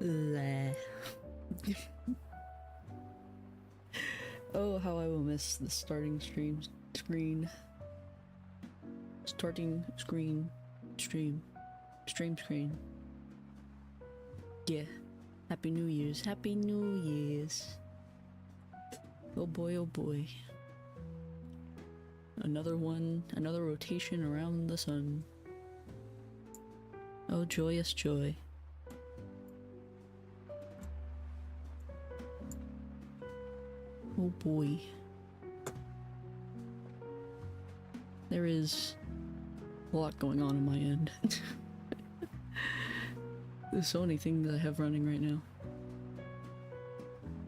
Blah. Oh, how I will miss the starting screen. Starting screen. Stream screen. Yeah. Happy New Year's. Happy New Year's. Oh boy, oh boy. Another one, another rotation around the sun. Oh, joyous joy. Oh boy. There is a lot going on my end. There's so many things I have running right now.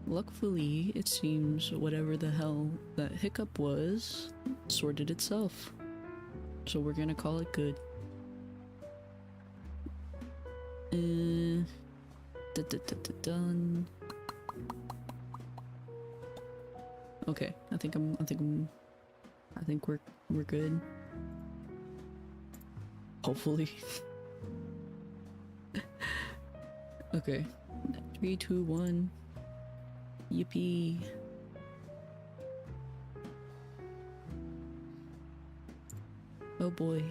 Luckily, it seems whatever the hell that hiccup was sorted itself. So we're gonna call it good. Done. Okay, I think we're good. Hopefully. Okay. 3, 2, 1. Yippee. Oh boy.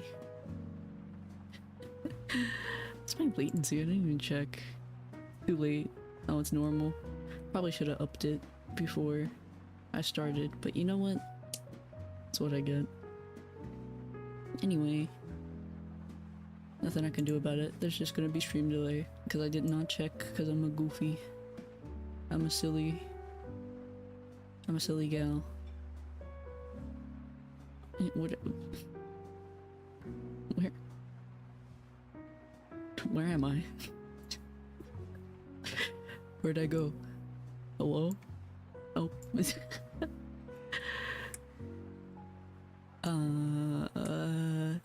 It's my latency, I didn't even check. Too late. Oh, it's normal. Probably should have upped it before I started, but you know what? That's what I get. Anyway. Nothing I can do about it. There's just gonna be stream delay because I did not check because I'm a goofy. I'm a silly gal. Where am I? Where'd I go? Hello? Oh.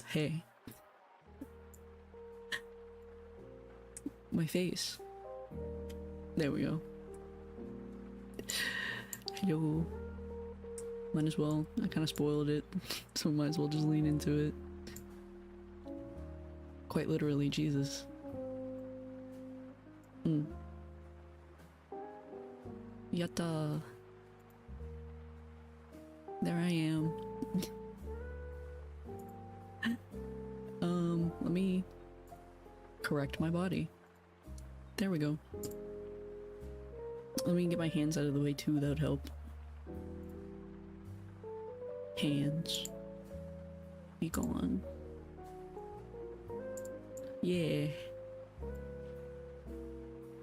Hey. My face. There we go. Hello. Might as well. I kind of spoiled it, so might as well just lean into it. Quite literally, Jesus. Yatta. There I am. Let me correct my body. There we go. Let me get my hands out of the way too, that would help. Hands. Be gone. Yeah.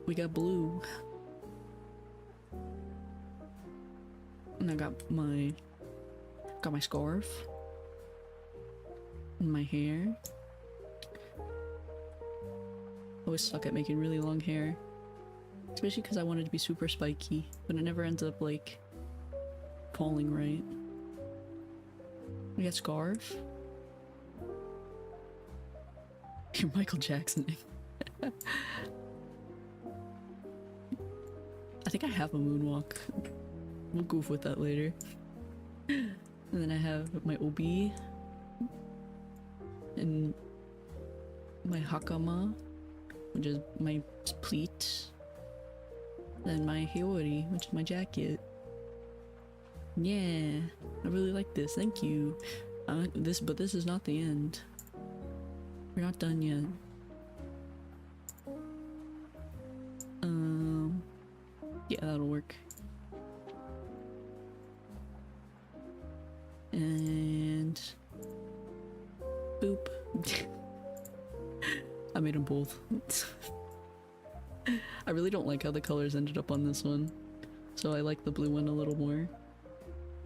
We got blue. And I got my scarf. And my hair. I always suck at making really long hair. Especially because I wanted to be super spiky, but it never ends up like falling right. We got scarf. You're Michael Jackson. I think I have a moonwalk. We'll goof with that later. And then I have my obi and my hakama, which is my pleat. Then my hiyori, which is my jacket. Yeah, I really like this. Thank you. But this is not the end. We're not done yet. Yeah, that'll work. And boop. I made them both. I really don't like how the colors ended up on this one, so I like the blue one a little more.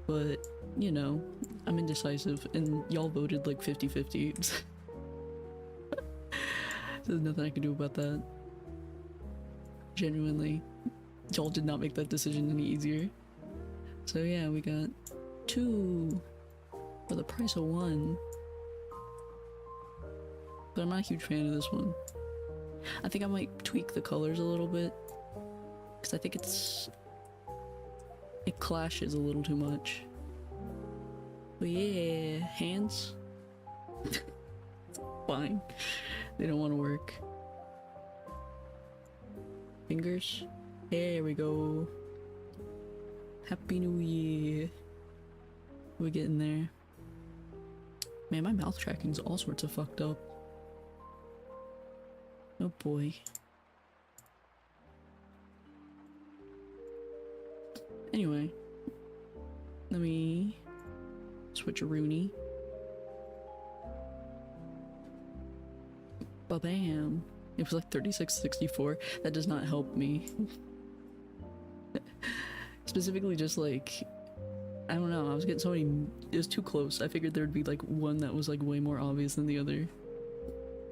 But, you know, I'm indecisive, and y'all voted like 50-50. So there's nothing I can do about that. Genuinely, y'all did not make that decision any easier. So yeah, we got 2 for the price of 1. But I'm not a huge fan of this one. I think I might tweak the colors a little bit, because I think it clashes a little too much. But yeah, hands. Fine. They don't want to work. Fingers. There we go. Happy New Year. We're getting there. Man, my mouth tracking's all sorts of fucked up. Oh boy. Anyway. Let me switch a Rooney. Ba-bam. It was like 3664. That does not help me. Specifically just like, I don't know, I was getting so many, it was too close. I figured there would be like one that was like way more obvious than the other.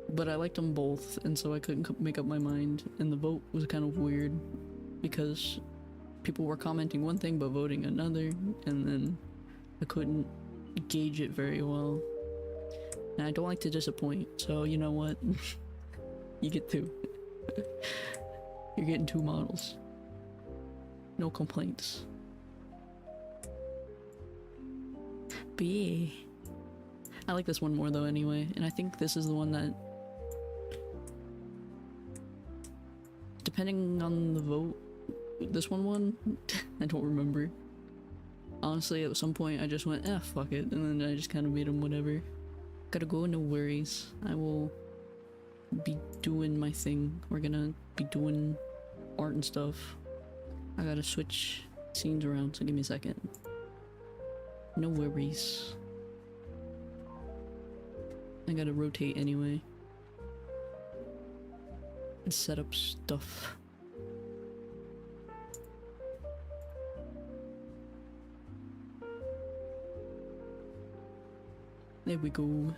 But I liked them both, and so I couldn't make up my mind, and the vote was kind of weird because people were commenting one thing but voting another, and then I couldn't gauge it very well. And I don't like to disappoint, so you know what? You get two. You're getting two models. No complaints. But yeah. I like this one more though anyway, and I think this is the one that, depending on the vote, this one won? I don't remember. Honestly, at some point I just went, fuck it, and then I just kind of made them whatever. Gotta go, no worries. I will be doing my thing. We're gonna be doing art and stuff. I gotta switch scenes around, so give me a second. No worries. I gotta rotate anyway. And set up stuff. There we go.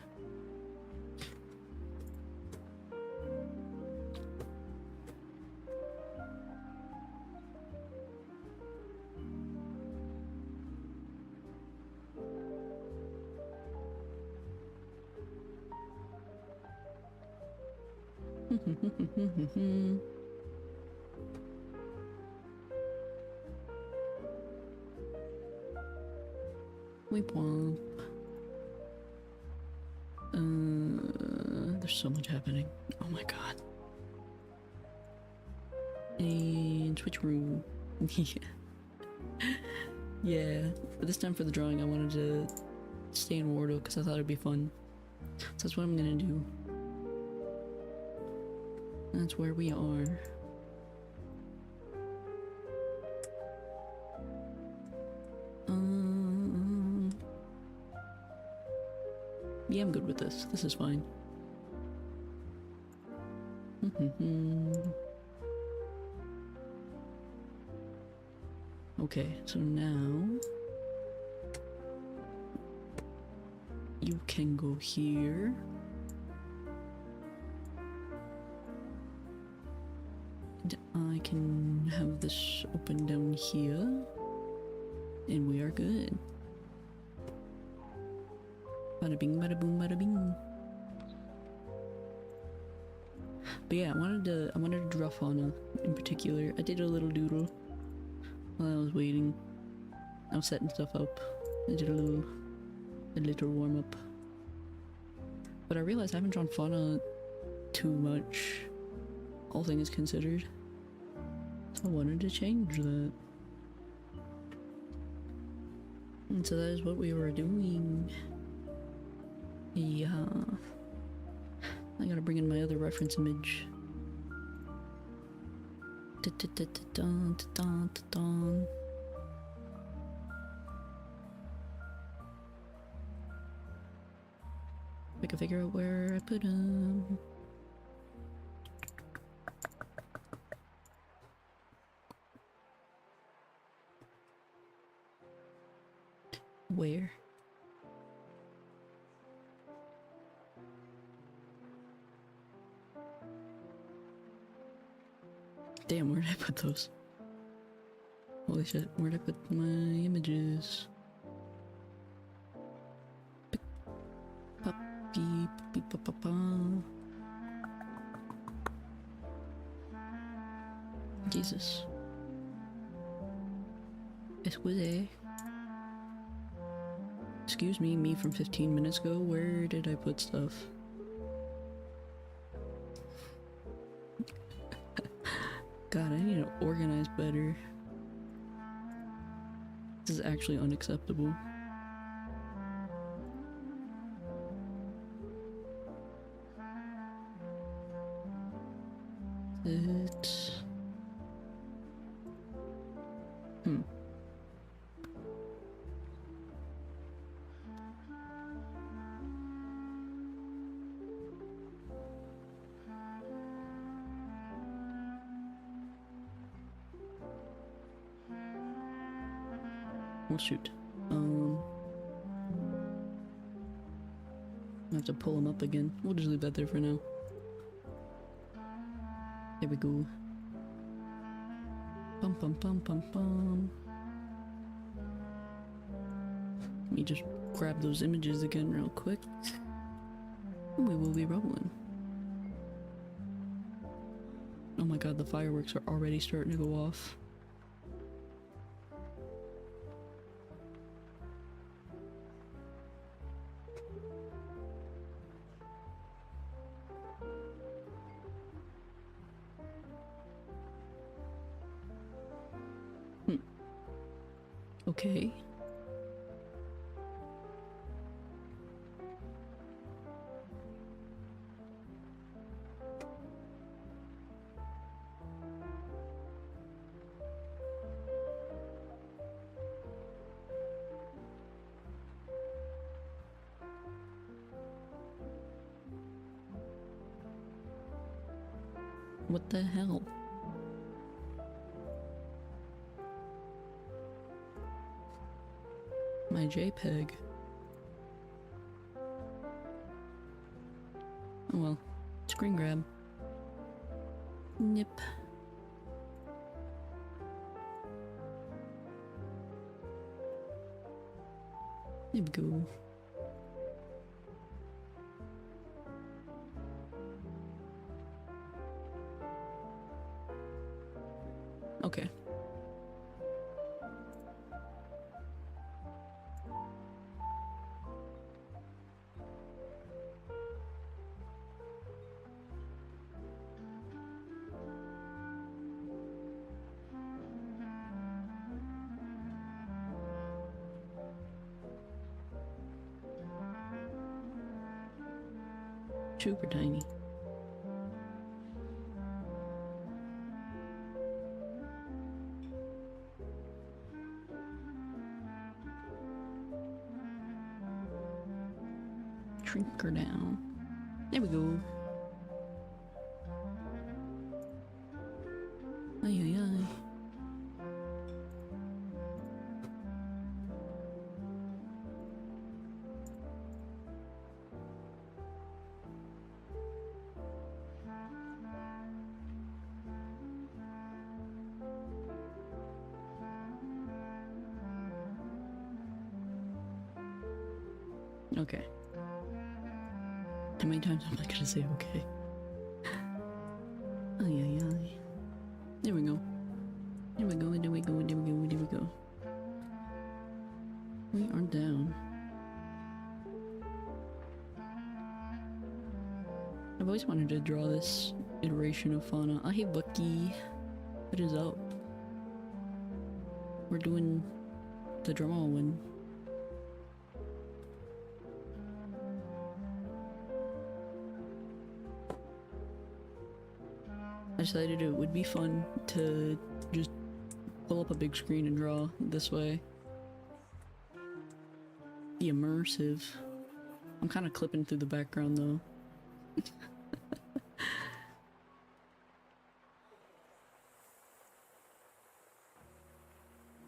Weep womp. There's so much happening. Oh my god. And switch room. Yeah. But this time for the drawing I wanted to stay in Wardo because I thought it'd be fun. So that's what I'm gonna do. That's where we are. Yeah, I'm good with this. This is fine. Okay, so now you can go here. And I can have this open down here. And we are good. Bada bing, bada boom, bada bing. But yeah, I wanted to draw fauna in particular. I did a little doodle while I was waiting. I was setting stuff up. I did a little warm up. But I realized I haven't drawn fauna too much, all things considered. So I wanted to change that. And so that is what we were doing. Yeah. I gotta bring in my other reference image. I can figure out where I put him. Where? Damn, where did I put those? Holy shit, where did I put my images? Beep, pop, beep, beep, pop, pop, pop. Jesus. Excuse me from 15 minutes ago, where did I put stuff? God, I need to organize better. This is actually unacceptable. Well, shoot. I have to pull him up again. We'll just leave that there for now. There we go. Bum bum bum bum bum. Let me just grab those images again real quick. And we will be rolling. Oh my god, the fireworks are already starting to go off. Okay. What the hell? My JPEG. Oh well. Screen grab. Nip. There we go. Okay. Super tiny. Shrink her down. There we go. Ay ay ay. Okay. How many times am I gonna say okay? Ay ay ay. There we go. There we go, there we go, there we go, there we go. We are down. I've always wanted to draw this iteration of fauna. Ah, hey Bucky. What is up? We're doing the drawing. I decided it would be fun to just pull up a big screen and draw this way. Be immersive. I'm kind of clipping through the background though.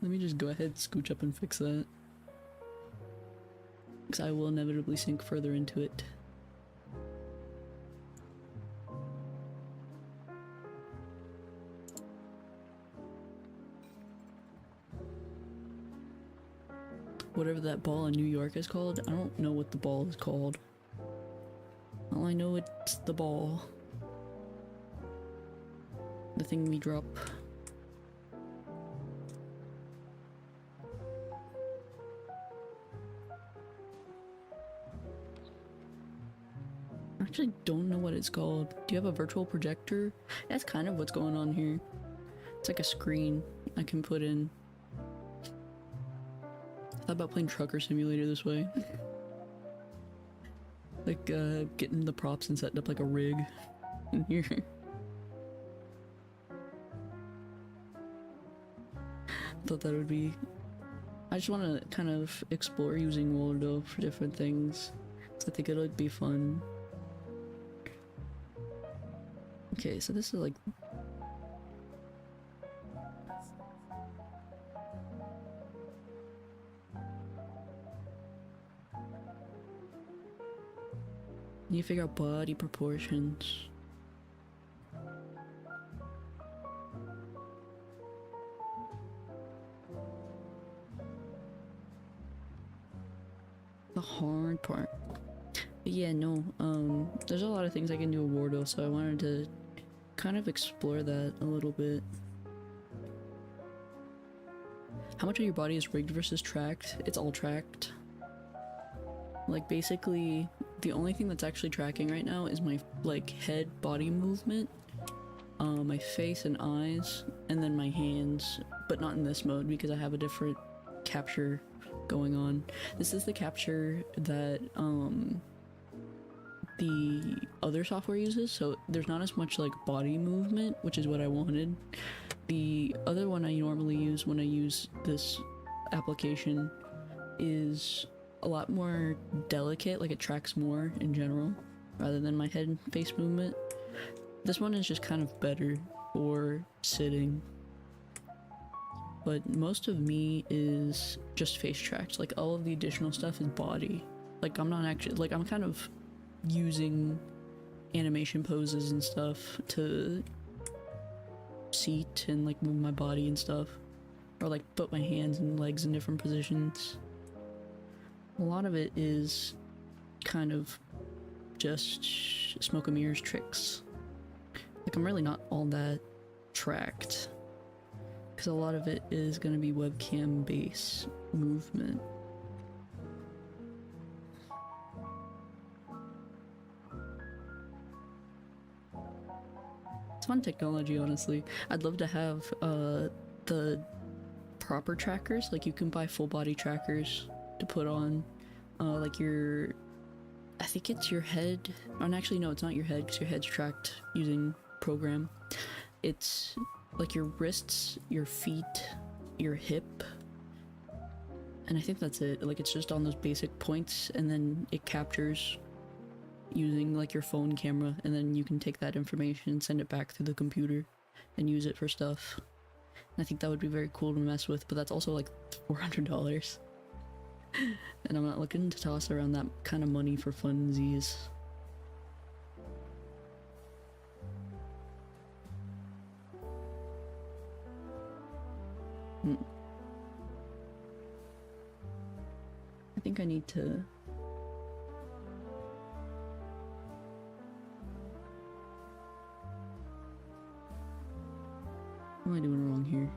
Let me just go ahead, scooch up and fix that. Because I will inevitably sink further into it. Whatever that ball in New York is called, I don't know what the ball is called. All I know it's the ball. The thing we drop. I actually don't know what it's called. Do you have a virtual projector? That's kind of what's going on here. It's like a screen I can put in. I thought about playing Trucker Simulator this way. Like, getting the props and setting up like a rig in here. Thought that would be... I just want to kind of explore using roller dough for different things. So I think it'll be fun. Okay, so this is like... You figure out body proportions. The hard part. But yeah, no, there's a lot of things I can do with Wardo, so I wanted to kind of explore that a little bit. How much of your body is rigged versus tracked? It's all tracked. Like, basically, the only thing that's actually tracking right now is my, like, head body movement, my face and eyes, and then my hands, but not in this mode because I have a different capture going on. This is the capture that, the other software uses, so there's not as much, like, body movement, which is what I wanted. The other one I normally use when I use this application is a lot more delicate, like it tracks more in general, rather than my head and face movement. This one is just kind of better for sitting. But most of me is just face tracked, like all of the additional stuff is body. Like I'm not actually, like I'm kind of using animation poses and stuff to seat and like move my body and stuff, or like put my hands and legs in different positions. A lot of it is kind of just smoke and mirrors tricks. Like I'm really not all that tracked because a lot of it is going to be webcam based movement. It's fun technology, honestly. I'd love to have the proper trackers. Like you can buy full body trackers to put on, like your, I think it's your head, and actually no, it's not your head because your head's tracked using program. It's like your wrists, your feet, your hip, and I think that's it. Like it's just on those basic points, and then it captures using like your phone camera, and then you can take that information and send it back through the computer and use it for stuff. And I think that would be very cool to mess with, but that's also like $400. And I'm not looking to toss around that kind of money for funsies. I think I need to... What am I doing wrong here?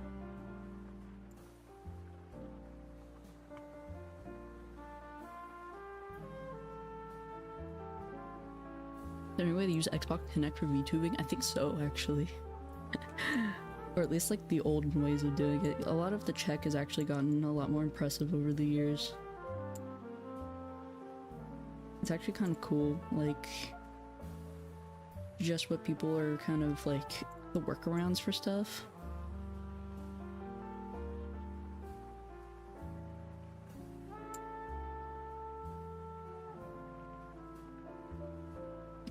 Is there any way to use Xbox Connect for VTubing? I think so, actually. Or at least like the old ways of doing it. A lot of the check has actually gotten a lot more impressive over the years. It's actually kind of cool, like just what people are kind of like the workarounds for stuff.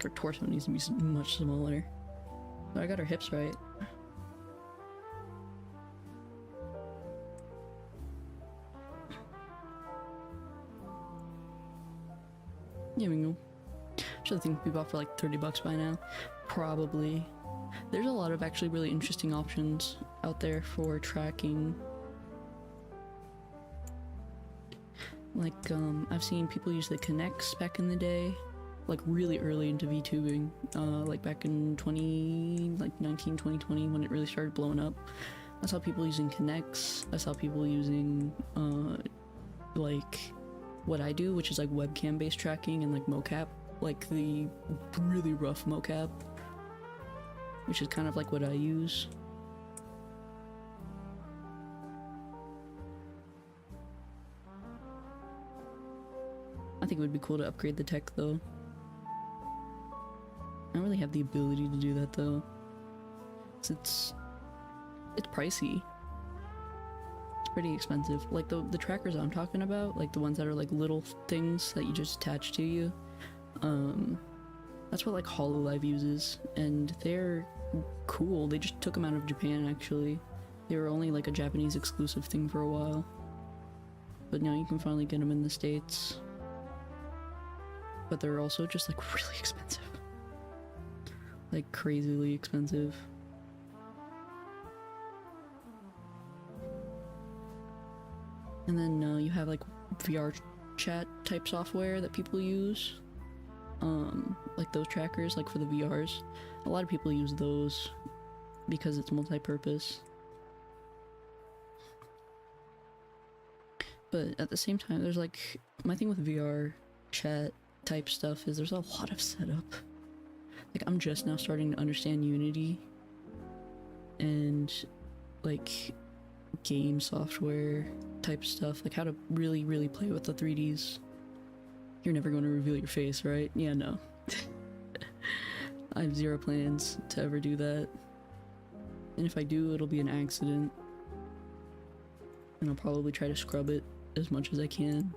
Her torso needs to be much smaller. But I got her hips right. There we go. Should the thing be bought for like $30 by now? Probably. There's a lot of actually really interesting options out there for tracking. Like, I've seen people use the Kinects back in the day, like really early into VTubing, like back in 2019, 2020 when it really started blowing up. I saw people using Kinects. I saw people using, like, what I do, which is like webcam based tracking and like mocap, like the really rough mocap, which is kind of like what I use. think it would be cool to upgrade the tech though. I don't really have the ability to do that though. It's pricey. It's pretty expensive. Like the trackers I'm talking about, like the ones that are like little things that you just attach to you, that's what like HoloLive uses, and they're cool. They just took them out of Japan actually. They were only like a Japanese exclusive thing for a while. But now you can finally get them in the States. But they're also just like really expensive. Like crazily expensive. And then you have like VR chat type software that people use. Like those trackers, like for the VRs. A lot of people use those because it's multi-purpose. But at the same time, there's like, my thing with VR chat type stuff is there's a lot of setup. Like I'm just now starting to understand Unity and like game software type stuff, like how to really play with the 3Ds. You're never going to reveal your face, right? Yeah, no. I have zero plans to ever do that. And if I do, it'll be an accident. And I'll probably try to scrub it as much as I can.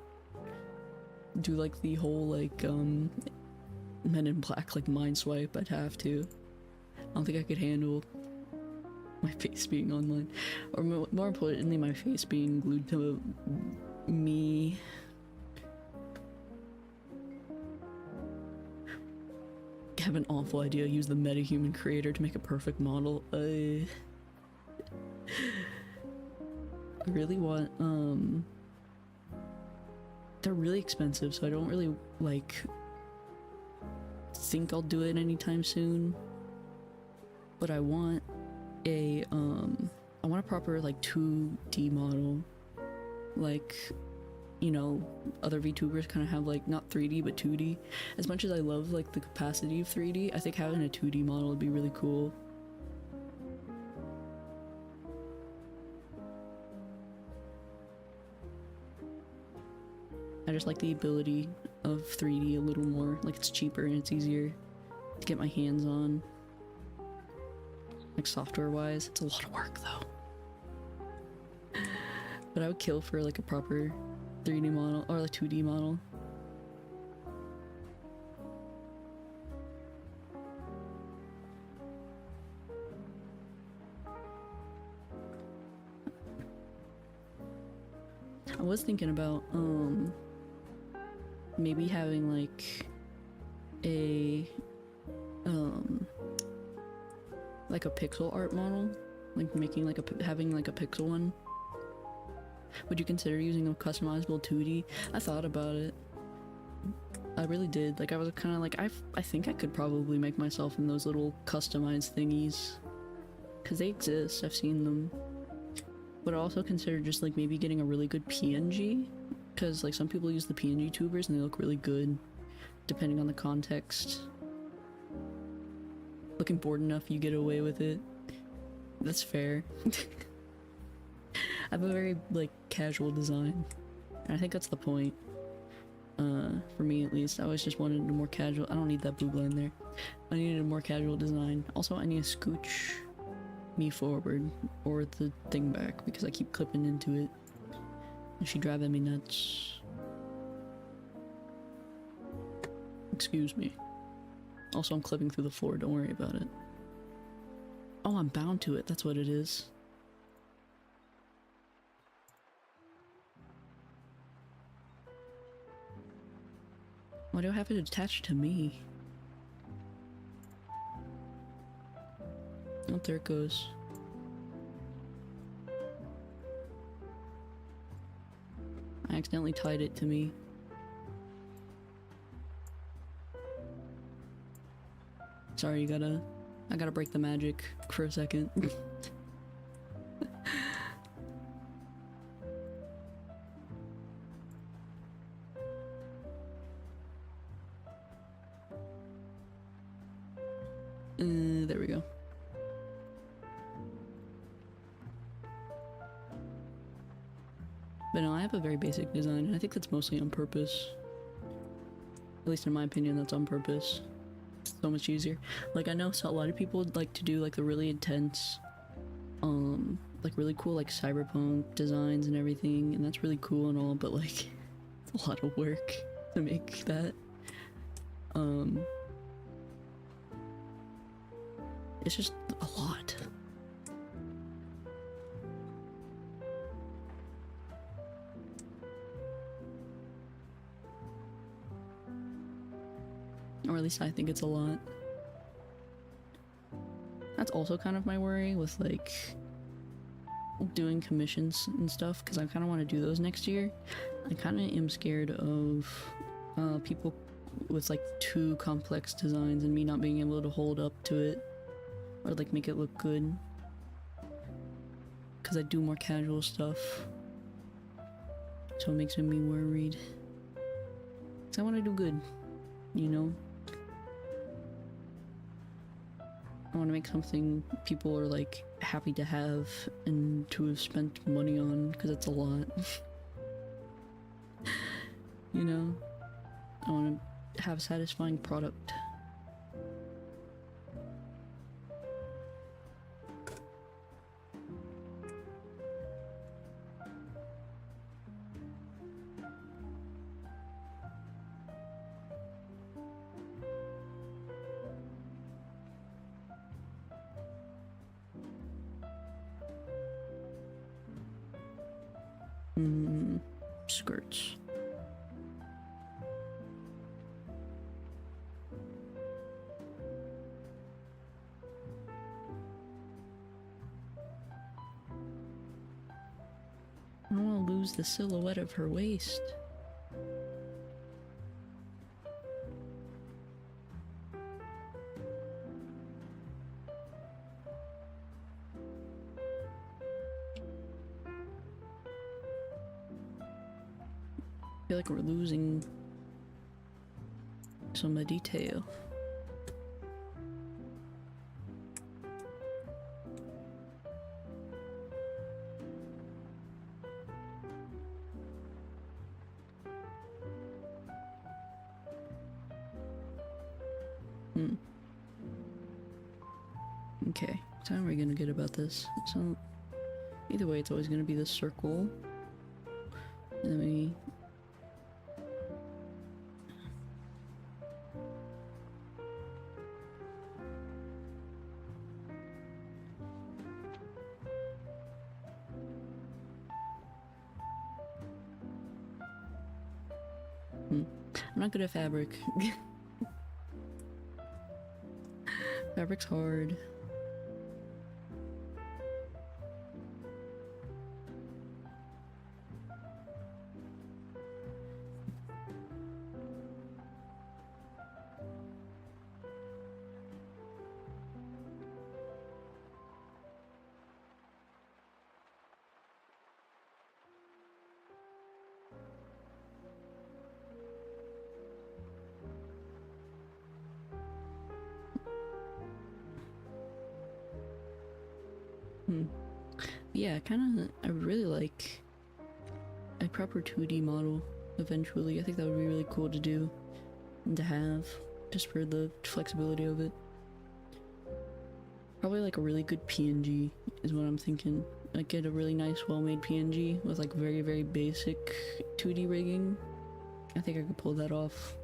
Do like the whole like Men in Black like mind swipe. I'd have to. I don't think I could handle my face being online, or more importantly my face being glued to me. I have an awful idea. Use the metahuman creator to make a perfect model. I really want they're really expensive, so I don't really like think I'll do it anytime soon. But I want a proper like 2D model, like, you know, other VTubers kind of have like not 3D but 2D. As much as I love like the capacity of 3D, I think having a 2D model would be really cool. I just like the ability of 3D a little more. Like it's cheaper and it's easier to get my hands on. Like software wise, it's a lot of work though. But I would kill for like a proper 3D model or like 2D model. I was thinking about maybe having like a pixel art model, like making like having like a pixel one. Would you consider using a customizable 2D? I thought about it. I really did. Like I was kind of like, I think I could probably make myself in those little customized thingies, because they exist. I've seen them. But I also considered just like maybe getting a really good PNG, because like some people use the PNG tubers and they look really good depending on the context. Looking bored enough, you get away with it. That's fair. I have a very like casual design, and I think that's the point. For me at least, I always just wanted a more casual. I don't need that boob line there. I needed a more casual design. Also, I need to scooch me forward or the thing back because I keep clipping into it and she driving me nuts. Excuse me. Also, I'm clipping through the floor, don't worry about it. Oh, I'm bound to it, that's what it is. Why do I have it attached to me? Oh, there it goes. I accidentally tied it to me. Sorry, I gotta break the magic for a second. There we go. But no, I have a very basic design, and I think that's mostly on purpose. At least in my opinion, that's on purpose. It's so much easier. Like I know a lot of people would like to do like the really intense, like really cool like cyberpunk designs and everything, and that's really cool and all, but like it's a lot of work to make that. It's just a lot. Or at least I think it's a lot. That's also kind of my worry with like doing commissions and stuff, because I kind of want to do those next year. I kind of am scared of people with like too complex designs and me not being able to hold up to it or like make it look good, because I do more casual stuff, so it makes me worried. Because I want to do good, you know? I want to make something people are like happy to have and to have spent money on, because it's a lot. You know? I want to have a satisfying product. Skirts. I don't want to lose the silhouette of her waist. I feel like we're losing some of the detail. Okay, so how are we gonna get about this? So, either way, it's always gonna be this circle. And then we... I'm not good at fabric. Fabric's hard. Yeah, I would really like a proper 2D model eventually. I think that would be really cool to do and to have, just for the flexibility of it. Probably like a really good PNG is what I'm thinking. Like get a really nice well-made PNG with like very, very basic 2D rigging. I think I could pull that off.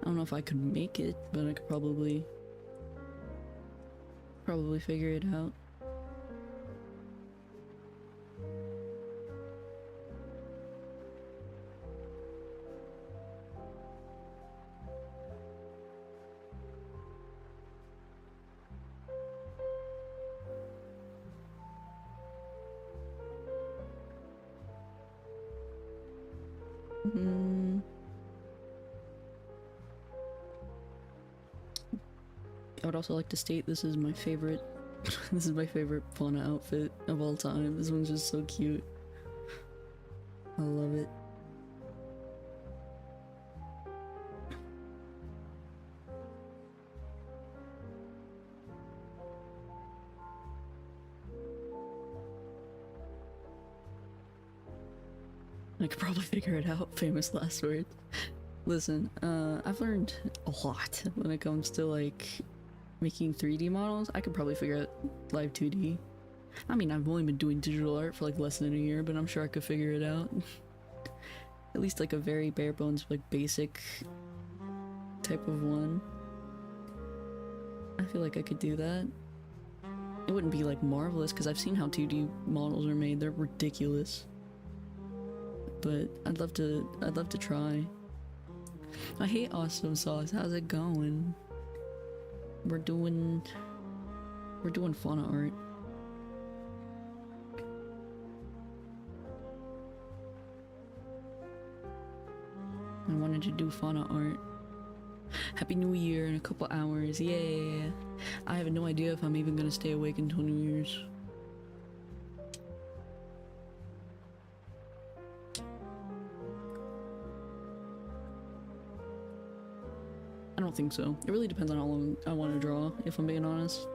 I don't know if I could make it, but I could probably figure it out. I would also like to state this is my favorite this is my favorite fauna outfit of all time. This one's just so cute. I love it. I could probably figure it out. Famous last words. Listen, I've learned a lot when it comes to like making 3D models. I could probably figure out live 2D. I mean, I've only been doing digital art for like less than a year, but I'm sure I could figure it out. At least like a very bare bones, like basic type of one. I feel like I could do that. It wouldn't be like marvelous because I've seen how 2D models are made. They're ridiculous. But I'd love to try. I hate awesome sauce. How's it going? We're doing fauna art. I wanted to do fauna art. Happy New Year in a couple hours. Yeah. I have no idea if I'm even gonna stay awake until New Year's. I don't think so. It really depends on how long I want to draw, if I'm being honest.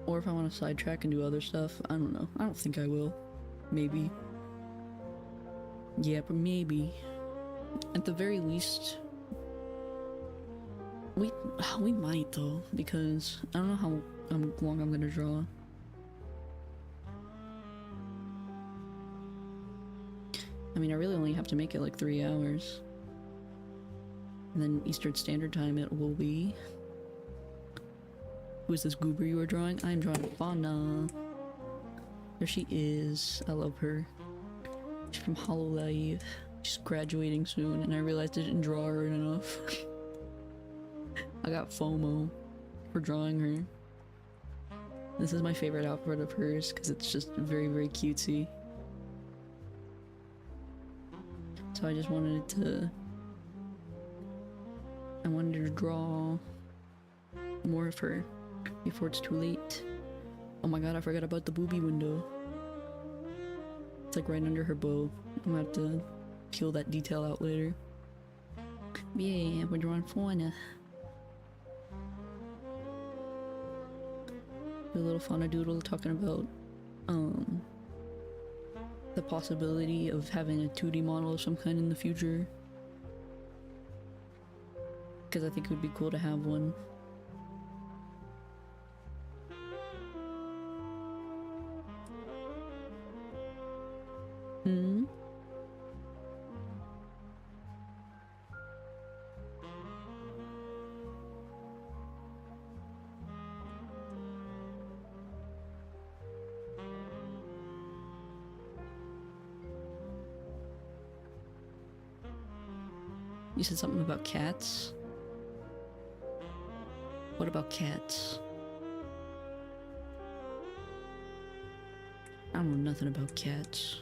Or if I want to sidetrack and do other stuff. I don't know. I don't think I will. Maybe. Yeah, but maybe. At the very least... We might though, because I don't know how long I'm gonna draw. I mean, I really only have to make it like 3 hours. And then Eastern Standard Time it will be. Who is this goober you are drawing? I'm drawing Fauna. There she is. I love her. She's from Hololive. She's graduating soon, and I realized I didn't draw her enough. I got FOMO for drawing her. This is my favorite outfit of hers because it's just very, very cutesy. So I just wanted to... I wanted to draw more of her before it's too late. Oh my god, I forgot about the booby window. It's like right under her bow. I'm gonna have to peel that detail out later. Yeah, we're drawing fauna. The little fauna doodle talking about the possibility of having a 2D model of some kind in the future. Because I think it would be cool to have one. Hmm? You said something about cats? What about cats? I don't know nothing about cats.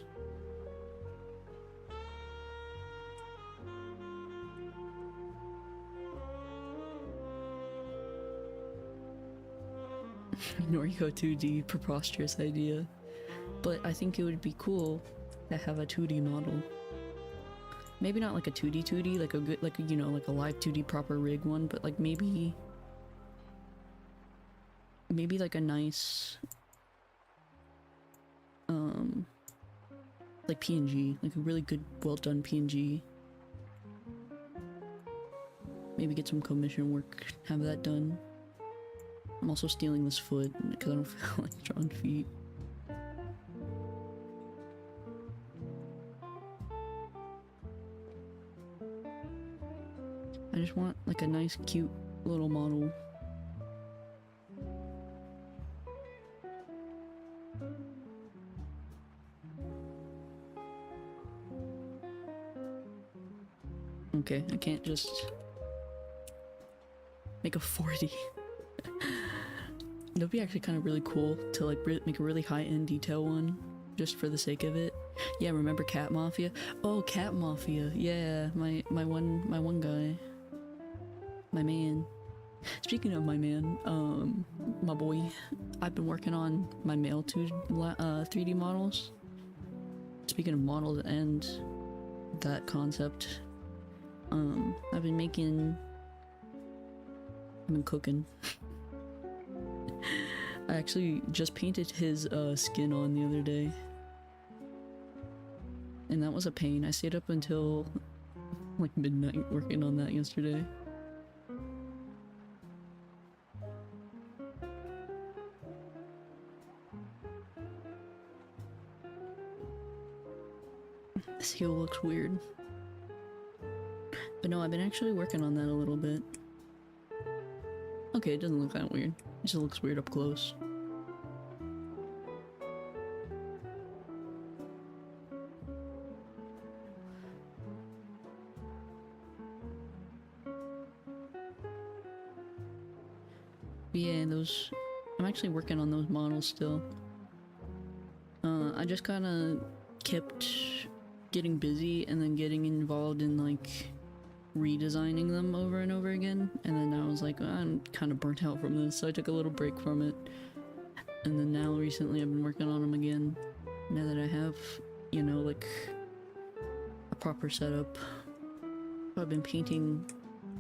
Noriko 2D, preposterous idea. But I think it would be cool to have a 2D model. Maybe not like a 2D, like a good, like a, you know, like a live 2D proper rig one, but like maybe like a nice, like PNG, like a really good, well done PNG. Maybe get some commission work, have that done. I'm also stealing this foot because I don't feel like drawing feet. I just want like a nice cute little model. Okay, I can't just make a 40. That'd be actually kind of really cool to like make a really high-end detail one, just for the sake of it. Yeah, remember Cat Mafia? Oh, Cat Mafia. Yeah, my one guy. My man. Speaking of my man, my boy, I've been working on my male 3D models. Speaking of models and that concept, I've been cooking. I actually just painted his skin on the other day. And that was a pain. I stayed up until like midnight working on that yesterday. This heel looks weird. But no, I've been actually working on that a little bit. Okay, it doesn't look that weird. It just looks weird up close. But yeah, those... I'm actually working on those models still. I just kinda kept getting busy and then getting involved in like redesigning them over and over again, and then I was like, I'm kind of burnt out from this, so I took a little break from it. And then now recently I've been working on them again, now that I have, you know, like a proper setup. I've been painting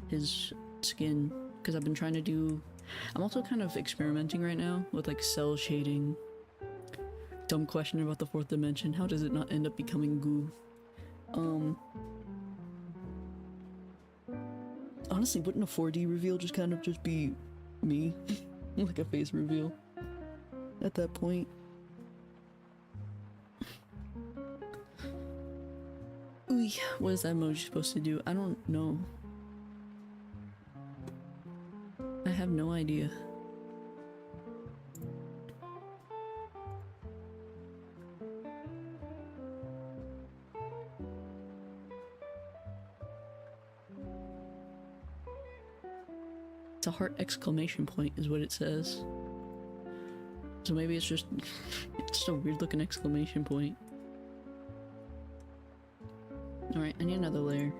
his skin because I've been trying to do... I'm also kind of experimenting right now with like cell shading. Dumb question about the fourth dimension. How does it not end up becoming goo? Honestly, wouldn't a 4D reveal just kind of just be me? Like a face reveal at that point? Ooh, what is that emoji supposed to do? I don't know. I have no idea. It's a heart exclamation point is what it says. So maybe it's just it's just a weird looking exclamation point. Alright, I need another layer.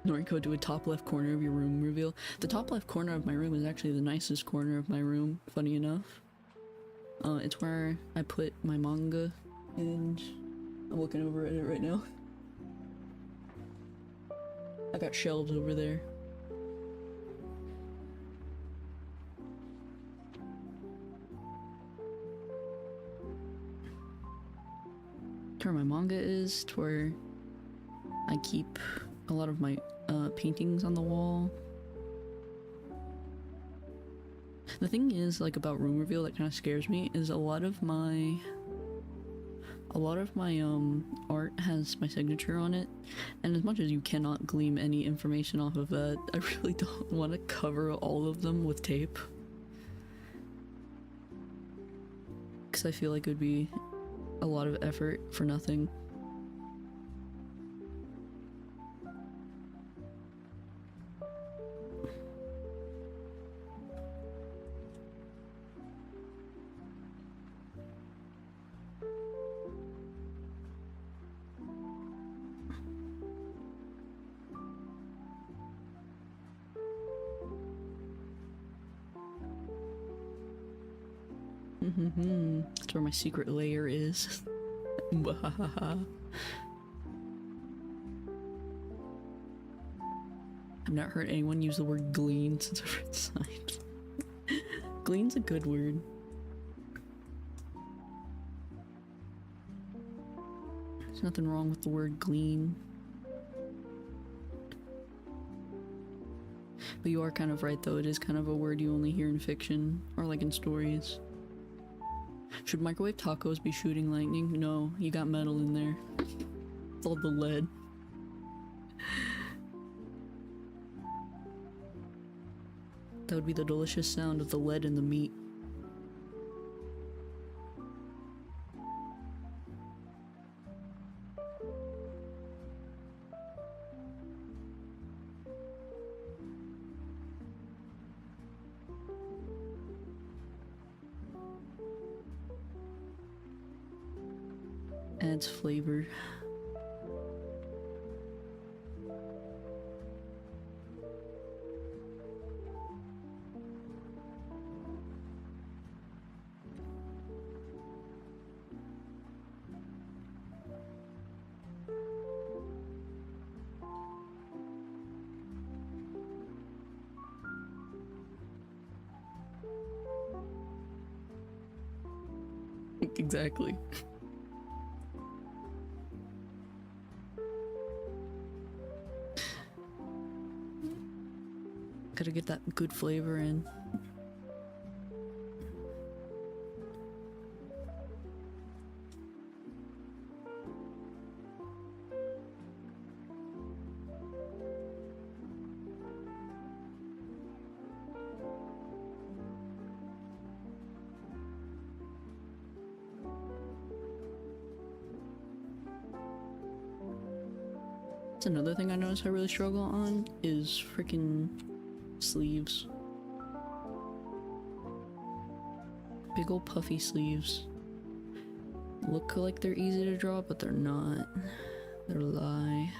Noriko, do a top left corner of your room reveal. The top left corner of my room is actually the nicest corner of my room, funny enough. It's where I put my manga, and I'm looking over at it right now. I got shelves over there. To where my manga is, to where I keep a lot of my paintings on the wall. The thing is, like, about room reveal that kind of scares me is a lot of my art has my signature on it, and as much as you cannot glean any information off of that, I really don't want to cover all of them with tape, because I feel like it would be a lot of effort for nothing. That's where my secret layer is. I've not heard anyone use the word glean since I've read signs. Glean's a good word. There's nothing wrong with the word glean. But you are kind of right though, it is kind of a word you only hear in fiction, or like in stories. Should microwave tacos be shooting lightning? No, you got metal in there. It's all the lead. That would be the delicious sound of the lead in the meat. Adds flavor. Exactly. Gotta get that good flavor in. That's another thing I notice I really struggle on is freaking sleeves. Big old puffy sleeves. Look like they're easy to draw, but they're not. They're a lie.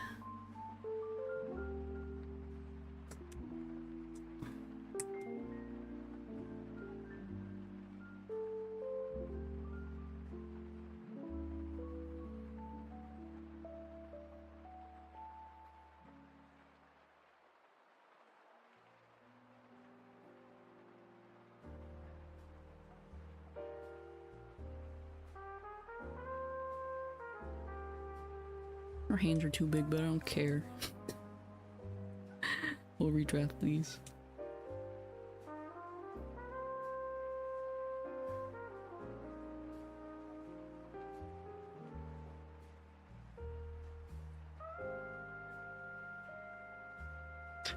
Our hands are too big, but I don't care. We'll redraft these.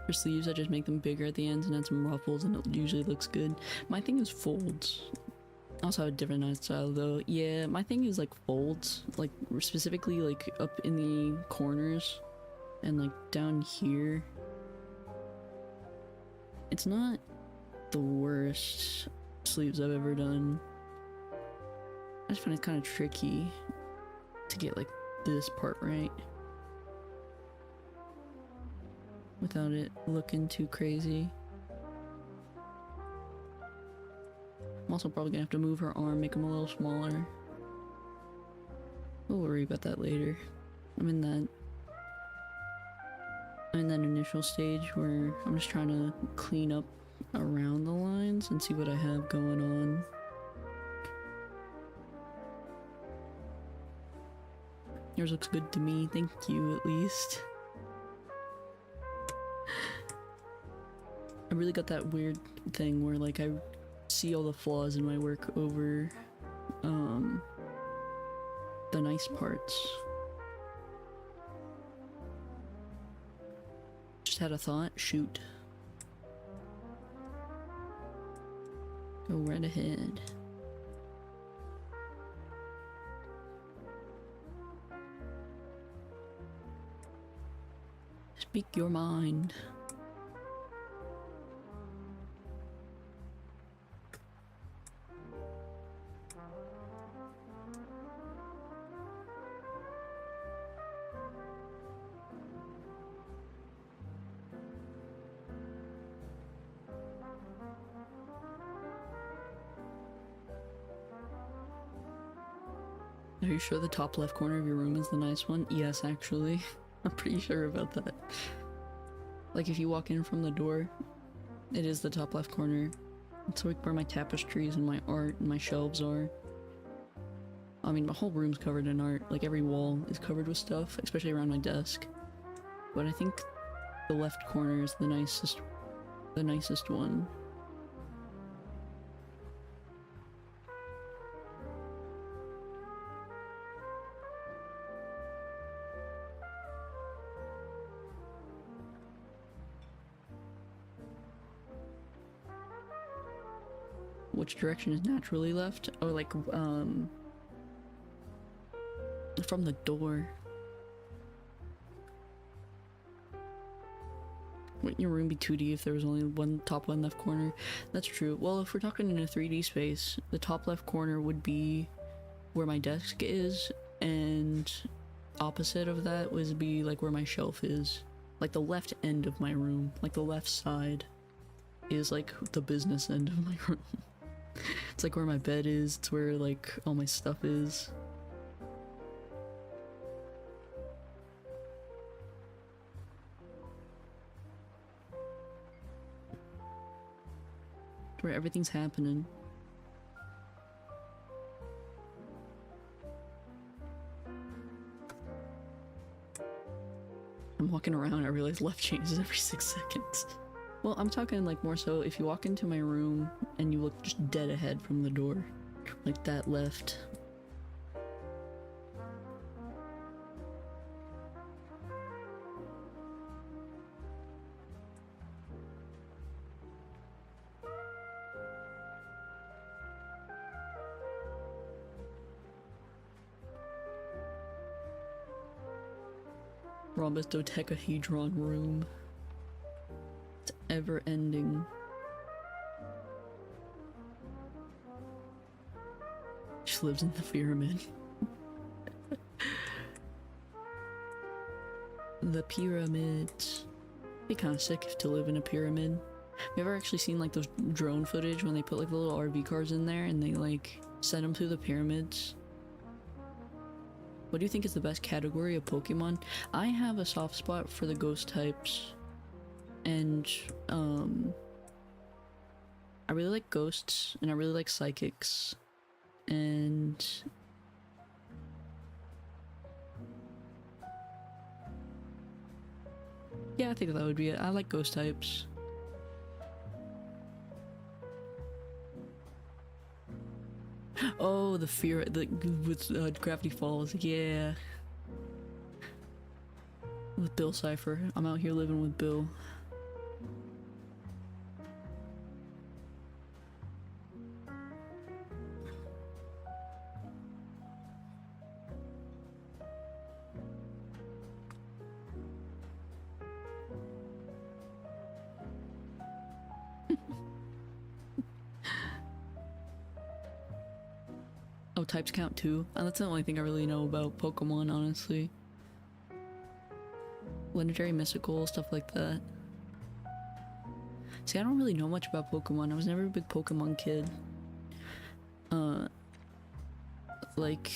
For sleeves, I just make them bigger at the ends and add some ruffles, and it usually looks good. My thing is folds. I also have a different knife style though. Yeah, my thing is like folds, like specifically like up in the corners and like down here. It's not the worst sleeves I've ever done. I just find it kind of tricky to get like this part right without it looking too crazy. I'm also probably gonna have to move her arm, make them a little smaller. We'll worry about that later. I'm in that initial stage where I'm just trying to clean up around the lines and see what I have going on. Yours looks good to me, thank you at least. I really got that weird thing where like I see all the flaws in my work over the nice parts. Just had a thought, shoot. Go right ahead. Speak your mind. Are you sure the top left corner of your room is the nice one? Yes, actually. I'm pretty sure about that. Like if you walk in from the door, it is the top left corner. It's like where my tapestries and my art and my shelves are. I mean, my whole room's covered in art. Like every wall is covered with stuff, especially around my desk. But I think the left corner is the nicest one. Which direction is naturally left? Oh, like, from the door. Wouldn't your room be 2D if there was only one top one left corner? That's true. Well, if we're talking in a 3D space, the top left corner would be where my desk is, and opposite of that would be like where my shelf is. Like the left end of my room, like the left side is like the business end of my room. It's like where my bed is, it's where like all my stuff is. Where everything's happening. I'm walking around, I realize left changes every 6 seconds. Well, I'm talking like more so if you walk into my room and you look just dead ahead from the door, like that left. Rhombus dodecahedron room. It's ever ending. She lives in the pyramid. The pyramids. Be kind of sick to live in a pyramid. Have you ever actually seen like those drone footage when they put like the little RV cars in there and they like send them through the pyramids? What do you think is the best category of Pokemon? I have a soft spot for the ghost types. And, I really like ghosts, and I really like psychics. And... yeah, I think that would be it. I like ghost types. Oh, the fear with Gravity Falls, yeah. With Bill Cipher. I'm out here living with Bill. Oh, types count too? That's the only thing I really know about Pokemon, honestly. Legendary, mystical, stuff like that. See, I don't really know much about Pokemon. I was never a big Pokemon kid. Like...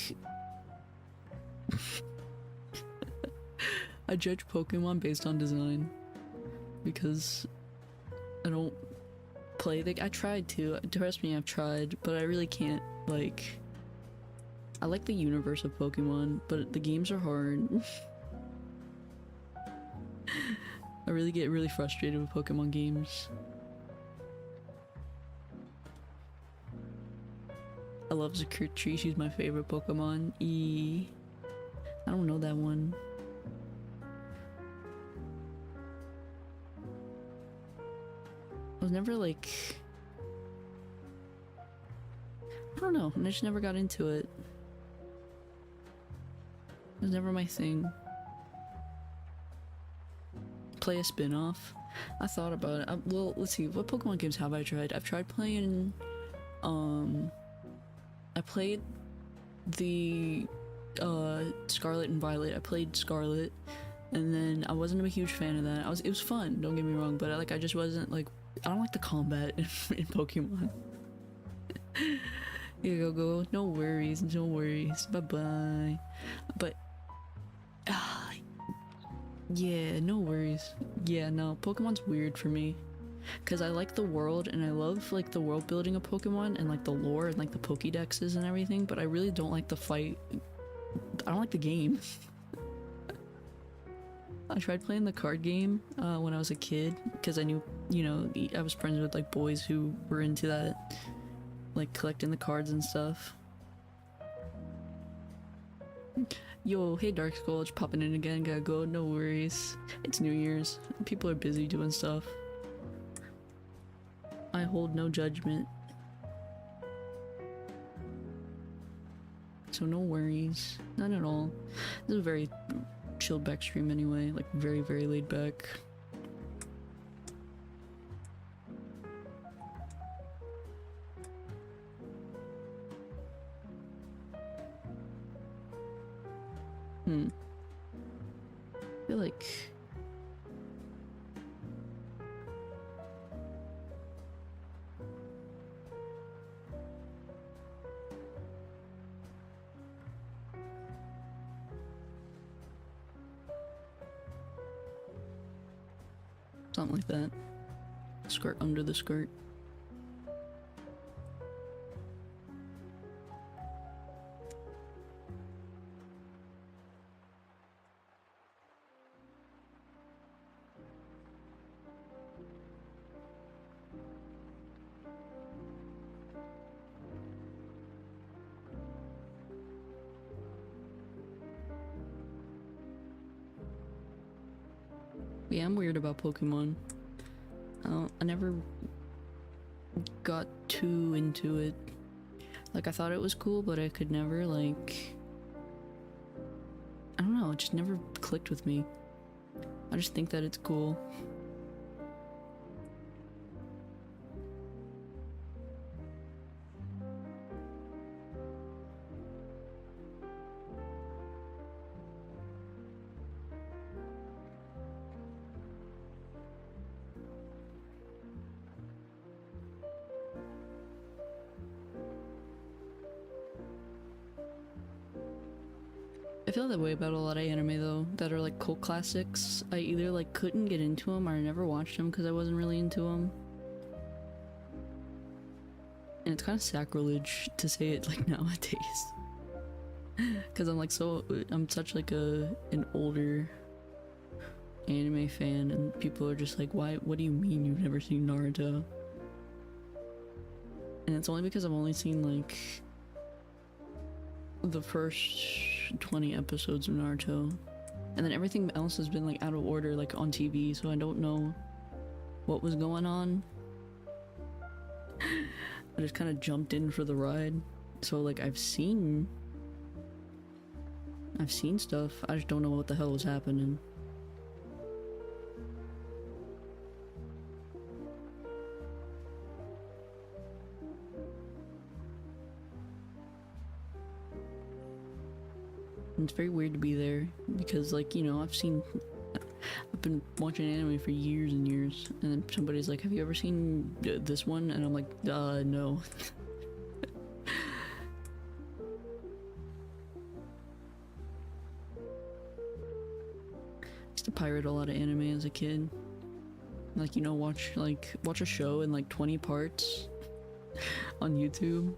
I judge Pokemon based on design. Because I don't play I tried to. Trust me, I've tried, but I really can't, like... I like the universe of Pokemon, but the games are hard. I really get really frustrated with Pokemon games. I love Zakirchi, she's my favorite Pokemon. I don't know that one. I was never like... I don't know, I just never got into it. It was never my thing. Play a spin-off? I thought about it. Well, let's see, what Pokemon games have I tried? I've tried playing, I played the, Scarlet and Violet. I played Scarlet, and then I wasn't a huge fan of that. It was fun, don't get me wrong, but I just wasn't, like, I don't like the combat in Pokemon. Here you go, no worries, bye-bye. But, yeah, no worries. Yeah, no, Pokemon's weird for me. Cause I like the world and I love like the world building of Pokemon and like the lore and like the Pokédexes and everything, but I really don't like the fight. I don't like the game. I tried playing the card game when I was a kid because I knew, you know, I was friends with like boys who were into that, like collecting the cards and stuff. Yo, hey Dark Skull, it's popping in again, gotta go, no worries. It's New Year's, people are busy doing stuff. I hold no judgment. So no worries, none at all. This is a very chilled back stream anyway, like very, very laid back. I feel like... something like that. Skirt under the skirt. Yeah, I'm weird about Pokemon. I never got too into it. Like, I thought it was cool, but I could never, like... I don't know, it just never clicked with me. I just think that it's cool. I feel that way about a lot of anime though, that are like cult classics. I either like couldn't get into them or I never watched them because I wasn't really into them. And it's kind of sacrilege to say it like nowadays. Because I'm such like an older anime fan and people are just like, what do you mean you've never seen Naruto? And it's only because I've only seen like the first 20 episodes of Naruto, and then everything else has been like out of order, like on TV, so I don't know what was going on. I just kind of jumped in for the ride, so like I've seen stuff, I just don't know what the hell was happening. And it's very weird to be there because, like, you know, I've been watching anime for years and years, and then somebody's like, have you ever seen this one? And I'm like, no. I used to pirate a lot of anime as a kid. Like, you know, watch a show in like 20 parts on YouTube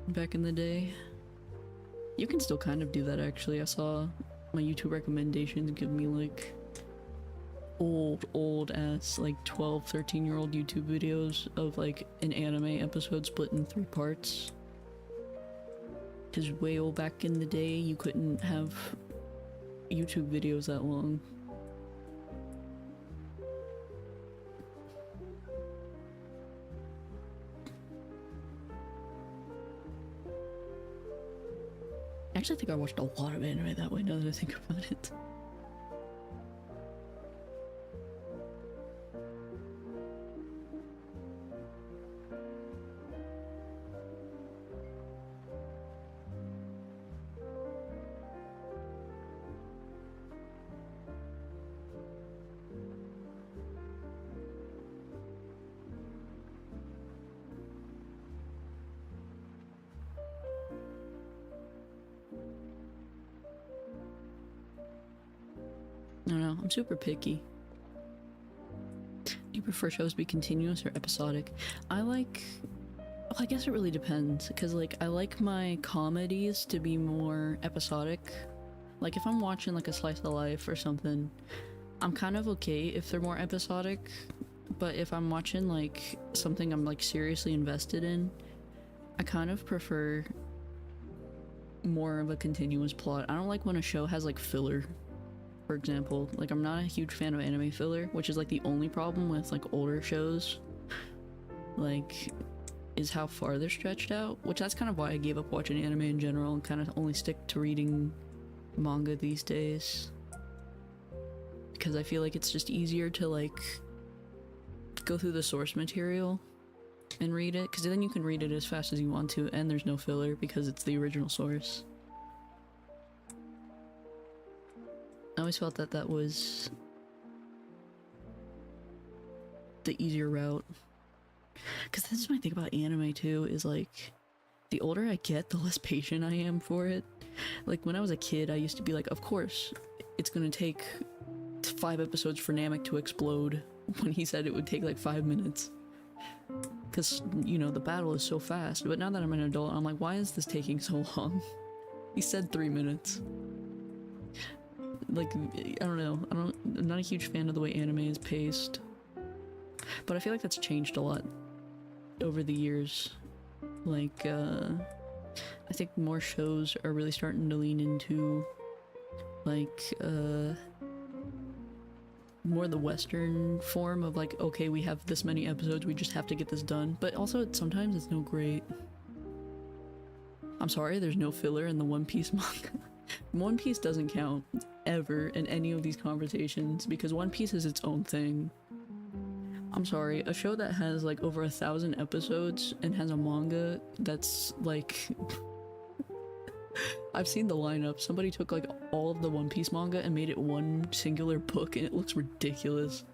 back in the day. You can still kind of do that actually. I saw my YouTube recommendations give me like old ass like 12, 13-year-old YouTube videos of like an anime episode split in 3 parts. Cause way old back in the day you couldn't have YouTube videos that long. I actually think I watched a lot of anime that way now that I think about it. I don't know, I'm super picky. Do you prefer shows to be continuous or episodic? Well, I guess it really depends, because like I like my comedies to be more episodic. Like if I'm watching like a slice of life or something, I'm kind of okay if they're more episodic, but if I'm watching like something I'm like seriously invested in, I kind of prefer more of a continuous plot. I don't like when a show has like filler. For example, like I'm not a huge fan of anime filler, which is like the only problem with like older shows, like, is how far they're stretched out, which that's kind of why I gave up watching anime in general and kind of only stick to reading manga these days. Because I feel like it's just easier to like go through the source material and read it, because then you can read it as fast as you want to and there's no filler because it's the original source. I always felt that that was the easier route. Because this is my thing about anime too, is like, the older I get, the less patient I am for it. Like when I was a kid, I used to be like, of course, it's gonna take 5 episodes for Namek to explode, when he said it would take like 5 minutes. Because, you know, the battle is so fast. But now that I'm an adult, I'm like, why is this taking so long? He said 3 minutes. Like, I don't know, I'm not a huge fan of the way anime is paced, but I feel like that's changed a lot over the years. Like, I think more shows are really starting to lean into, like, more the Western form of like, okay, we have this many episodes, we just have to get this done. But also, sometimes it's no great. I'm sorry, there's no filler in the One Piece manga. One Piece doesn't count ever in any of these conversations because One Piece is its own thing. I'm sorry, a show that has like over 1,000 episodes and has a manga that's like I've seen the lineup. Somebody took like all of the One Piece manga and made it one singular book and it looks ridiculous.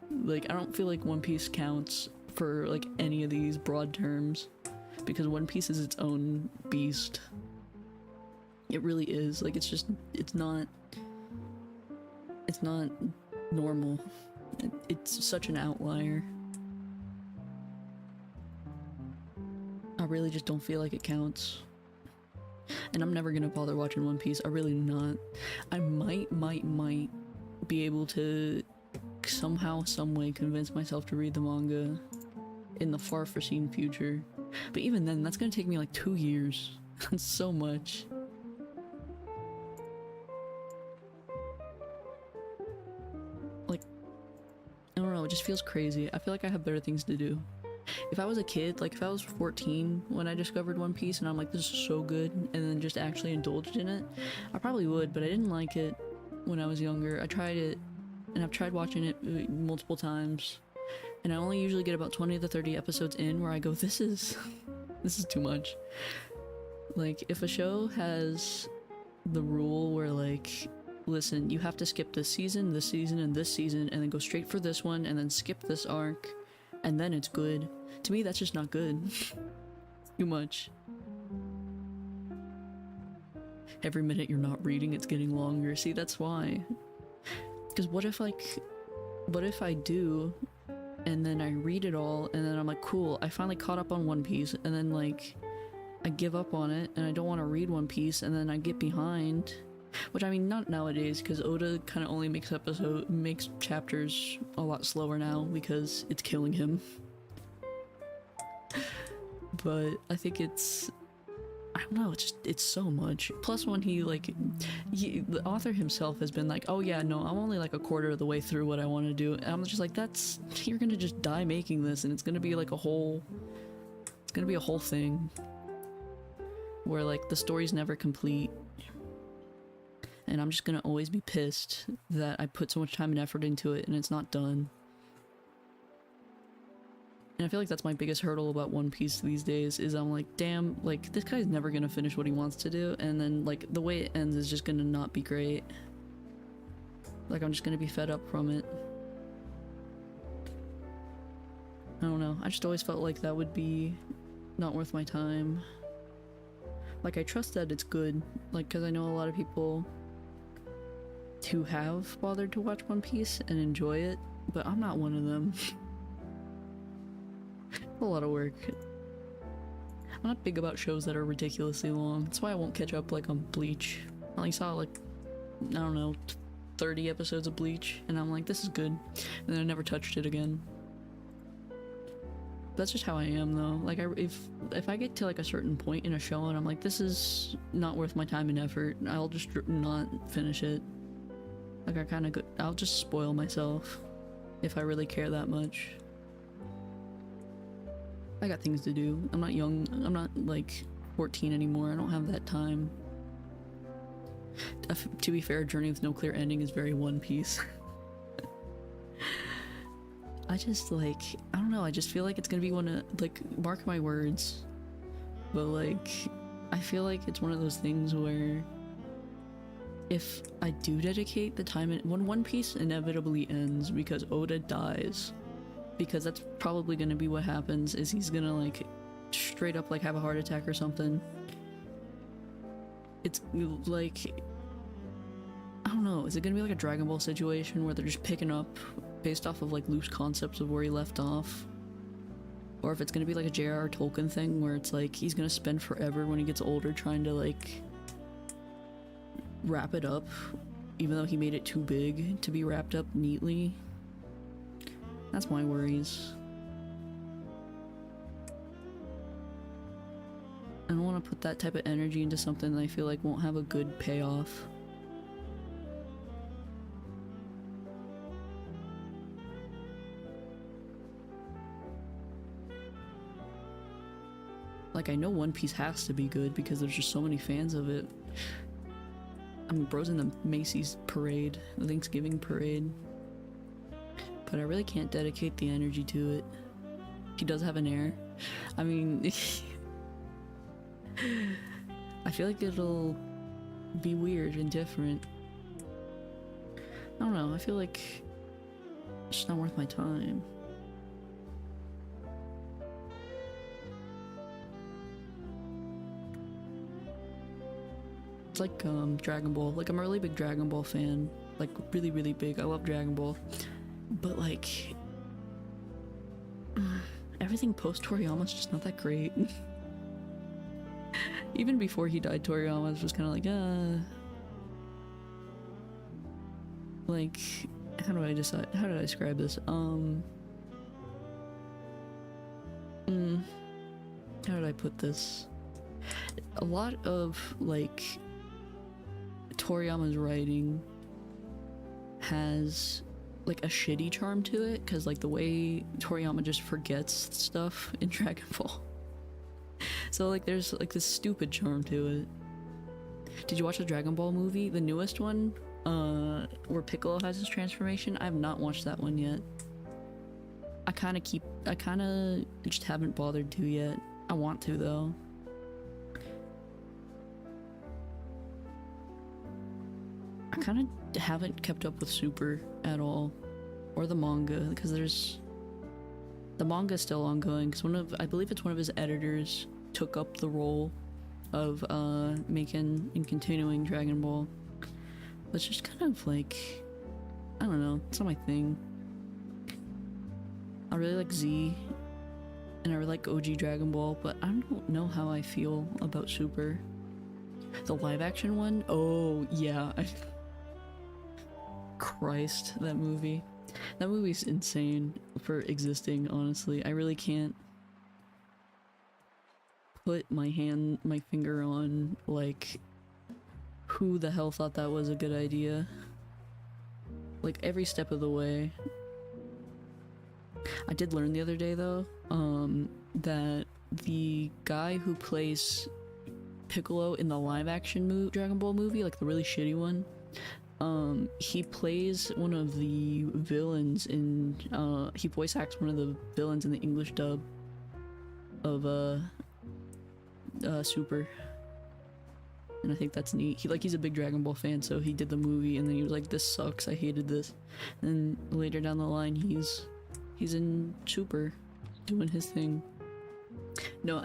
Like, I don't feel like One Piece counts for like any of these broad terms because One Piece is its own beast. It really is. Like, it's just, it's not normal. It's such an outlier. I really just don't feel like it counts. And I'm never gonna bother watching One Piece. I really not. I might be able to somehow, someway convince myself to read the manga in the far foreseen future. But even then, that's gonna take me like 2 years. That's so much. Like, I don't know, it just feels crazy. I feel like I have better things to do. If I was a kid, like if I was 14 when I discovered One Piece and I'm like, this is so good, and then just actually indulged in it, I probably would, but I didn't like it when I was younger. I tried it, and I've tried watching it multiple times, and I only usually get about 20 to 30 episodes in where I go, this is too much. Like, if a show has the rule where like, listen, you have to skip this season, and this season, and then go straight for this one, and then skip this arc, and then it's good. To me, that's just not good. Too much. Every minute you're not reading, it's getting longer. See, that's why. Because what if I do, and then I read it all, and then I'm like, cool, I finally caught up on One Piece, and then like, I give up on it, and I don't want to read One Piece, and then I get behind. Which, I mean, not nowadays, because Oda kind of only makes chapters a lot slower now, because it's killing him. But I think it's, I don't know, it's so much. Plus when the author himself has been like, oh yeah, no, I'm only like a quarter of the way through what I want to do. And I'm just like, you're gonna just die making this, and it's gonna be like a whole thing. Where like, the story's never complete. And I'm just gonna always be pissed that I put so much time and effort into it and it's not done. And I feel like that's my biggest hurdle about One Piece these days, is I'm like, damn, like, this guy's never gonna finish what he wants to do, and then, like, the way it ends is just gonna not be great. Like, I'm just gonna be fed up from it. I don't know, I just always felt like that would be not worth my time. Like, I trust that it's good, like, because I know a lot of people who have bothered to watch One Piece and enjoy it, but I'm not one of them. A lot of work. I'm not big about shows that are ridiculously long. That's why I won't catch up like on Bleach. I only saw like, I don't know, 30 episodes of Bleach, and I'm like, this is good. And then I never touched it again. That's just how I am though. Like, if I get to like a certain point in a show and I'm like, this is not worth my time and effort, I'll just not finish it. Like, I'll just spoil myself if I really care that much. I got things to do. I'm not young. I'm not like 14 anymore. I don't have that time. To be fair, Journey with No Clear Ending is very One Piece. I just like, I don't know, I just feel like it's gonna be one of, like, mark my words, but like, I feel like it's one of those things where if I do dedicate the time, when One Piece inevitably ends because Oda dies, because that's probably gonna be what happens, is he's gonna like straight up like have a heart attack or something. It's like, I don't know, is it gonna be like a Dragon Ball situation where they're just picking up based off of like loose concepts of where he left off? Or if it's gonna be like a J.R.R. Tolkien thing where it's like he's gonna spend forever when he gets older trying to like wrap it up, even though he made it too big to be wrapped up neatly. That's my worries. I don't want to put that type of energy into something that I feel like won't have a good payoff. Like, I know One Piece has to be good because there's just so many fans of it. I mean, bro's in the Macy's parade, the Thanksgiving parade. But I really can't dedicate the energy to it. He does have an heir. I mean, I feel like it'll be weird and different. I don't know, I feel like it's just not worth my time. It's like Dragon Ball. Like, I'm a really big Dragon Ball fan. Like, really, really big. I love Dragon Ball. But like, everything post Toriyama's just not that great. Even before he died, Toriyama was just kind of like, how do I decide? How did I describe this? How did I put this? A lot of like Toriyama's writing has like a shitty charm to it, because like the way Toriyama just forgets stuff in Dragon Ball. So like there's like this stupid charm to it. Did you watch the Dragon Ball movie, the newest one, where Piccolo has his transformation? I have not watched that one yet. I kind of just haven't bothered to yet. I want to though. I kind of haven't kept up with Super at all, or the manga, because the manga is still ongoing, because I believe it's one of his editors took up the role of making and continuing Dragon Ball. But it's just kind of like, I don't know, it's not my thing. I really like Z, and I really like OG Dragon Ball, but I don't know how I feel about Super. The live action one? Oh yeah. Christ, that movie. That movie's insane for existing, honestly. I really can't put my finger on, like, who the hell thought that was a good idea. Like, every step of the way. I did learn the other day, though, that the guy who plays Piccolo in the live-action Dragon Ball movie, like the really shitty one, he plays one of the villains in, he voice acts one of the villains in the English dub of, Super. And I think that's neat. He's a big Dragon Ball fan, so he did the movie, and then he was like, this sucks, I hated this. And later down the line, he's in Super, doing his thing. No,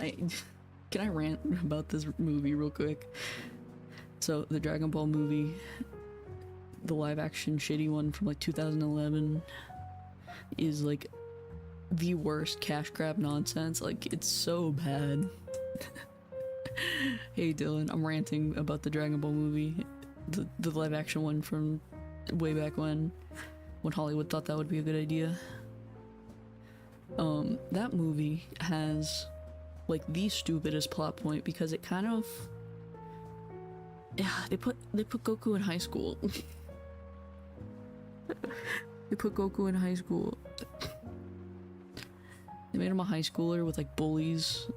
can I rant about this movie real quick? So, the Dragon Ball movie, the live-action shitty one from like 2011, is like the worst cash grab nonsense. Like, it's so bad. Hey Dylan, I'm ranting about the Dragon Ball movie, the live-action one from way back when Hollywood thought that would be a good idea. That movie has like the stupidest plot point, because it kind of, yeah, they put Goku in high school. They put Goku in high school. They made him a high schooler with like bullies,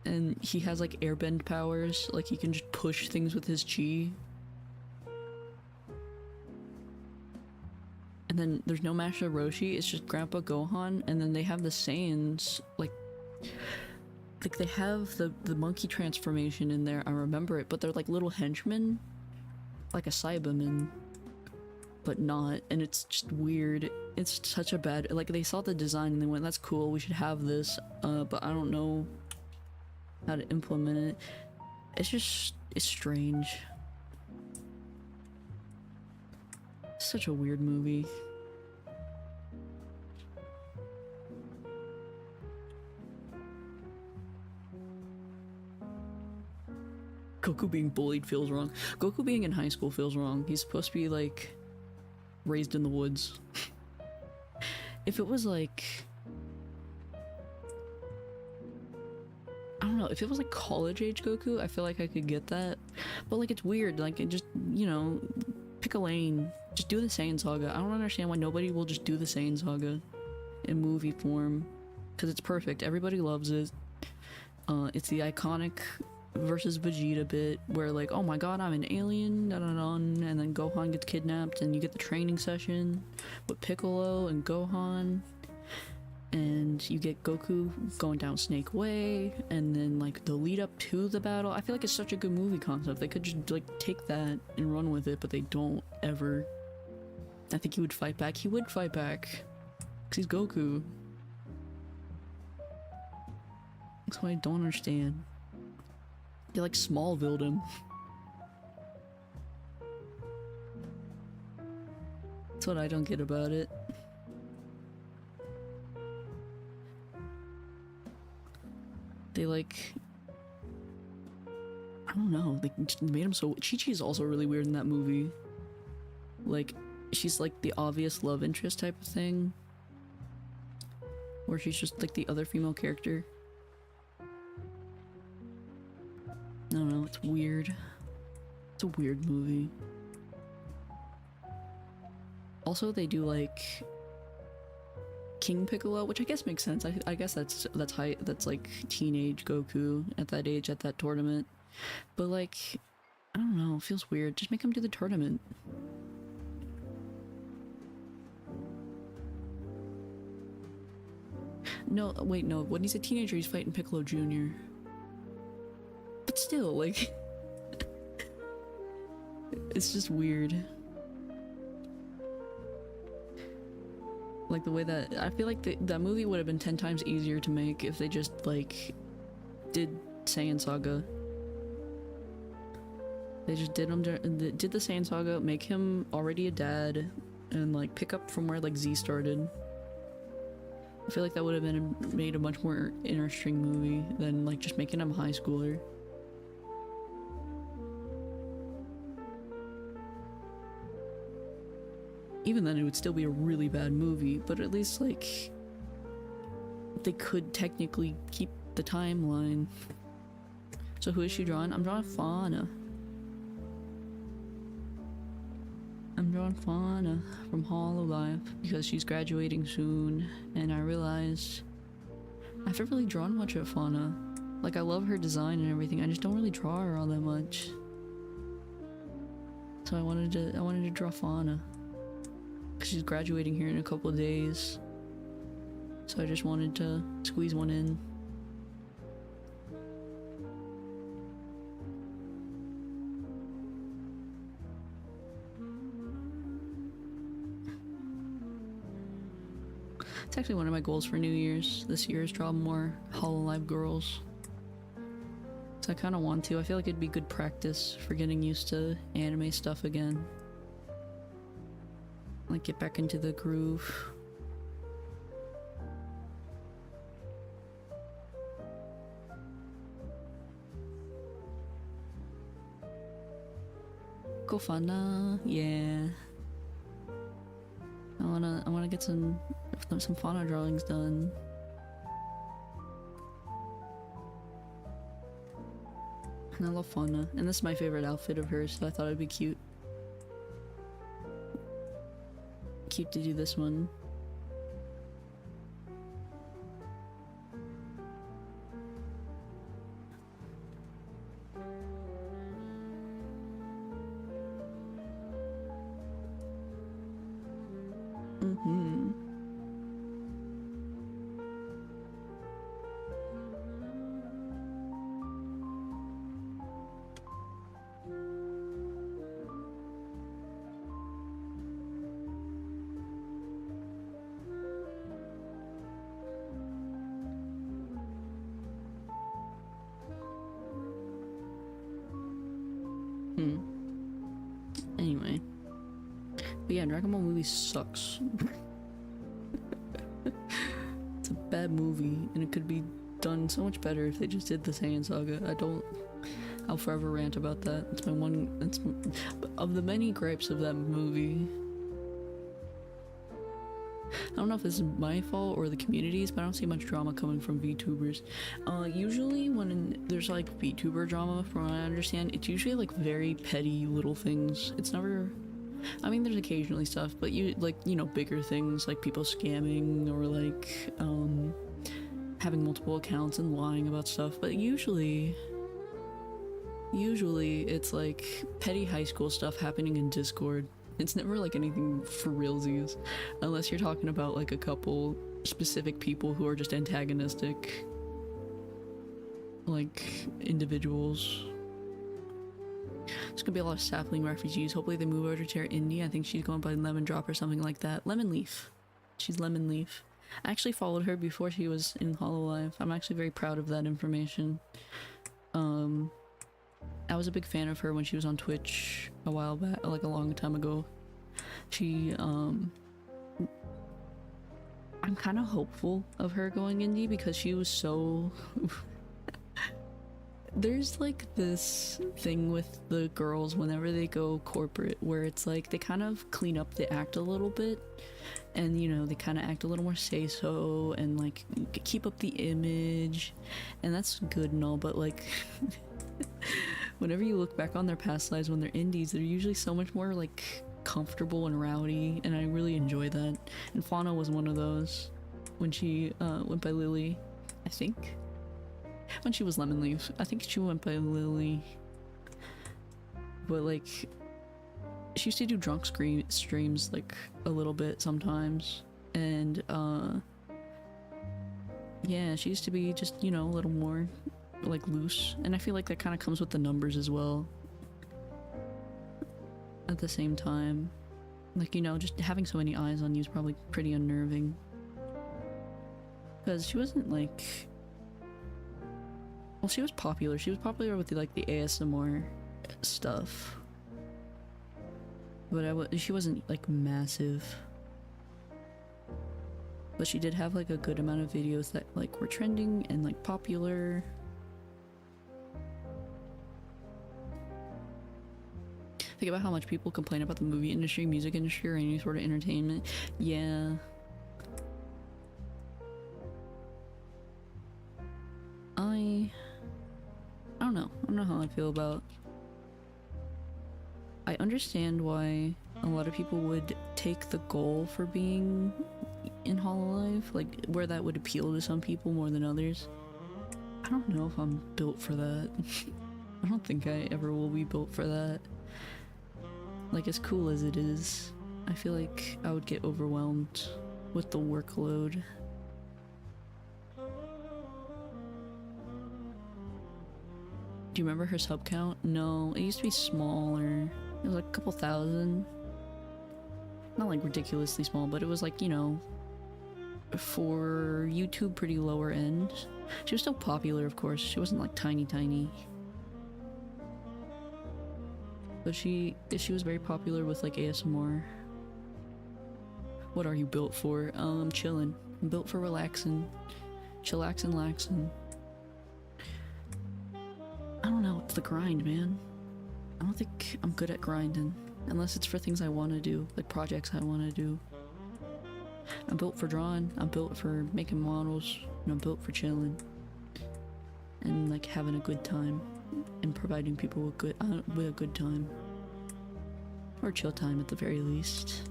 and he has like airbend powers, like he can just push things with his chi. And then there's no Master Roshi, it's just Grandpa Gohan, and then they have the Saiyans, like they have the monkey transformation in there, I remember it, but they're like little henchmen, like a Cyberman, but not, and it's just weird. It's such a bad, like, they saw the design and they went, that's cool, we should have this, but I don't know how to implement it. It's strange. Such a weird movie. Goku being bullied feels wrong. Goku being in high school feels wrong. He's supposed to be like raised in the woods. If it was like, I don't know, if it was like college age Goku, I feel like I could get that. But like, it's weird, like, it just, you know, pick a lane. Just do the Saiyan Saga. I don't understand why nobody will just do the Saiyan Saga in movie form, because it's perfect. Everybody loves it. It's the iconic versus Vegeta bit where like, oh my god, I'm an alien, da, da, da, and then Gohan gets kidnapped and you get the training session with Piccolo and Gohan, and you get Goku going down Snake Way, and then like the lead up to the battle. I feel like it's such a good movie concept. They could just like take that and run with it, but they don't ever. I think he would fight back. He would fight back because he's Goku. That's what I don't understand. They like Smallville'd him. That's what I don't get about it. They like, I don't know, they made him so. Chi-Chi is also really weird in that movie. Like, she's like the obvious love interest type of thing, where she's just like the other female character. I don't know, it's weird. It's a weird movie. Also, they do like King Piccolo, which I guess makes sense. I guess that's like teenage Goku at that age at that tournament. But like, I don't know, it feels weird. Just make him do the tournament. No, wait, no. When he's a teenager, he's fighting Piccolo Jr. But still, like, it's just weird. Like the way that I feel like that movie would have been 10 times easier to make if they just like did Saiyan Saga. They just did the Saiyan Saga, make him already a dad, and like pick up from where like Z started. I feel like that would have been made a much more interesting movie than like just making him a high schooler. Even then, it would still be a really bad movie, but at least, like, they could technically keep the timeline. So who is she drawing? I'm drawing Fauna. I'm drawing Fauna from Hololive because she's graduating soon, and I realized I haven't really drawn much of Fauna. Like, I love her design and everything, I just don't really draw her all that much. So I wanted to draw Fauna. She's graduating here in a couple of days, so I just wanted to squeeze one in. It's actually one of my goals for New Year's this year is draw more Hololive girls. So I kind of want to. I feel like it'd be good practice for getting used to anime stuff again. Like, get back into the groove. Kofana, yeah. I wanna get some Fauna drawings done. And I love Fauna, and this is my favorite outfit of hers, so I thought it'd be cute. Cute to do this one. Anyway. But yeah, Dragon Ball movie sucks. It's a bad movie, and it could be done so much better if they just did the Saiyan Saga. I'll forever rant about that. It's my one, of the many gripes of that movie. I don't know if this is my fault or the community's, but I don't see much drama coming from VTubers. Usually when there's like VTuber drama, from what I understand, it's usually like very petty little things. It's never, I mean, there's occasionally stuff, but you know, bigger things like people scamming or like, having multiple accounts and lying about stuff, but usually it's like petty high school stuff happening in Discord. It's never like anything for realsies, unless you're talking about like a couple specific people who are just antagonistic, like individuals. There's gonna be a lot of sapling refugees. Hopefully they move over to her indie. I think she's going by Lemon Drop or something like that. Lemon Leaf. She's Lemon Leaf. I actually followed her before she was in Hololive. I'm actually very proud of that information. I was a big fan of her when she was on Twitch a while back, like a long time ago. She, I'm kind of hopeful of her going indie because she was so... There's like this thing with the girls whenever they go corporate where it's like they kind of clean up the act a little bit, and you know, they kind of act a little more say-so and like keep up the image, and that's good and all, but like whenever you look back on their past lives when they're indies, they're usually so much more like comfortable and rowdy, and I really enjoy that. And Fauna was one of those when she went by Lily, I think. When she was Lemon Leaf, I think she went by Lily. But like, she used to do drunk streams like a little bit sometimes, and yeah, she used to be just, you know, a little more like loose, and I feel like that kind of comes with the numbers as well. At the same time, like, you know, just having so many eyes on you is probably pretty unnerving, because she wasn't like, well, she was popular. She was popular with the, like the ASMR stuff, but she wasn't like massive. But she did have like a good amount of videos that like were trending and like popular. Think about how much people complain about the movie industry, music industry, or any sort of entertainment. Yeah. I don't know. I don't know how I feel about... I understand why a lot of people would take the goal for being in Hololive, like where that would appeal to some people more than others. I don't know if I'm built for that. I don't think I ever will be built for that. Like, as cool as it is, I feel like I would get overwhelmed with the workload. Do you remember her sub count? No, it used to be smaller. It was like a couple thousand. Not like ridiculously small, but it was like, you know, for YouTube pretty lower end. She was still popular, of course. She wasn't like tiny. But she was very popular with like ASMR. What are you built for? Chillin'. I'm built for relaxing. Chillaxin', laxin'. I don't know, it's the grind, man. I don't think I'm good at grinding. Unless it's for things I want to do, like projects I want to do. I'm built for drawing, I'm built for making models, and I'm built for chilling. And like having a good time. And providing people with a good time. Or chill time at the very least.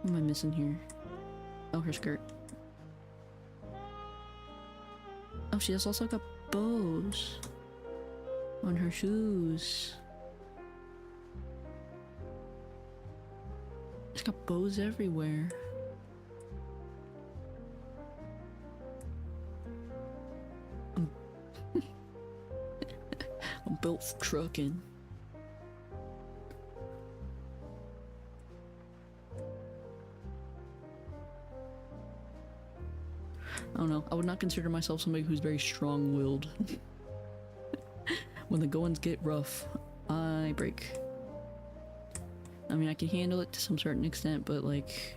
What am I missing here? Oh, her skirt. Oh, she has also got bows on her shoes. She's got bows everywhere. I'm built for trucking. I don't know, I would not consider myself somebody who's very strong-willed. When the goings get rough, I break. I mean, I can handle it to some certain extent, but like...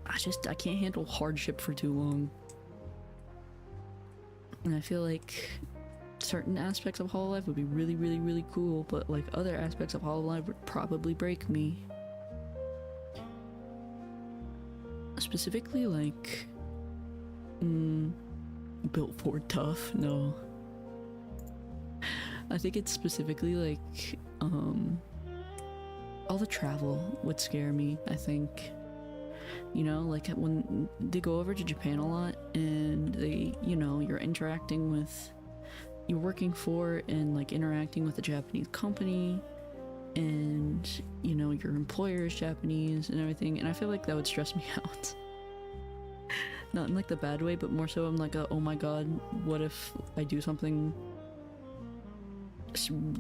I can't handle hardship for too long. And I feel like certain aspects of Hololive would be really cool, but like other aspects of Hololive would probably break me. Specifically like... built for tough? No. I think it's specifically like, all the travel would scare me, I think. You know, like when they go over to Japan a lot and they, you know, you're interacting with, you're working for and like interacting with a Japanese company, and you know, your employer is Japanese and everything, and I feel like that would stress me out. Not in like the bad way, but more so I'm like, oh my god, what if I do something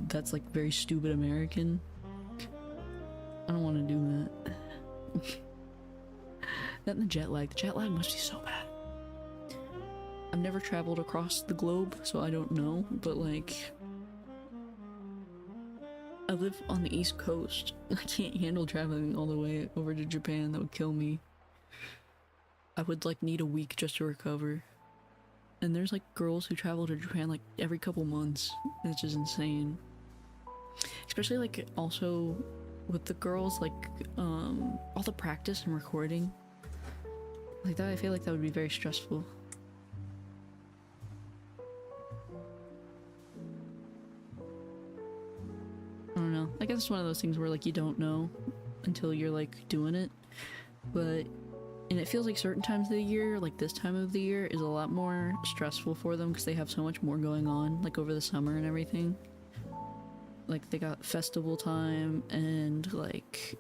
that's like very stupid American? I don't want to do that. That and the jet lag. The jet lag must be so bad. I've never traveled across the globe, so I don't know, but like, I live on the East Coast. I can't handle traveling all the way over to Japan. That would kill me. I would like need a week just to recover. And there's like girls who travel to Japan like every couple months, which is insane. Especially like also with the girls, like all the practice and recording. Like that, I feel like that would be very stressful. I don't know. I guess it's one of those things where like you don't know until you're like doing it. But and it feels like certain times of the year, like this time of the year, is a lot more stressful for them because they have so much more going on, like over the summer and everything. Like they got festival time and like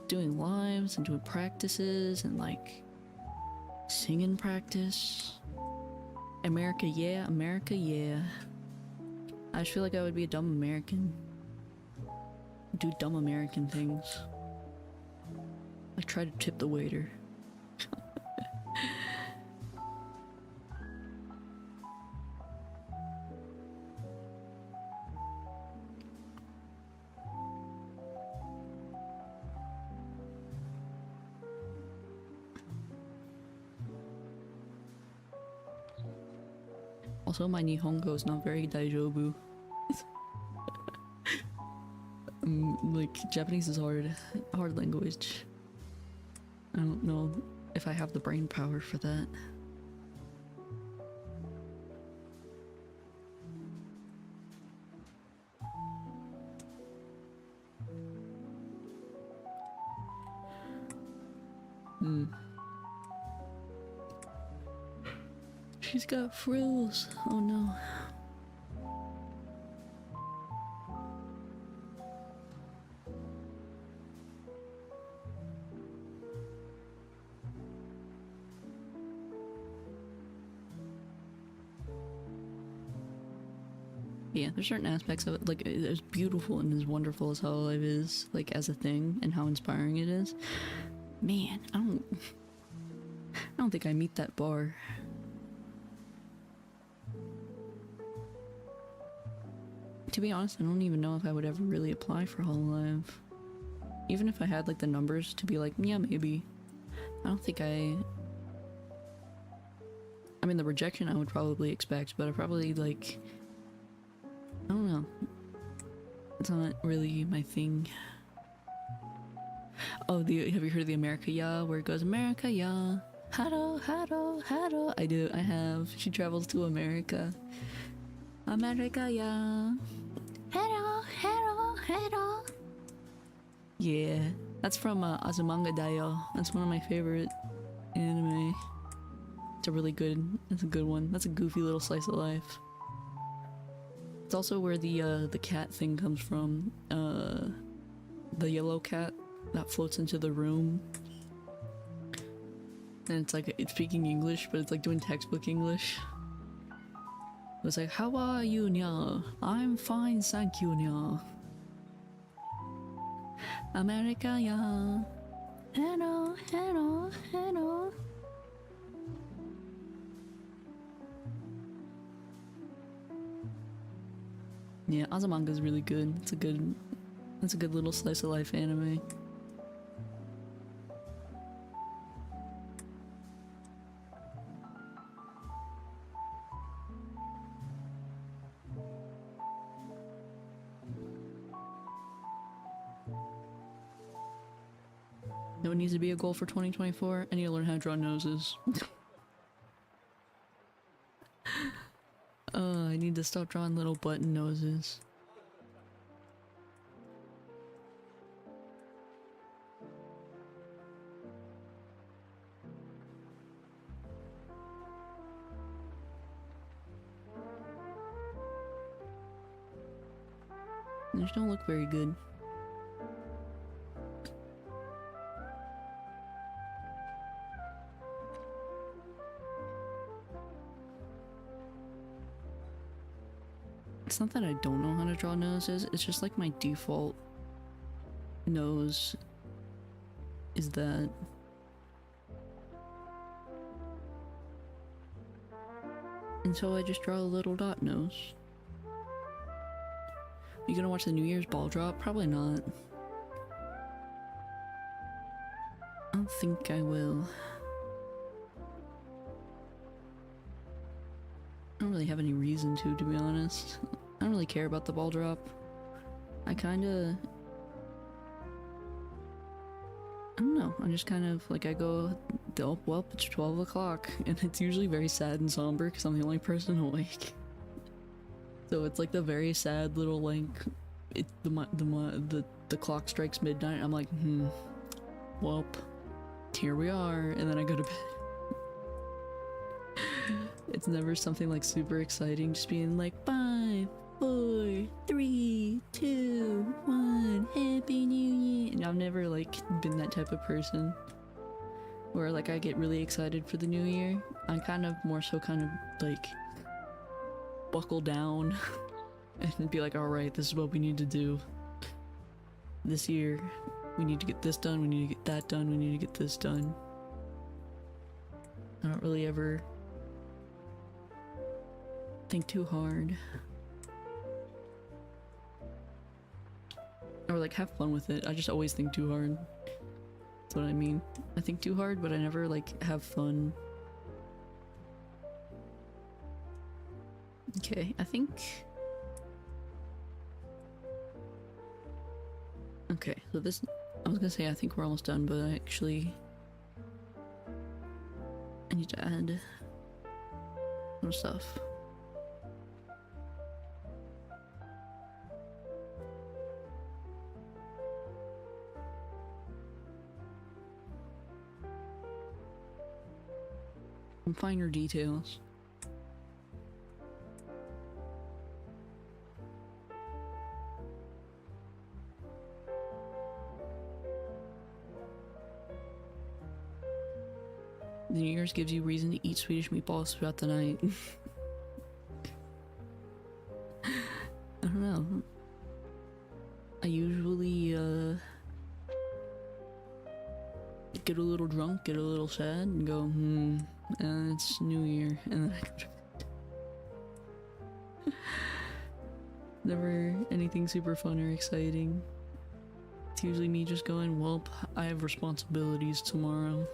doing lives and doing practices and like singing practice. America, yeah, America, yeah. I just feel like I would be a dumb American. Do dumb American things. Like try to tip the waiter. Also, my Nihongo is not very daijoubu. Like, Japanese is hard language. I don't know if I have the brain power for that. She's got frills. Oh no. Yeah, there's certain aspects of it, like, it's beautiful and as wonderful as how life is, like, as a thing, and how inspiring it is. Man, I don't think I meet that bar. To be honest, I don't even know if I would ever really apply for Hololive. Even if I had, like, the numbers to be like, yeah, maybe. I don't think I mean, the rejection I would probably expect, but I probably, like, I don't know. It's not really my thing. Oh, have you heard of the America Ya, where it goes, America Ya, Hado, Hado, Hado? I have. She travels to America. America Ya. Hado, Hado, Hado. Yeah, that's from Azumanga Daioh. That's one of my favorite anime. It's a really good, it's a good one. That's a goofy little slice of life. It's also where the cat thing comes from. The yellow cat that floats into the room. And it's like, it's speaking English, but it's like doing textbook English. It was like, how are you, nya? I'm fine, thank you, nya. America, yeah. Hello, hello, hello. Yeah, Azumanga's really good. It's a good little slice of life anime. No one needs to be a goal for 2024. I need to learn how to draw noses. I need to stop drawing little button noses. They just don't look very good. It's not that I don't know how to draw noses, it's just like my default nose is that. And so I just draw a little dot nose. You gonna watch the New Year's ball drop? Probably not. I don't think I will. I don't really have any reason to be honest. I don't really care about the ball drop. I kinda... I don't know, I'm just kind of like I go, oh, well, it's 12 o'clock, and it's usually very sad and somber because I'm the only person awake. So it's like the very sad little like, the clock strikes midnight. I'm like, well, here we are, and then I go to bed. It's never something like super exciting, just being like 5, 4, 3, 2, 1, Happy New Year. And I've never like been that type of person where like I get really excited for the new year. I'm kind of more so kind of like buckle down and be like, alright, this is what we need to do this year. We need to get this done, we need to get that done, we need to get this done. I don't really ever think too hard. Or like have fun with it. I just always think too hard. That's what I mean. I think too hard, but I never like have fun. Okay, I think... Okay, so this... I was gonna say I think we're almost done, but actually... I need to add some stuff. Some finer details. The New Year's gives you reason to eat Swedish meatballs throughout the night. I don't know. I usually get a little drunk, get a little sad, and go, it's New Year, and then I go to bed. Never anything super fun or exciting. It's usually me just going, well, I have responsibilities tomorrow.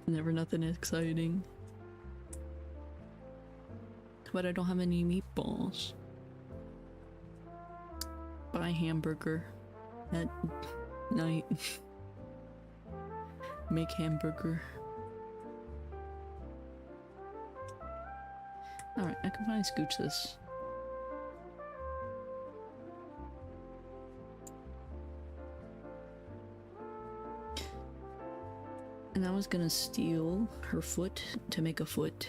Never nothing exciting. But I don't have any meatballs. Buy hamburger at night. Make hamburger. Alright, I can finally scooch this. And I was gonna steal her foot to make a foot.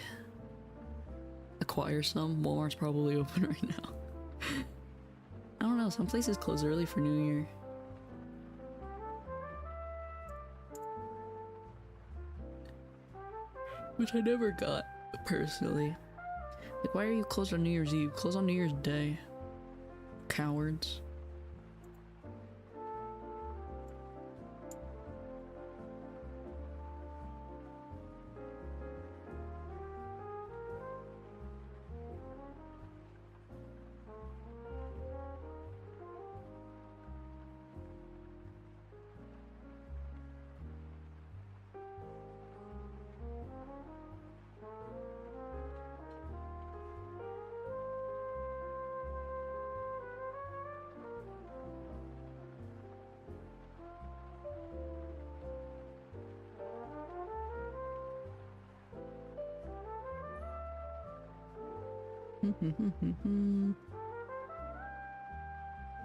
Acquire some. Walmart's probably open right now. I don't know, some places close early for New Year. Which I never got, personally. Like, why are you closed on New Year's Eve? Close on New Year's Day. Cowards.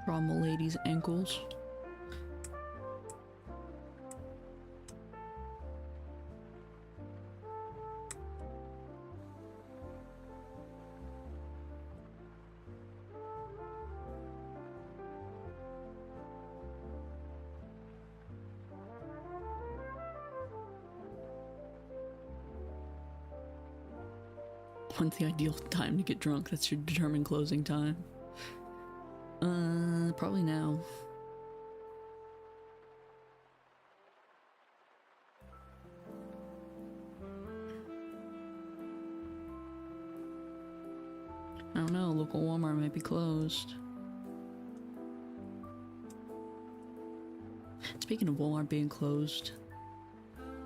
From a lady's ankles. When's the ideal time to get drunk? That's your determined closing time. Probably now. I don't know, local Walmart might be closed. Speaking of Walmart being closed,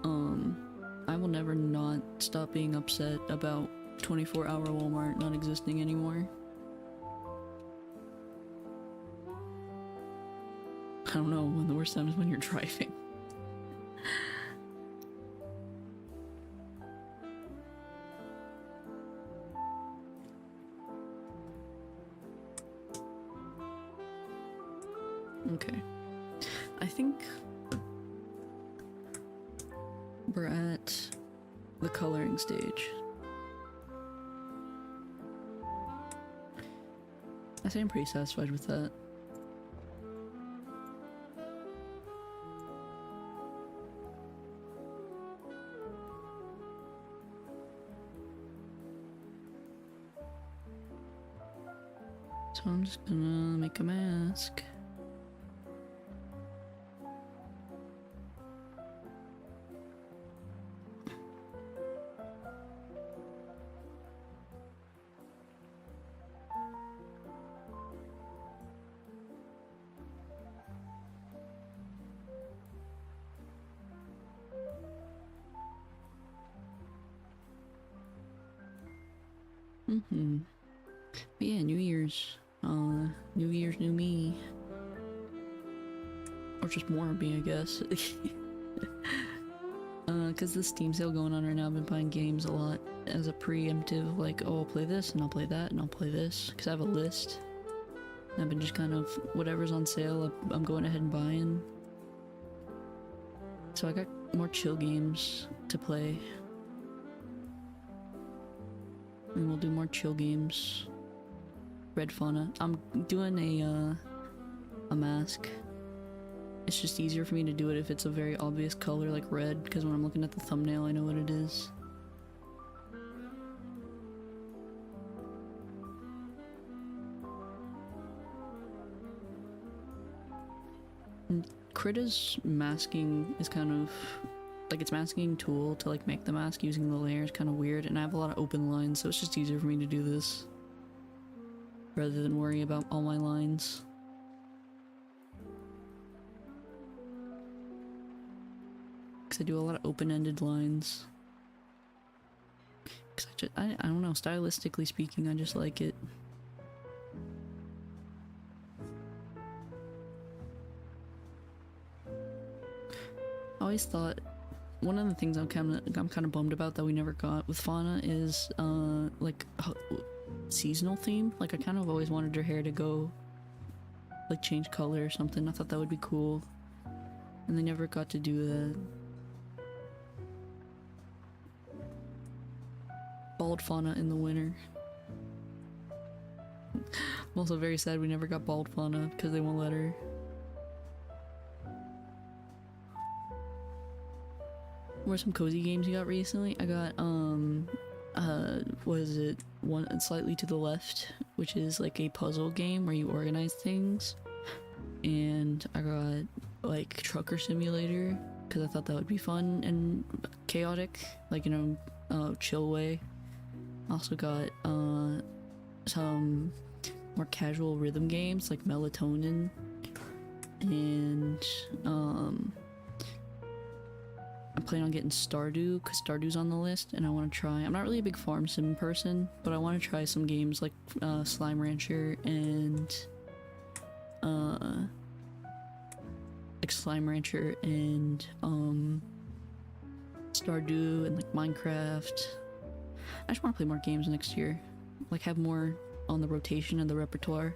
I will never not stop being upset about 24-hour Walmart not existing anymore. I don't know, when the worst time is when you're driving. Okay. I think we're at the coloring stage. I say I'm pretty satisfied with that. So I'm just gonna make a mask. But yeah, New Year's. New Year's, new me. Or just more of me, I guess. Cause the Steam sale going on right now, I've been buying games a lot as a preemptive, like, oh, I'll play this, and I'll play that, and I'll play this. Cause I have a list. And I've been just kind of, whatever's on sale, I'm going ahead and buying. So I got more chill games to play. And we'll do more chill games. Red fauna. I'm doing a mask. It's just easier for me to do it if it's a very obvious color like red, because when I'm looking at the thumbnail I know what it is. And Krita's masking is kind of like, its masking tool to like make the mask using the layer is kind of weird, and I have a lot of open lines, so it's just easier for me to do this rather than worry about all my lines. Because I do a lot of open-ended lines. Because I don't know, stylistically speaking, I just like it. I always thought one of the things I'm kind of bummed about that we never got with Fauna is like seasonal theme. Like, I kind of always wanted her hair to go like change color or something. I thought that would be cool, and they never got to do that. Bald Fauna in the winter. I'm also very sad we never got Bald Fauna because they won't let her. What are some cozy games you got recently? I got what is it? One Slightly to the Left, which is like a puzzle game where you organize things. And I got like Trucker Simulator because I thought that would be fun and chaotic, like, in a chill way. Also got some more casual rhythm games like Melatonin, and I'm planning on getting Stardew because Stardew's on the list, and I want to try. I'm not really a big farm sim person, but I want to try some games like Slime Rancher and Stardew and like Minecraft. I just want to play more games next year, like have more on the rotation and the repertoire.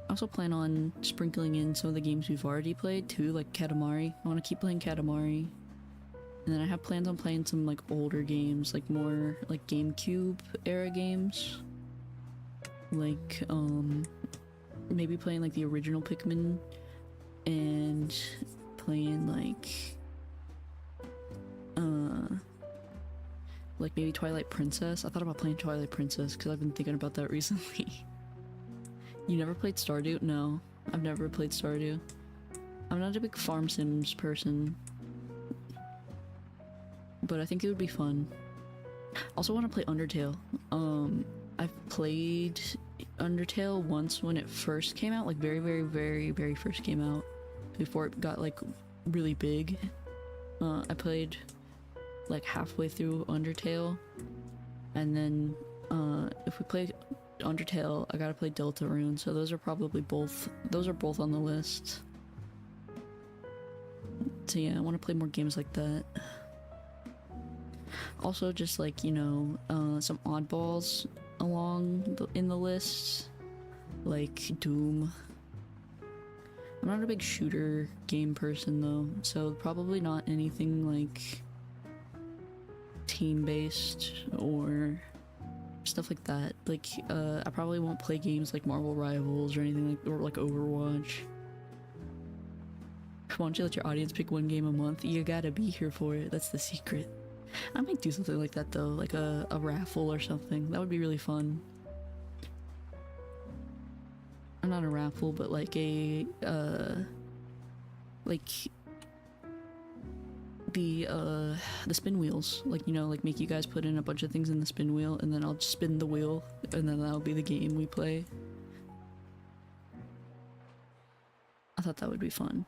I also plan on sprinkling in some of the games we've already played too, like Katamari. I want to keep playing Katamari. And then I have plans on playing some like older games, like more like GameCube era games. Like, maybe playing like the original Pikmin and playing like maybe Twilight Princess. I thought about playing Twilight Princess because I've been thinking about that recently. You never played Stardew? No, I've never played Stardew. I'm not a big farm sims person, but I think it would be fun. Also want to play Undertale. I've played Undertale once when it first came out, like very first came out, before it got like really big. I played like halfway through Undertale, and then if we play Undertale, I gotta play Deltarune, so those are probably both, those are both on the list. So yeah, I want to play more games like that. Also just like, you know, some oddballs in the list, like Doom. I'm not a big shooter game person though, so probably not anything like team-based or stuff like that. Like, I probably won't play games like Marvel Rivals or anything like, or like Overwatch. Why don't you let your audience pick one game a month? You gotta be here for it. That's the secret. I might do something like that though, like a raffle or something. That would be really fun. Or not a raffle, but like a, like the spin wheels. Like, you know, like make you guys put in a bunch of things in the spin wheel, and then I'll just spin the wheel, and then that'll be the game we play. I thought that would be fun.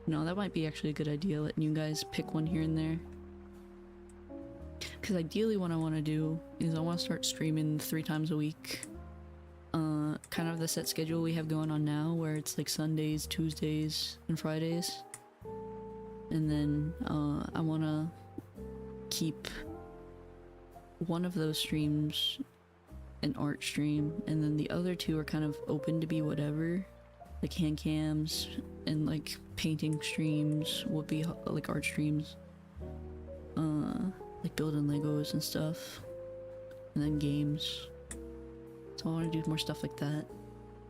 No, that might be actually a good idea, letting you guys pick one here and there. Because ideally what I want to do is I want to start streaming 3 times a week. Kind of the set schedule we have going on now, where it's like Sundays, Tuesdays, and Fridays. And then I want to keep one of those streams an art stream, and then the other 2 are kind of open to be whatever. Like hand cams and like painting streams would be like art streams. Like building Legos and stuff. And then games. So I want to do more stuff like that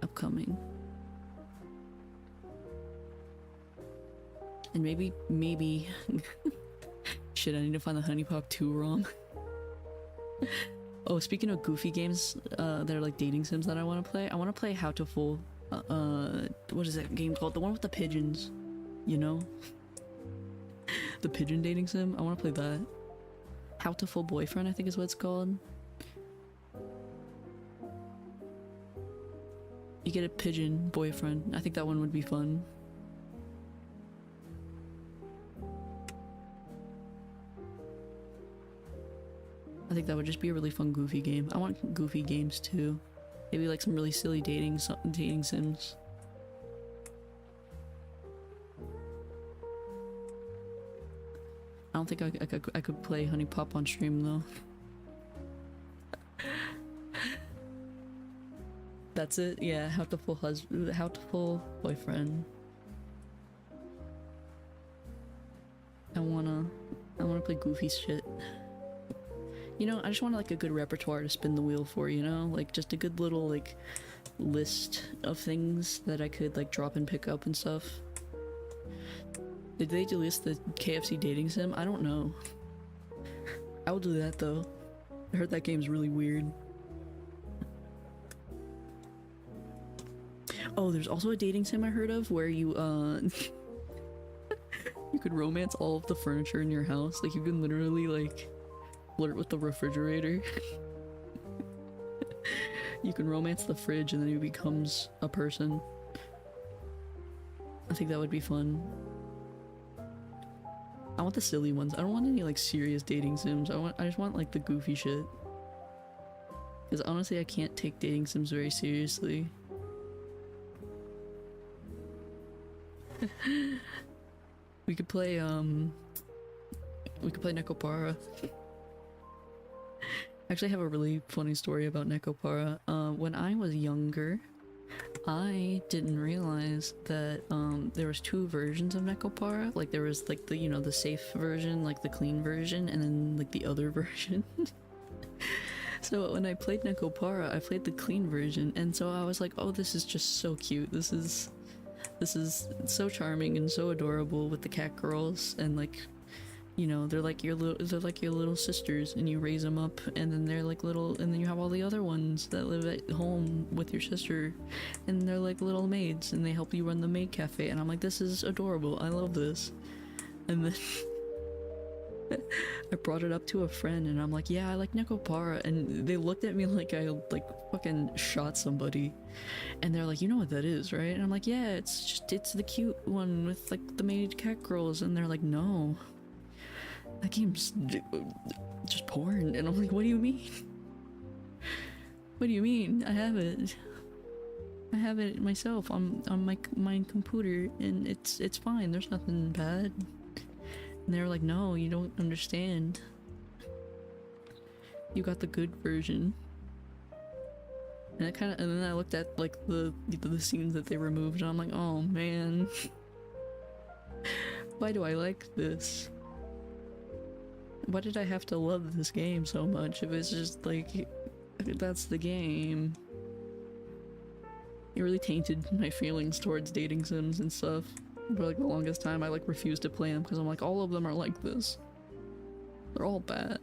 upcoming. And maybe shit, I need to find the Honey Pop 2 ROM. Oh, speaking of goofy games that are like dating sims that I want to play How to Fool. What is that game called? The one with the pigeons, you know? The pigeon dating sim? I want to play that. How to Fool Boyfriend, I think is what it's called. You get a pigeon boyfriend. I think that one would be fun. I think that would just be a really fun goofy game. I want goofy games too. Maybe like some really silly dating sims. I don't think I could play Honey Pop on stream though. That's it. Yeah, How to Fool Boyfriend. I wanna play goofy shit. You know, I just want like a good repertoire to spin the wheel for, you know? Like just a good little like list of things that I could like drop and pick up and stuff. Did they delist the KFC dating sim? I don't know. I will do that though. I heard that game's really weird. Oh, there's also a dating sim I heard of where you you could romance all of the furniture in your house. Like you can literally like flirt with the refrigerator. You can romance the fridge and then he becomes a person. I think that would be fun. I want the silly ones. I don't want any like serious dating sims. I just want like the goofy shit. Because honestly I can't take dating sims very seriously. We could play Nekopara. Actually, I have a really funny story about Nekopara. When I was younger, I didn't realize that there was two versions of Nekopara. Like there was like the, you know, the safe version, like the clean version, and then like the other version. So when I played Nekopara, I played the clean version, and so I was like, oh, this is just so cute. This is so charming and so adorable with the cat girls, and like, you know, they're like your little sisters, and you raise them up, and then they're like little, and then you have all the other ones that live at home with your sister, and they're like little maids, and they help you run the maid cafe, and I'm like, this is adorable. I love this. And then I brought it up to a friend, and I'm like, yeah, I like Nekopara, and they looked at me like I like fucking shot somebody, and they're like, you know what that is, right? And I'm like, yeah, it's the cute one with like the maid cat girls, and they're like, no, that game's just porn. And I'm like, what do you mean? What do you mean? I have it myself on my computer, and it's fine. There's nothing bad. And they were like, no, you don't understand. You got the good version. And then I looked at like the scenes that they removed, and I'm like, oh man. Why do I like this? Why did I have to love this game so much if it's just like, that's the game? It really tainted my feelings towards dating sims and stuff. For like the longest time, I like refused to play them because I'm like, all of them are like this. They're all bad.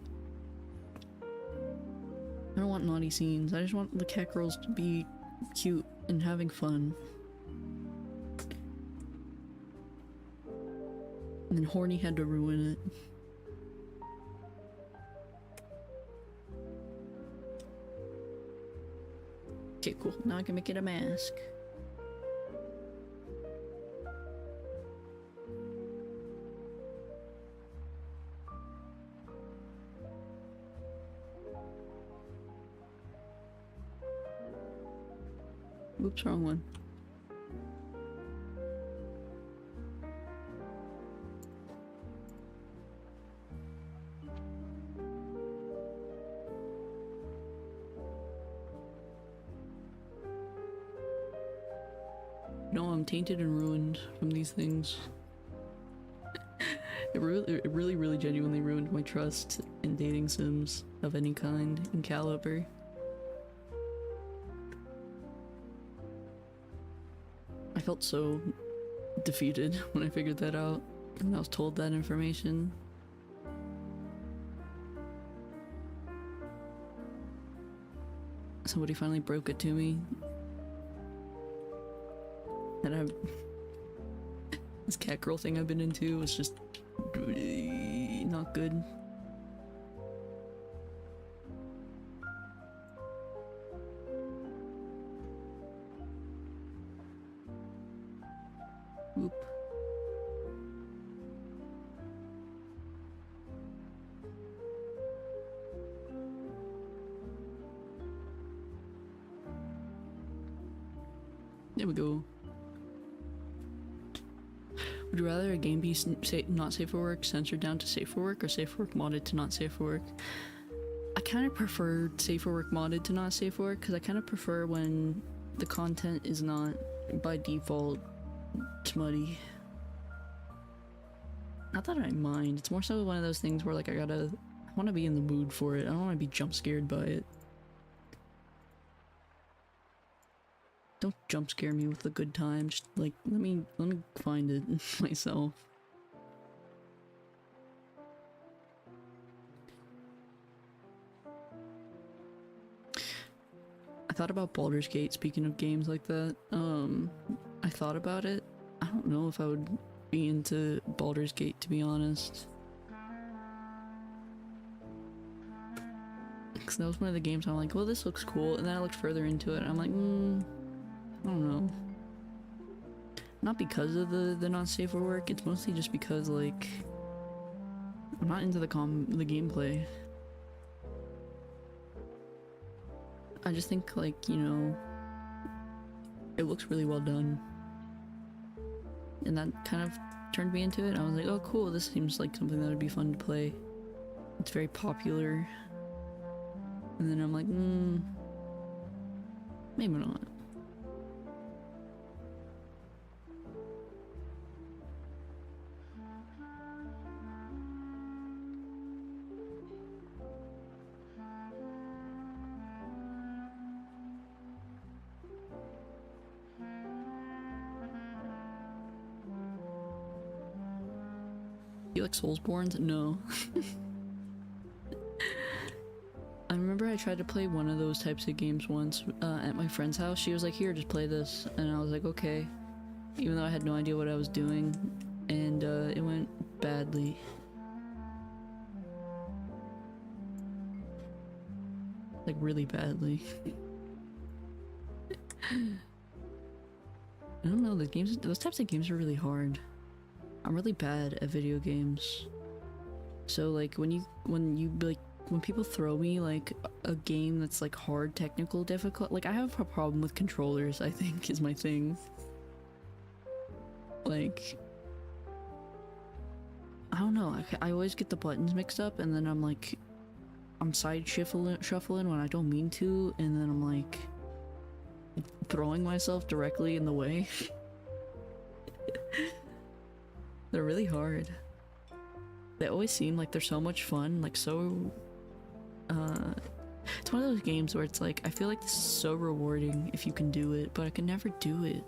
I don't want naughty scenes. I just want the cat girls to be cute and having fun. And then Horny had to ruin it. Okay, cool. Now I can make it a mask. Oops, wrong one. No, I'm tainted and ruined from these things. It really genuinely ruined my trust in dating sims of any kind in caliber. I felt so defeated when I figured that out, and I was told that information. Somebody finally broke it to me. And this cat girl thing I've been into was just not good. Oop. There we go. Would you rather a game be not safe for work, censored down to safe for work, or safe for work modded to not safe for work? I kind of prefer safe for work modded to not safe for work, because I kind of prefer when the content is not by default smutty. Not that I mind, it's more so one of those things where like I want to be in the mood for it. I don't want to be jump scared by it. Don't jump scare me with a good time, just like let me find it myself. I thought about Baldur's Gate, speaking of games like that. I thought about it. I don't know if I would be into Baldur's Gate, to be honest. Because that was one of the games I'm like, well, this looks cool, and then I looked further into it and I'm like, I don't know. Not because of the not safe for work, it's mostly just because like I'm not into the gameplay. I just think like, you know, it looks really well done. And that kind of turned me into it. I was like, oh cool, this seems like something that would be fun to play. It's very popular. And then I'm like, maybe not. You like Soulsborns? No. I remember I tried to play one of those types of games once at my friend's house. She was like, here, just play this. And I was like, okay. Even though I had no idea what I was doing. And it went badly. Like, really badly. I don't know, those types of games are really hard. I'm really bad at video games. So like when people throw me like a game that's like hard, technical, difficult, like I have a problem with controllers, I think is my thing. Like, I don't know, I always get the buttons mixed up and then I'm like, I'm side shuffling when I don't mean to, and then I'm like throwing myself directly in the way. They're really hard. They always seem like they're so much fun, like so... It's one of those games where it's like, I feel like this is so rewarding if you can do it, but I can never do it.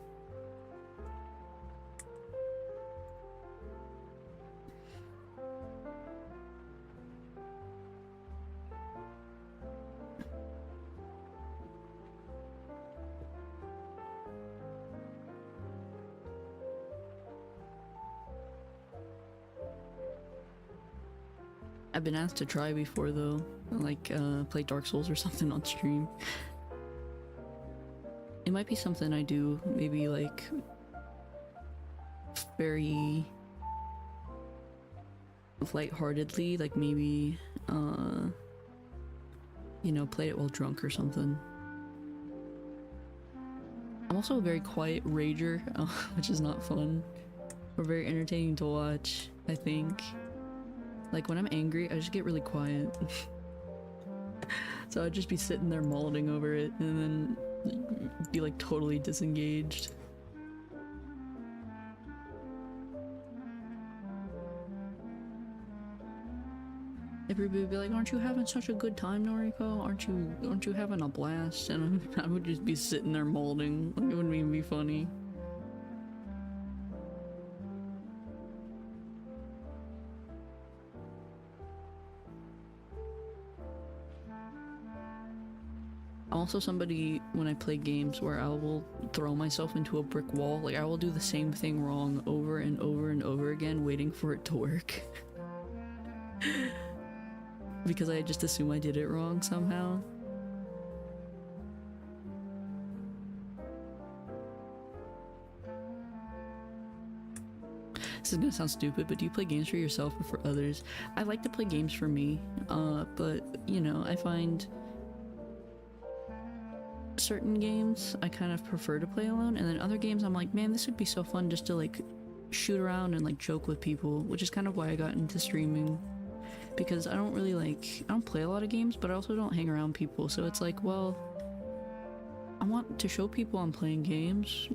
I've been asked to try before though, like play Dark Souls or something on stream. It might be something I do, maybe like very lightheartedly, like maybe you know, play it while drunk or something. I'm also a very quiet rager, which is not fun, or very entertaining to watch, I think. Like, when I'm angry, I just get really quiet. So I'd just be sitting there mulling over it, and then be like totally disengaged. Everybody would be like, aren't you having such a good time, Noriko? Aren't you having a blast? And I would just be sitting there molding. Like, it wouldn't even be funny. I'm also somebody, when I play games, where I will throw myself into a brick wall. Like, I will do the same thing wrong over and over and over again, waiting for it to work. Because I just assume I did it wrong somehow. This is gonna sound stupid, but do you play games for yourself or for others? I like to play games for me, but, you know, I find certain games I kind of prefer to play alone, and then other games I'm like, man, this would be so fun just to like shoot around and like joke with people, which is kind of why I got into streaming, because I don't play a lot of games, but I also don't hang around people, so it's like, well, I want to show people I'm playing games.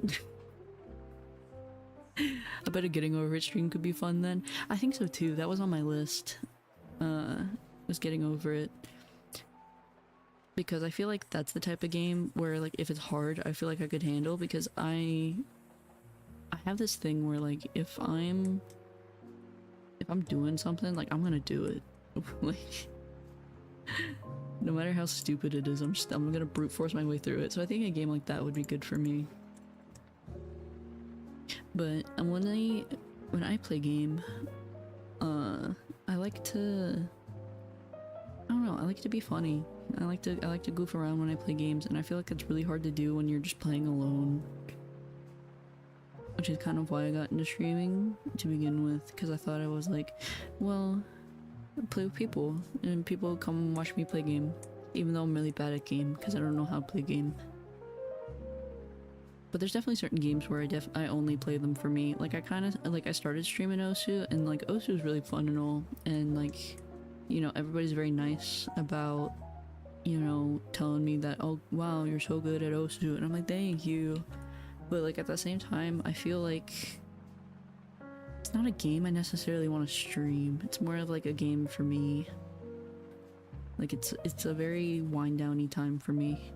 I bet a getting over it stream could be fun then. I think so too, that was on my list, was getting over it. Because I feel like that's the type of game where, like, if it's hard, I feel like I could handle, because I have this thing where, like, if I'm doing something, like, I'm gonna do it. Like, no matter how stupid it is, I'm gonna brute force my way through it. So I think a game like that would be good for me. But when I play game, I like to, I don't know, I like to be funny. I like to goof around when I play games, and I feel like it's really hard to do when you're just playing alone. Which is kind of why I got into streaming to begin with, because I thought I was like, well, play with people, and people come watch me play game, even though I'm really bad at game, because I don't know how to play game. But there's definitely certain games where I only play them for me. Like I started streaming Osu, and like Osu is really fun and all, and like, you know, everybody's very nice about, you know, telling me that, oh wow, you're so good at Osu, and I'm like, thank you. But like at the same time, I feel like it's not a game I necessarily want to stream. It's more of like a game for me. Like it's a very wind downy time for me.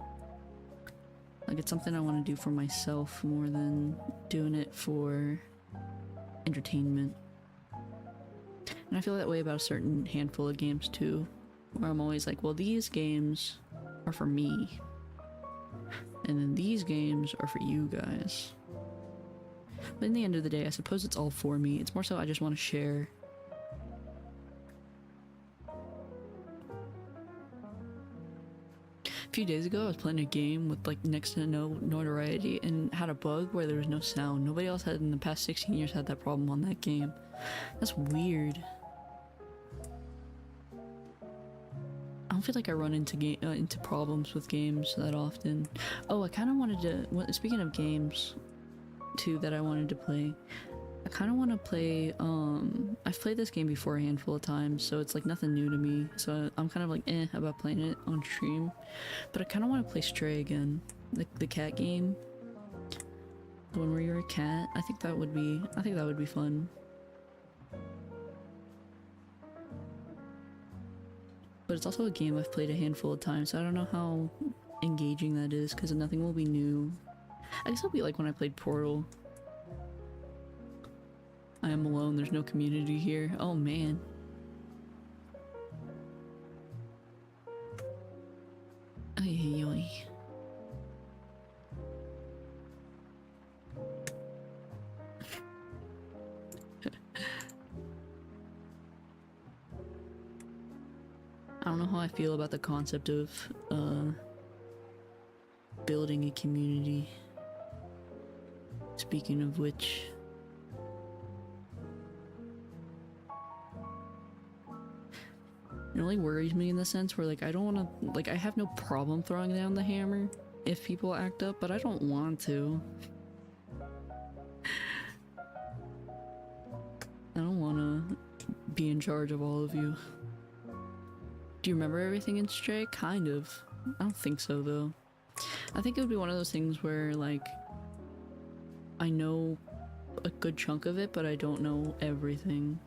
Like it's something I want to do for myself more than doing it for entertainment. And I feel that way about a certain handful of games too, where I'm always like, well, these games are for me, and then these games are for you guys. But in the end of the day, I suppose it's all for me. It's more so I just want to share. A few days ago, I was playing a game with like next to no notoriety and had a bug where there was no sound. Nobody else had in the past 16 years had that problem on that game. That's weird. I don't feel like I run into problems with games that often. Oh, I kind of wanted to. Speaking of games, too, that I wanted to play. I kind of want to play, I've played this game before a handful of times, so it's like nothing new to me, so I'm kind of like about playing it on stream. But I kind of want to play Stray again, the cat game, the one where you're a cat. I think that would be fun. But it's also a game I've played a handful of times, so I don't know how engaging that is, because nothing will be new. I guess it'll be like when I played Portal. I am alone, there's no community here. Oh man. Ay, ay, ay. I don't know how I feel about the concept of building a community. Speaking of which, it only worries me in the sense where like I don't want to, like I have no problem throwing down the hammer if people act up, but I don't want to. I don't want to be in charge of all of you. Do you remember everything in Stray? Kind of. I don't think so though. I think it would be one of those things where like I know a good chunk of it, but I don't know everything.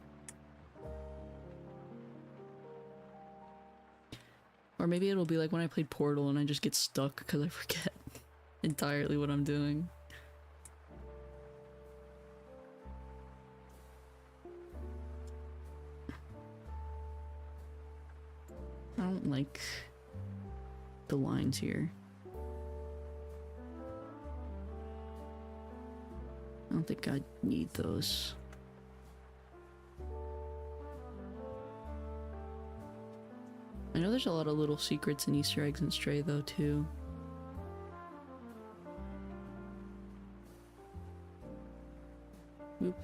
Or maybe it'll be like when I played Portal and I just get stuck because I forget entirely what I'm doing. I don't like the lines here. I don't think I need those. I know there's a lot of little secrets and Easter eggs in Stray though too. Oop.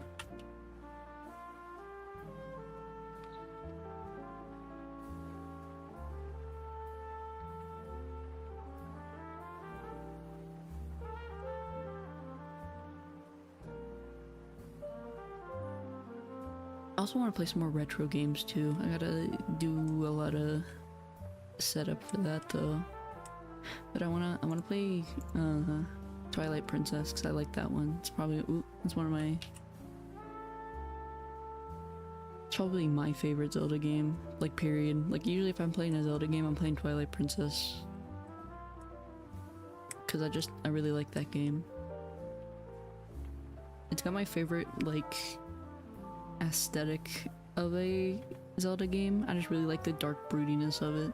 I also want to play some more retro games too. I gotta do a lot of setup for that though. But I wanna play Twilight Princess because I like that one. It's probably it's one of my. It's probably my favorite Zelda game. Like period. Like usually if I'm playing a Zelda game, I'm playing Twilight Princess. Because I really like that game. It's got my favorite like aesthetic of a Zelda game. I just really like the dark broodiness of it.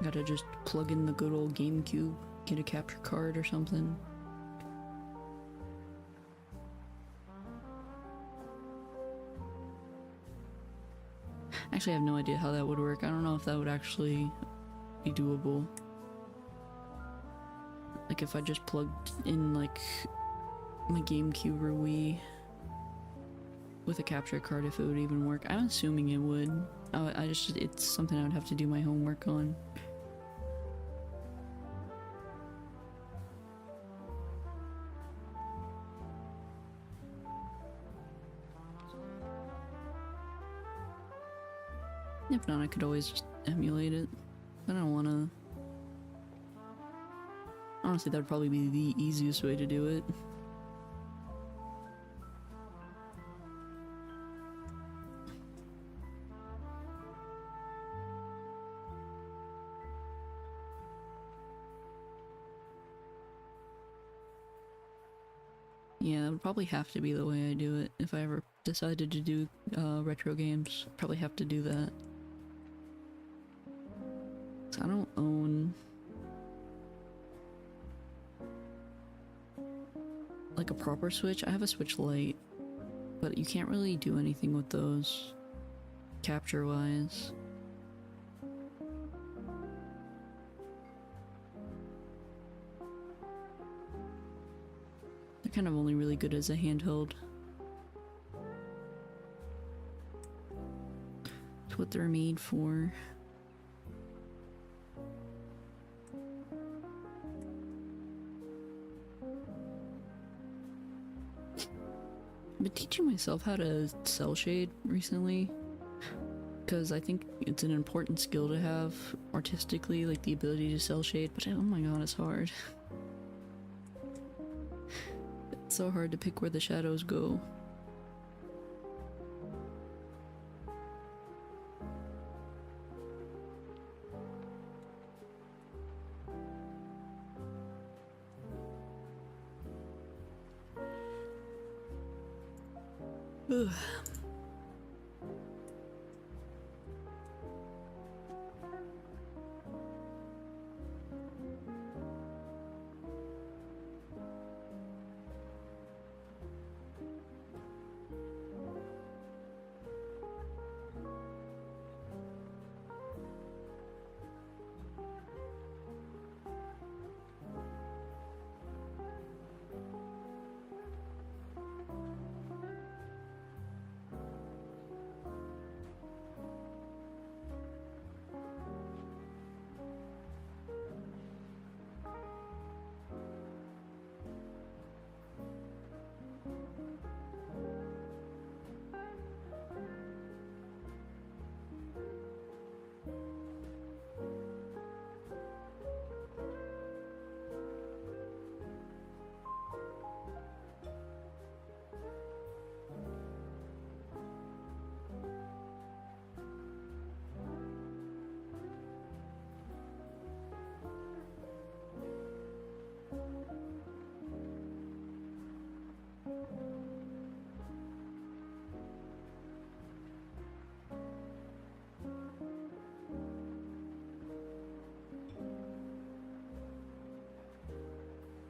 Gotta just plug in the good old GameCube, get a capture card or something. Actually, I have no idea how that would work. I don't know if that would actually be doable. Like if I just plugged in like my GameCube or Wii with a capture card, if it would even work. I'm assuming it would. It's something I would have to do my homework on. If not, I could always just emulate it. I don't wanna... Honestly, that would probably be the easiest way to do it. Yeah, that would probably have to be the way I do it. If I ever decided to do retro games, I'd probably have to do that. So I don't own like a proper Switch. I have a Switch Lite, but you can't really do anything with those capture wise. They're kind of only really good as a handheld. It's what they're made for. I've been teaching myself how to cell shade recently, because I think it's an important skill to have artistically, like the ability to cell shade, but oh my god, it's hard. It's so hard to pick where the shadows go. Ugh.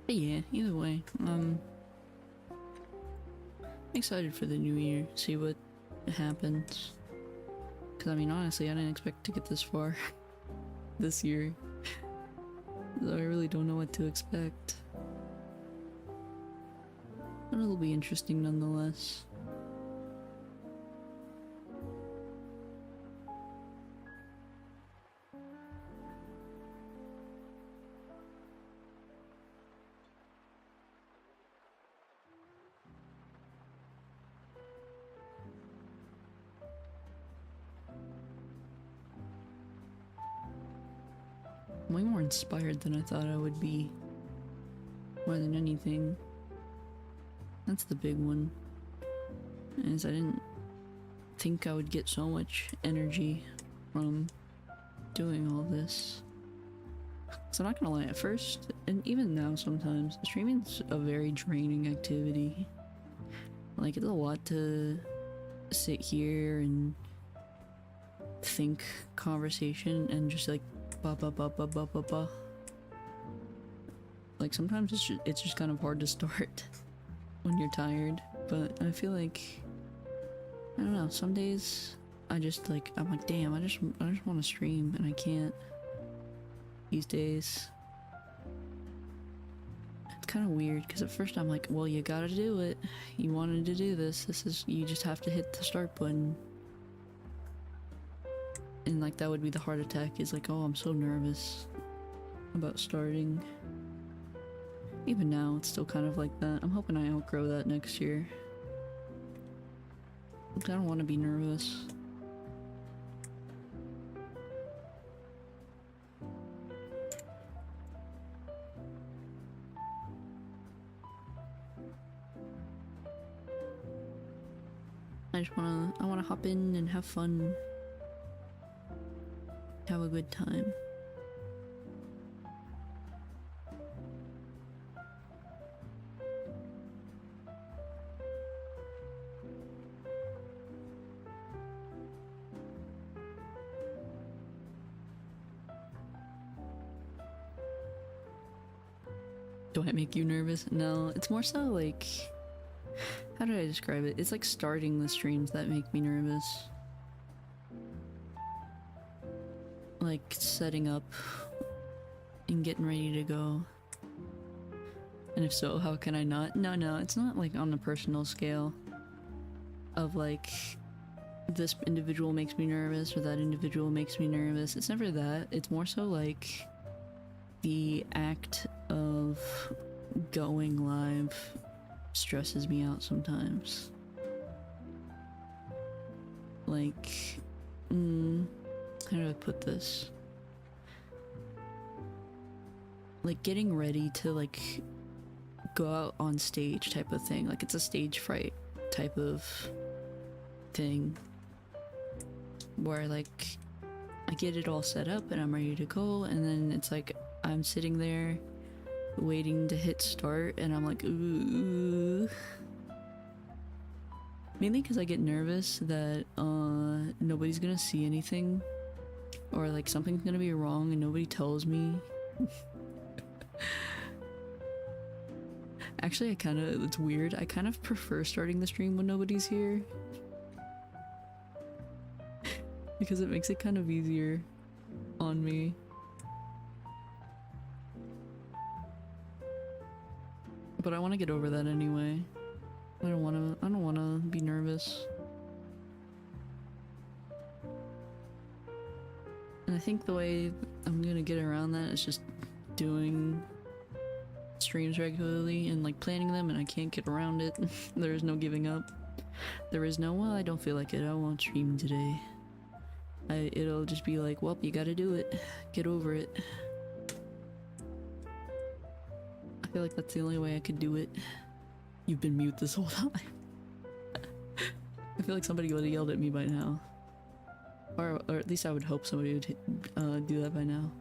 But yeah, either way, excited for the new year, see what happens. Because I mean, honestly, I didn't expect to get this far this year. So I really don't know what to expect. But it'll be interesting nonetheless. Way more inspired than I thought I would be. More than anything. That's the big one. Is I didn't think I would get so much energy from doing all this. So I'm not gonna lie, at first, and even now sometimes, streaming's a very draining activity. Like, it's a lot to sit here and think conversation and just like ba ba ba ba ba ba ba. Like sometimes it's just kind of hard to start when you're tired, but I feel like, I don't know, some days I just like, I'm like, damn, I just want to stream and I can't these days. It's kind of weird because at first I'm like, well, you gotta do it. You wanted to do this. You just have to hit the start button. And like, that would be the heart attack, is like, oh, I'm so nervous about starting. Even now, it's still kind of like that. I'm hoping I outgrow that next year. I don't want to be nervous. I wanna hop in and have fun. Have a good time. Do I make you nervous? No, it's more so like, how did I describe it? It's like starting the streams that make me nervous. Like setting up and getting ready to go. And if so, how can I not? No, it's not like on a personal scale of like, this individual makes me nervous or that individual makes me nervous. It's never that. It's more so like the act of going live stresses me out sometimes. Like, how do I put this? Like getting ready to like go out on stage type of thing. Like it's a stage fright type of thing where like I get it all set up and I'm ready to go, and then it's like I'm sitting there waiting to hit start and I'm like, ooh. Mainly because I get nervous that nobody's gonna see anything, or like something's gonna be wrong and nobody tells me. Actually, it's weird, I kind of prefer starting the stream when nobody's here. Because it makes it kind of easier on me. But I want to get over that anyway. I don't want to be nervous. And I think the way I'm gonna get around that is just doing streams regularly and like planning them, and I can't get around it. There is no giving up. There is no, well, I don't feel like it, I won't stream today. It'll just be like, well, you gotta do it. Get over it. I feel like that's the only way I could do it. You've been mute this whole time. I feel like somebody would have yelled at me by now. Or at least I would hope somebody would do that by now.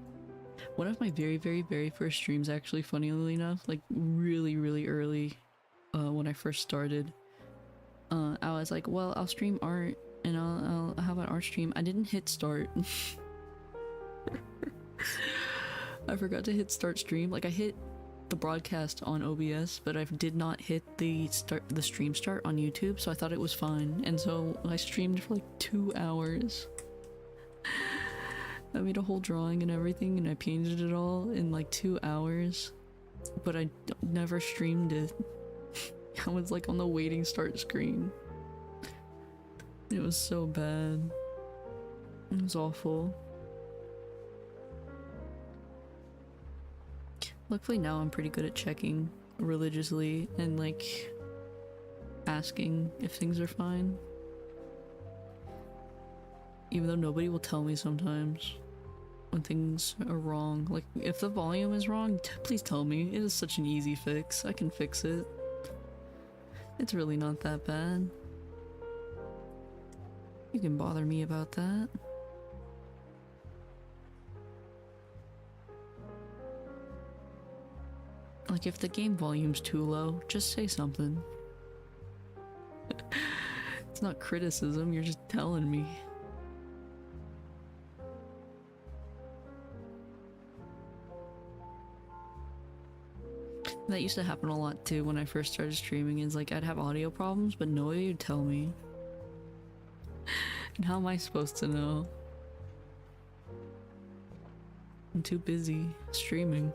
One of my very, very, very first streams, actually, funnily enough, like really, really early, when I first started, I was like, well, I'll stream art, and I'll have an art stream. I didn't hit start. I forgot to hit start stream. Like, I hit the broadcast on OBS, but I did not hit the stream start on YouTube, so I thought it was fine. And so I streamed for like 2 hours. I made a whole drawing and everything, and I painted it all in like 2 hours, but I never streamed it. I was like on the waiting start screen. It was so bad. It was awful. Luckily now I'm pretty good at checking religiously and like asking if things are fine. Even though nobody will tell me sometimes when things are wrong. Like, if the volume is wrong, please tell me. It is such an easy fix. I can fix it. It's really not that bad. You can bother me about that. Like, if the game volume's too low, just say something. It's not criticism, you're just telling me. That used to happen a lot too when I first started streaming, is like I'd have audio problems but nobody would tell me. And how am I supposed to know? I'm too busy streaming.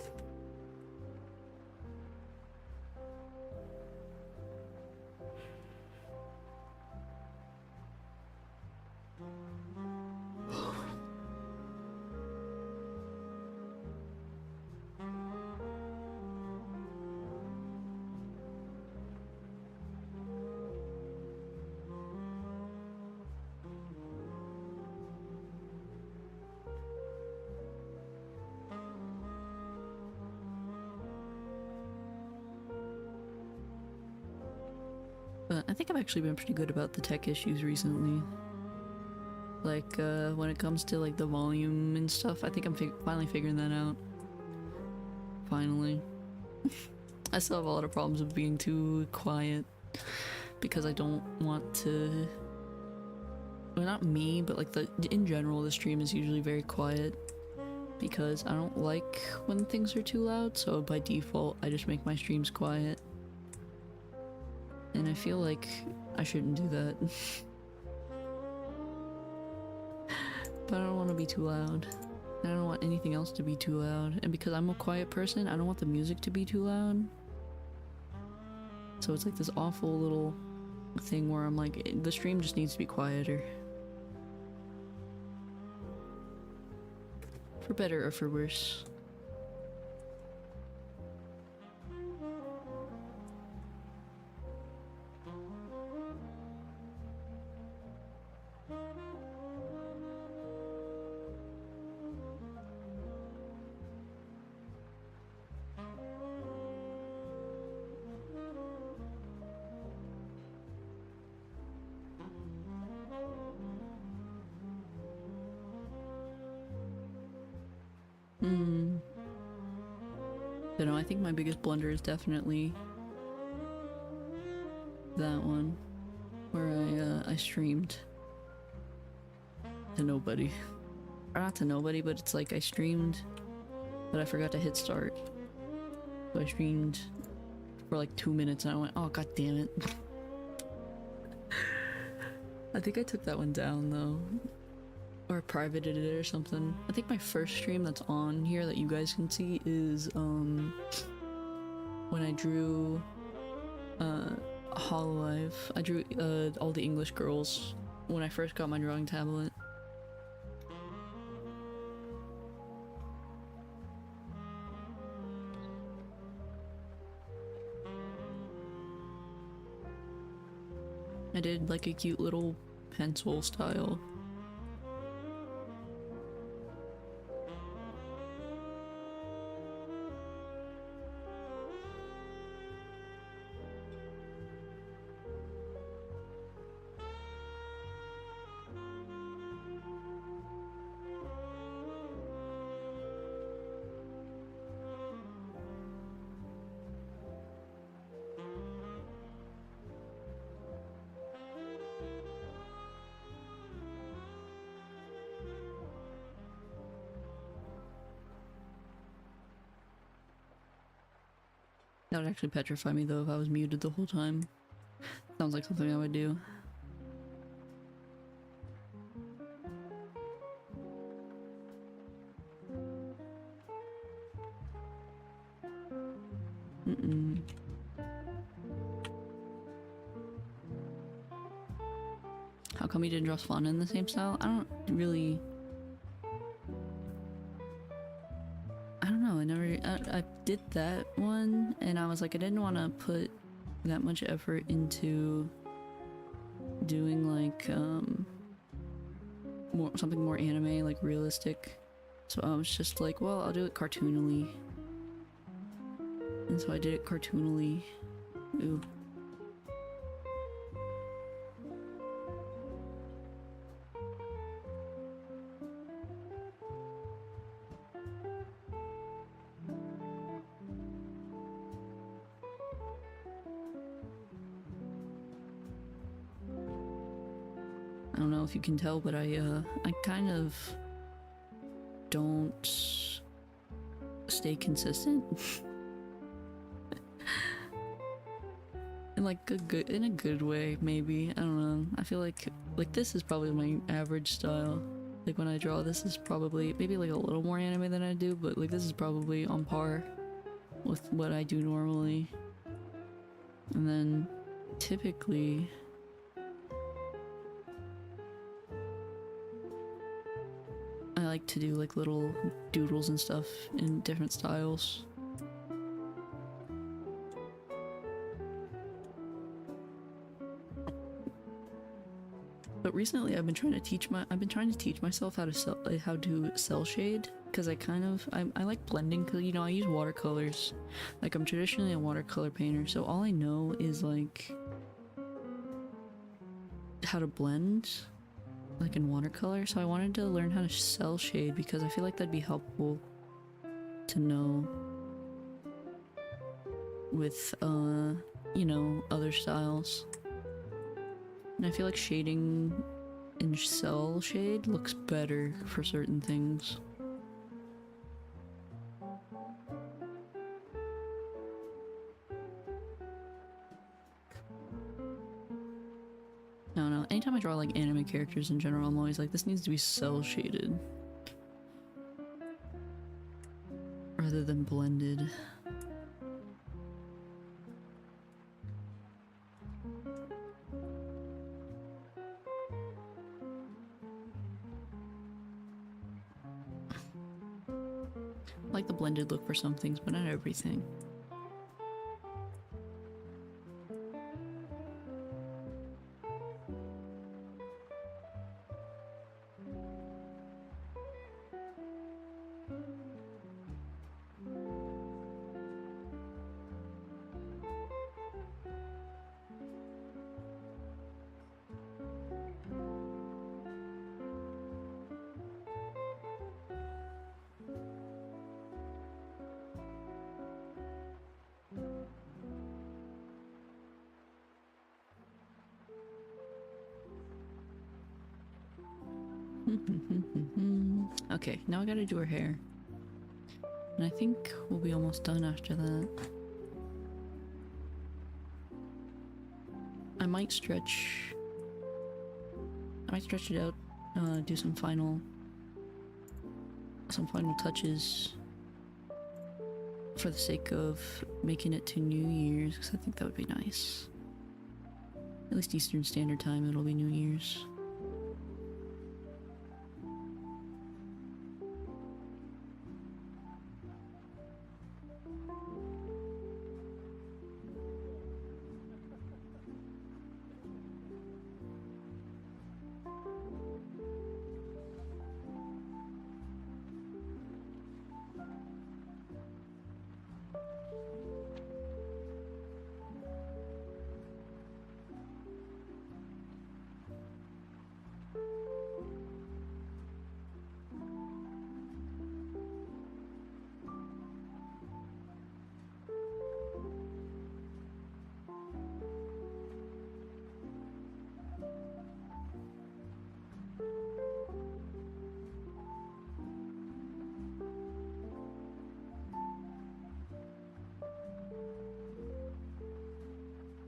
But I think I've actually been pretty good about the tech issues recently. Like, when it comes to, like, the volume and stuff, I think I'm finally figuring that out. Finally. I still have a lot of problems with being too quiet. Because I don't want to... Well, not me, but, like, in general, the stream is usually very quiet. Because I don't like when things are too loud, so by default, I just make my streams quiet. And I feel like I shouldn't do that. But I don't want to be too loud. I don't want anything else to be too loud. And because I'm a quiet person, I don't want the music to be too loud. So it's like this awful little thing where I'm like, the stream just needs to be quieter. For better or for worse. I think my biggest blunder is definitely that one, where I streamed to nobody. Or not to nobody, but it's like I streamed, but I forgot to hit start. So I streamed for like 2 minutes and I went, oh god damn it. I think I took that one down though. Or privated it or something. I think my first stream that's on here that you guys can see is when I drew Hololive. I drew all the English girls when I first got my drawing tablet. I did like a cute little pencil style. That would actually petrify me though if I was muted the whole time. Sounds like something I would do. How come you didn't draw Swan in the same style? I don't really... I did that one and I was like, I didn't want to put that much effort into doing like something more anime, like realistic. So I was just like, well, I'll do it cartoonily. And so I did it cartoonily. Ooh. I don't know if you can tell, but I kind of don't stay consistent. in like in a good way, maybe. I don't know. I feel like this is probably my average style. Like when I draw, this is probably maybe like a little more anime than I do, but like this is probably on par with what I do normally. And then typically I like to do like little doodles and stuff in different styles. But recently I've been trying to teach myself how to cell shade, because I like blending, because you know I use watercolors. Like I'm traditionally a watercolor painter, so all I know is like how to blend like in watercolor. So I wanted to learn how to cell shade because I feel like that'd be helpful to know with you know, other styles. And I feel like shading in cell shade looks better for certain things. I don't know, anytime I draw like anime characters in general, I'm always like, this needs to be cell shaded rather than blended. I like the blended look for some things, but not everything. Okay, now I gotta do her hair. And I think we'll be almost done after that. I might stretch it out, do some final touches for the sake of making it to New Year's, because I think that would be nice. At least Eastern Standard Time, it'll be New Year's.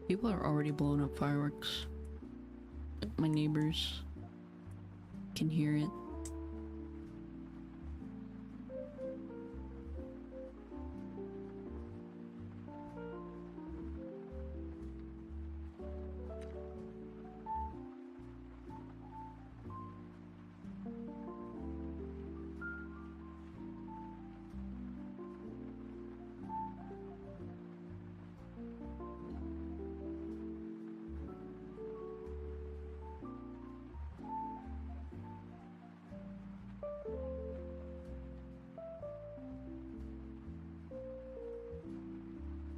People are already blowing up fireworks. My neighbors can hear it.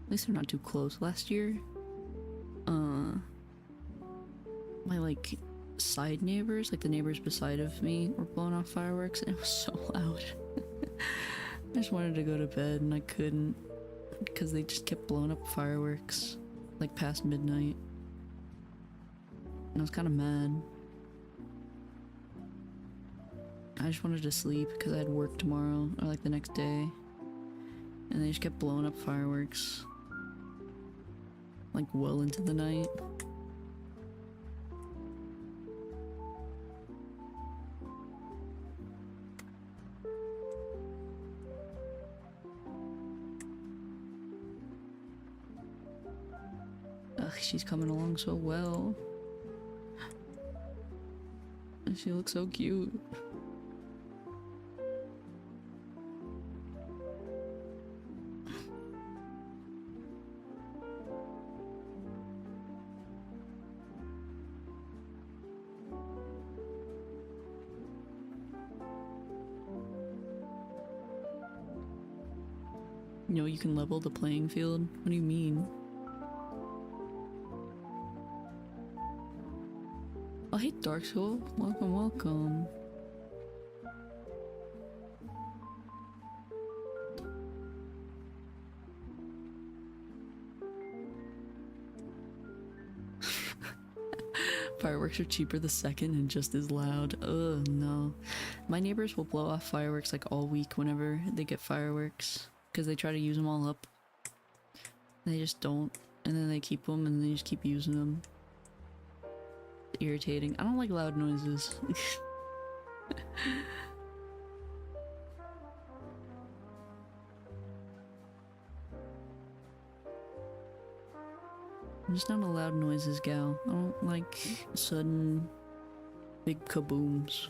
At least they're not too close. Last year, my like side neighbors, like the neighbors beside of me, were blowing off fireworks, and it was so loud. I just wanted to go to bed and I couldn't, because they just kept blowing up fireworks like past midnight, and I was kind of mad. I just wanted to sleep because I had work tomorrow, or like the next day, and they just kept blowing up fireworks. like well into the night. Ugh, she's coming along so well. And she looks so cute. You know, you can level the playing field? What do you mean? Oh, hey, Dark Soul. Welcome, welcome. Fireworks are cheaper the second and just as loud. Ugh, no. My neighbors will blow off fireworks like all week whenever they get fireworks. Because they try to use them all up. They just don't. And then they keep them and they just keep using them. Irritating. I don't like loud noises. I'm just not a loud noises gal. I don't like sudden big kabooms.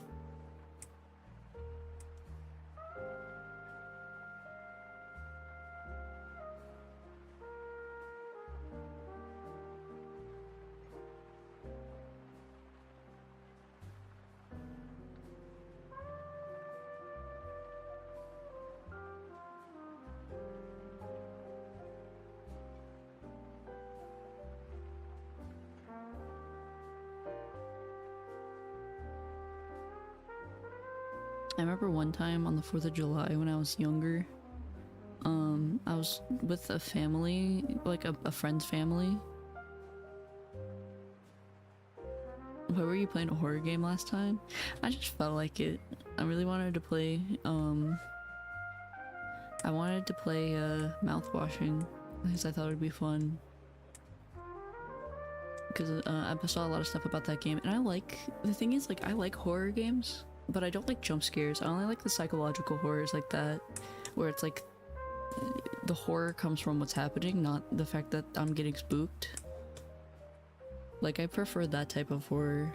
I remember one time on the 4th of July when I was younger, I was with a family, like a friend's family. Why were you playing a horror game last time? I just felt like it. I really wanted to play, I wanted to play, mouthwashing, because I thought it would be fun. Because, I saw a lot of stuff about that game, and the thing is, like, I like horror games. But I don't like jump scares. I only like the psychological horrors like that, where it's like the horror comes from what's happening, not the fact that I'm getting spooked. Like, I prefer that type of horror.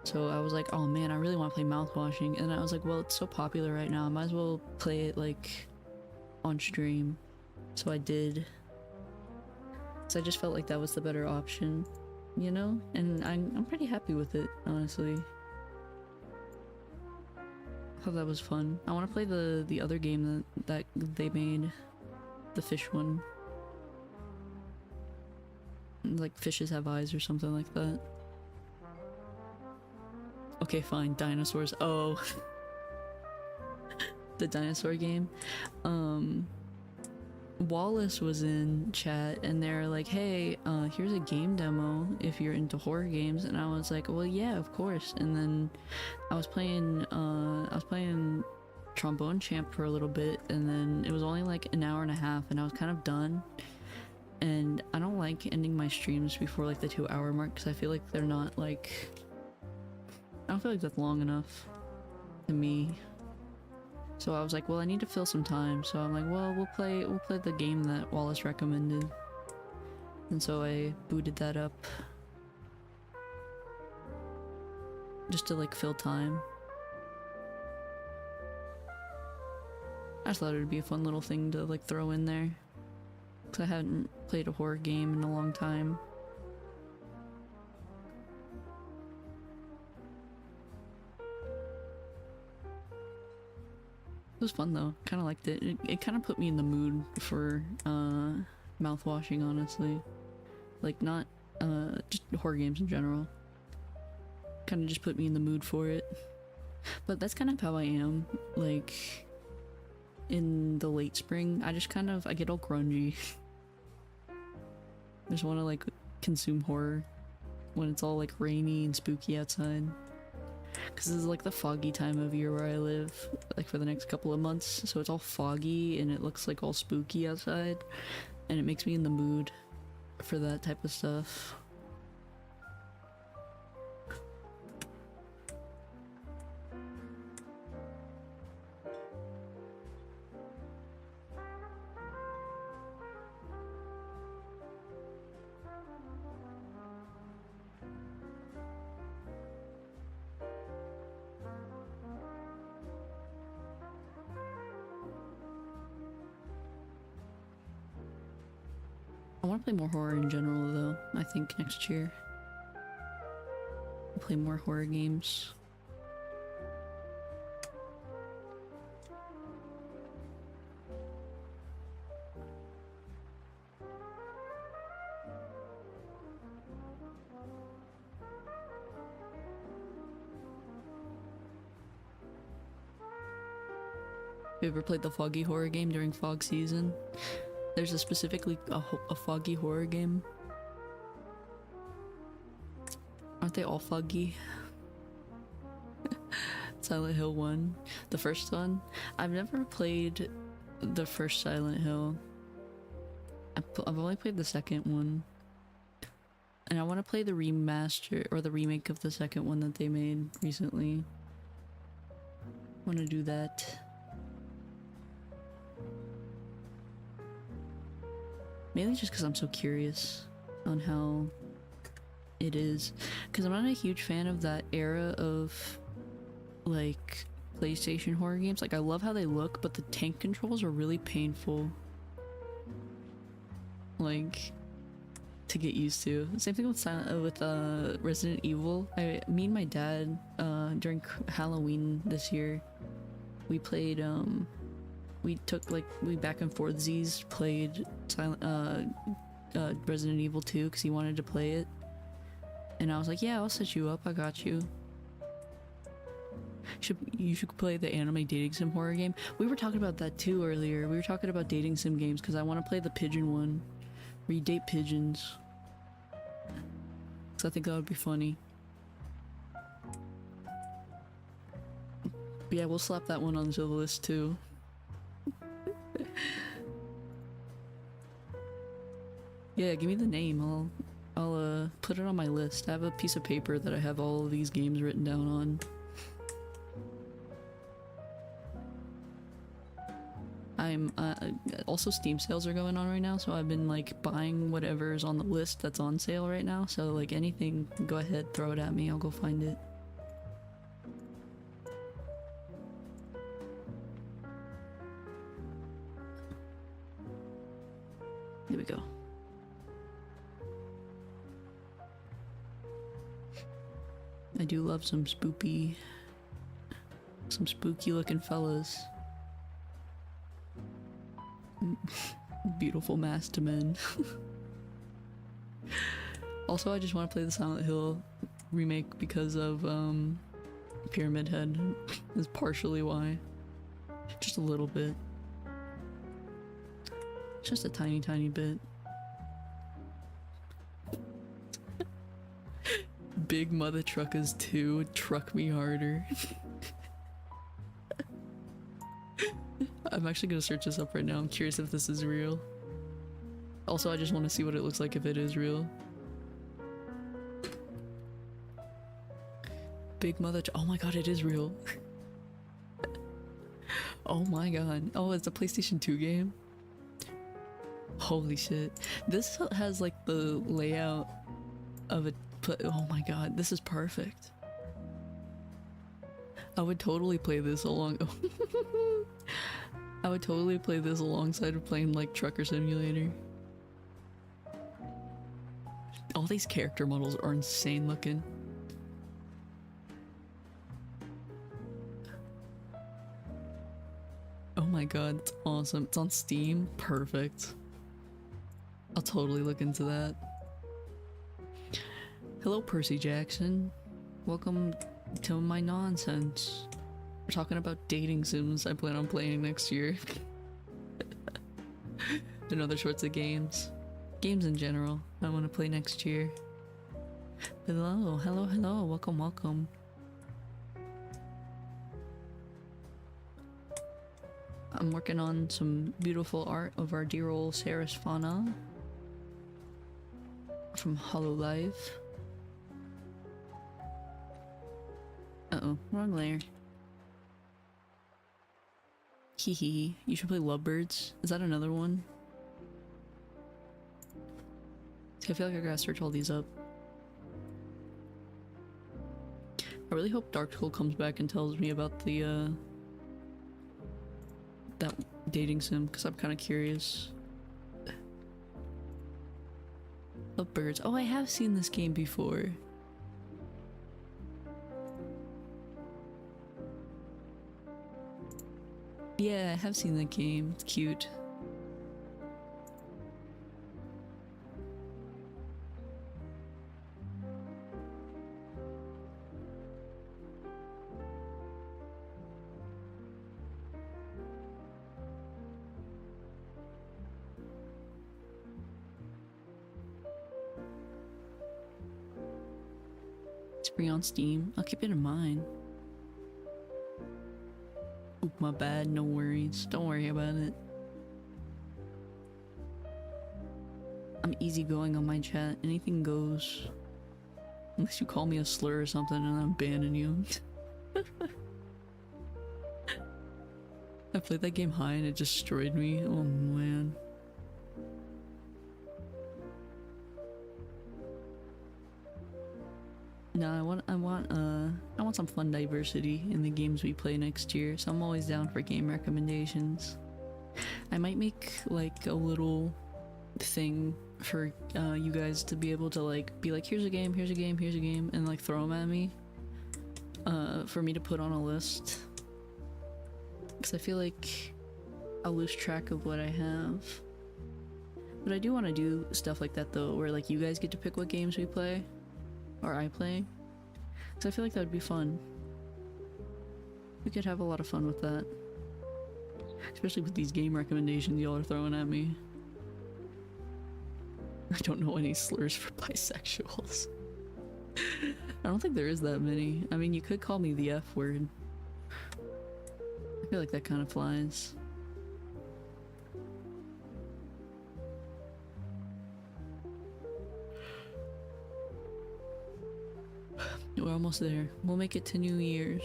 So I was like, oh man, I really want to play mouthwashing. And I was like, well, it's so popular right now, I might as well play it like on stream. So I did. So I just felt like that was the better option, you know? And I'm pretty happy with it, honestly. I thought that was fun. I want to play the other game that they made, the fish one. Like fishes have eyes or something like that. Okay, fine. Dinosaurs. Oh, the dinosaur game. Wallace was in chat and they're like, hey, here's a game demo if you're into horror games, and I was like, well, yeah, of course. And then I was playing Trombone Champ for a little bit, and then it was only like an hour and a half and I was kind of done. And I don't like ending my streams before like the 2-hour mark, because I feel like they're not like, I don't feel like that's long enough to me. So I was like, well, I need to fill some time. So I'm like, well, we'll play the game that Wallace recommended. And so I booted that up just to like fill time. I just thought it would be a fun little thing to like throw in there, because I hadn't played a horror game in a long time. It was fun though. Kind of liked it. It kind of put me in the mood for mouthwashing, honestly. Like, not just horror games in general. Kind of just put me in the mood for it. But that's kind of how I am. Like, in the late spring, I get all grungy. I just want to like consume horror when it's all like rainy and spooky outside. Because this is like the foggy time of year where I live, like for the next couple of months, so it's all foggy and it looks like all spooky outside, and it makes me in the mood for that type of stuff. I want to play more horror in general though. I think next year I'll play more horror games. Have you ever played the foggy horror game during fog season? There's a specifically a foggy horror game. Aren't they all foggy? Silent Hill 1. The first one? I've never played the first Silent Hill. I've only played the second one. And I want to play the remaster or the remake of the second one that they made recently. I want to do that. Mainly just because I'm so curious on how it is. Because I'm not a huge fan of that era of, like, PlayStation horror games. Like, I love how they look, but the tank controls are really painful. Like, to get used to. Same thing with Resident Evil. Me and my dad, during Halloween this year, we played, we back and forthsies played Resident Evil 2 because he wanted to play it. And I was like, yeah, I'll set you up, I got you. You should play the anime dating sim horror game. We were talking about that too earlier. We were talking about dating sim games because I want to play the pigeon one. Where you date pigeons. Because I think that would be funny. But yeah, we'll slap that one onto the list too. Yeah, give me the name. I'll put it on my list. I have a piece of paper that I have all of these games written down on. I'm also Steam sales are going on right now, so I've been like buying whatever's on the list that's on sale right now. So like anything, go ahead, throw it at me. I'll go find it. Here we go. I do love some spooky looking fellas. Beautiful masked men. Also, I just want to play the Silent Hill remake because of Pyramid Head is partially why. Just a little bit. Just a tiny bit. Big Mother Truckers 2, Truck Me Harder. I'm actually gonna search this up right now. I'm curious if this is real. Also, I just want to see what it looks like if it is real. Big Mother oh my god, it is real. Oh my god. Oh, it's a PlayStation 2 game? Holy shit. This has like the layout of a oh my god, this is perfect. I would totally play this I would totally play this alongside of playing like Trucker Simulator. All these character models are insane looking. Oh my god, it's awesome. It's on Steam. Perfect. I'll totally look into that. Hello, Percy Jackson. Welcome to my nonsense. We're talking about dating sims I plan on playing next year. And other sorts of games. Games in general I want to play next year. Hello, hello, hello. Welcome, welcome. I'm working on some beautiful art of our dear old Sarah's Fauna. from Hololive. Uh-oh, wrong layer. Hee hee. You should play Lovebirds. Is that another one? See, I feel like I gotta search all these up. I really hope Dark School comes back and tells me about the, that dating sim, because I'm kind of curious. Lovebirds. Oh, I have seen this game before. Yeah, I have seen that game. It's cute. It's free on Steam. I'll keep it in mind. Oop, my bad. No worries. Don't worry about it. I'm easygoing on my chat. Anything goes. Unless you call me a slur or something and I'm banning you. I played that game high and it destroyed me. Oh man. No, I want some fun diversity in the games we play next year, so I'm always down for game recommendations. I might make like a little thing for you guys to be able to like be like, here's a game, here's a game, here's a game, and like throw them at me for me to put on a list, because I feel like I'll lose track of what I have. But I do want to do stuff like that though, where like you guys get to pick what games we play or I play, because I feel like that would be fun. We could have a lot of fun with that, especially with these game recommendations y'all are throwing at me. I don't know any slurs for bisexuals. I don't think there is that many. I mean, you could call me the F word. I feel like that kind of flies. We're almost there. We'll make it to New Year's.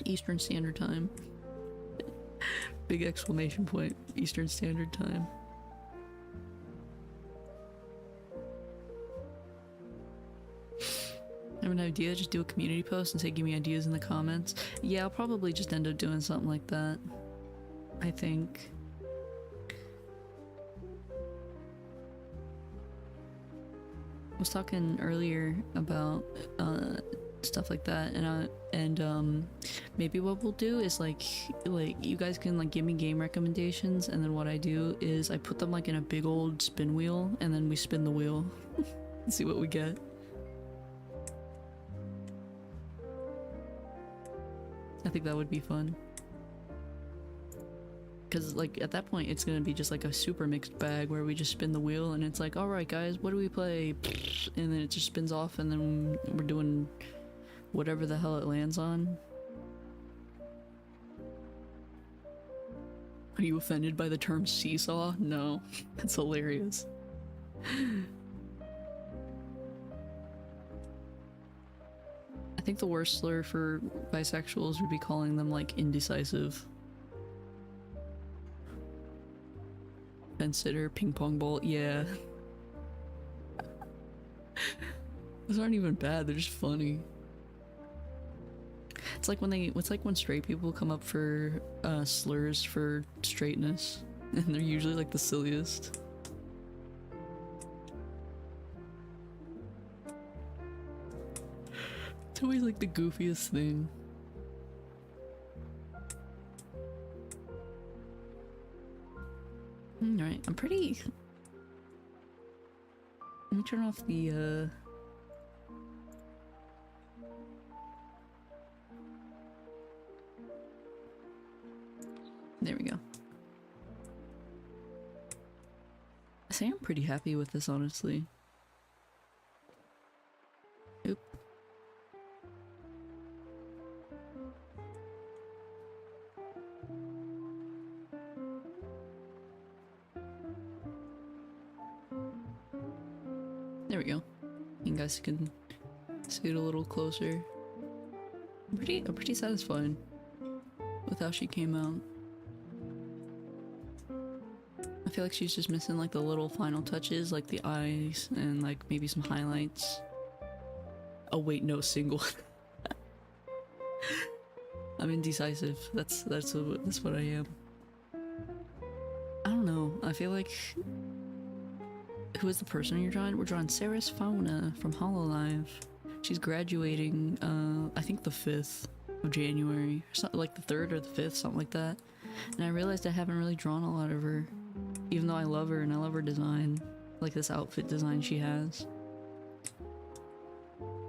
Eastern Standard Time. Big exclamation point. Eastern Standard Time. I have an idea, just do a community post and say give me ideas in the comments. Yeah, I'll probably just end up doing something like that, I think. I was talking earlier about stuff like that, and maybe what we'll do is like you guys can like give me game recommendations, and then what I do is I put them like in a big old spin wheel, and then we spin the wheel and see what we get. I think that would be fun. Because like at that point it's gonna be just like a super mixed bag where we just spin the wheel and it's like, alright guys, what do we play? And then it just spins off and then we're doing whatever the hell it lands on. Are you offended by the term seesaw? No. That's hilarious. I think the worst slur for bisexuals would be calling them like indecisive. Consider ping pong ball. Yeah. Those aren't even bad, they're just funny. It's like when straight people come up for slurs for straightness, and they're usually like the silliest. It's always like the goofiest thing. Alright, I'm pretty... Let me turn off the, There we go. I say I'm pretty happy with this, honestly. Oop. There we go. You guys can see it a little closer. I'm pretty satisfied with how she came out. I feel like she's just missing like the little final touches, like the eyes and like maybe some highlights. Oh wait, no, single. I'm indecisive. That's what I am. I don't know. I feel like who is the person you're drawing? We're drawing Sarah's Fauna from Hololive. She's graduating, I think the 5th of January, or something like the 3rd or the 5th, something like that. And I realized I haven't really drawn a lot of her, even though I love her and I love her design, like this outfit design she has.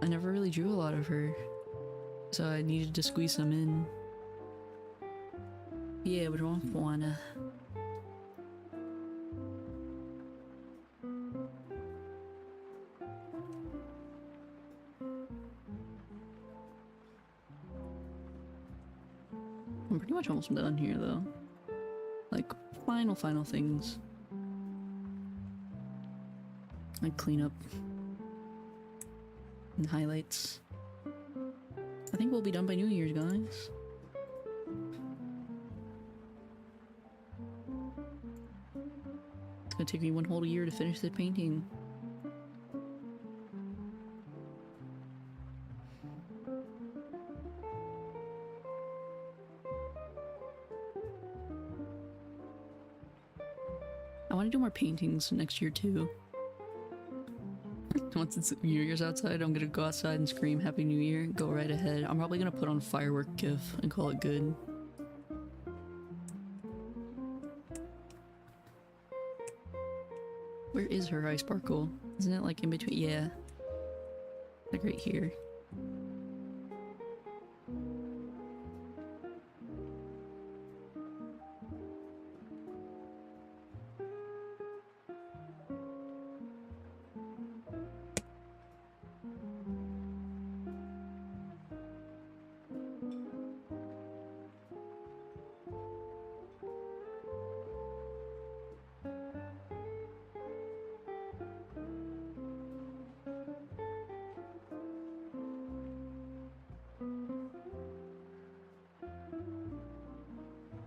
I never really drew a lot of her, so I needed to squeeze some in. Yeah, we're drawing Fauna. I'm pretty much almost done here though. Like, final things. Like clean up and highlights. I think we'll be done by New Year's, guys. It's gonna take me one whole year to finish the painting. I want to do more paintings next year too. Once it's New Year's outside, I'm gonna go outside and scream Happy New Year. Go right ahead. I'm probably gonna put on firework GIF and call it good. Where is her eye sparkle? Isn't it like in between? Yeah. Like right here.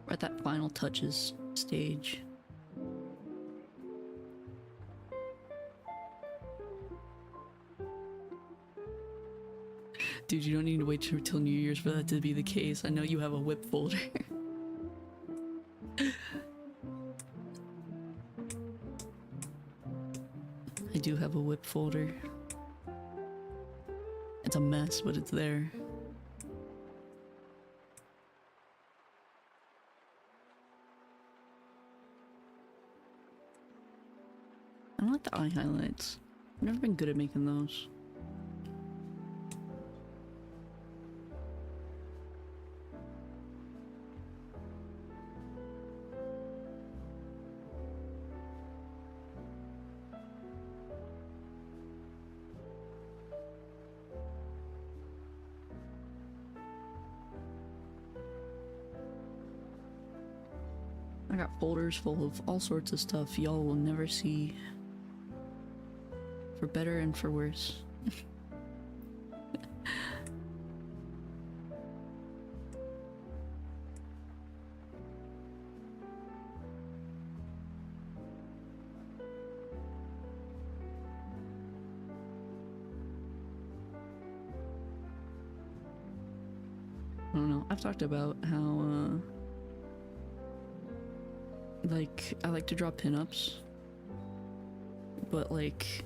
We're at that final touches stage. Dude, you don't need to wait till New Year's for that to be the case. I know you have a whip folder. I do have a whip folder. It's a mess, but it's there. I don't like the eye highlights. I've never been good at making those. I got folders full of all sorts of stuff y'all will never see. For better and for worse. I don't know. I've talked about how, like, I like to draw pinups, but like,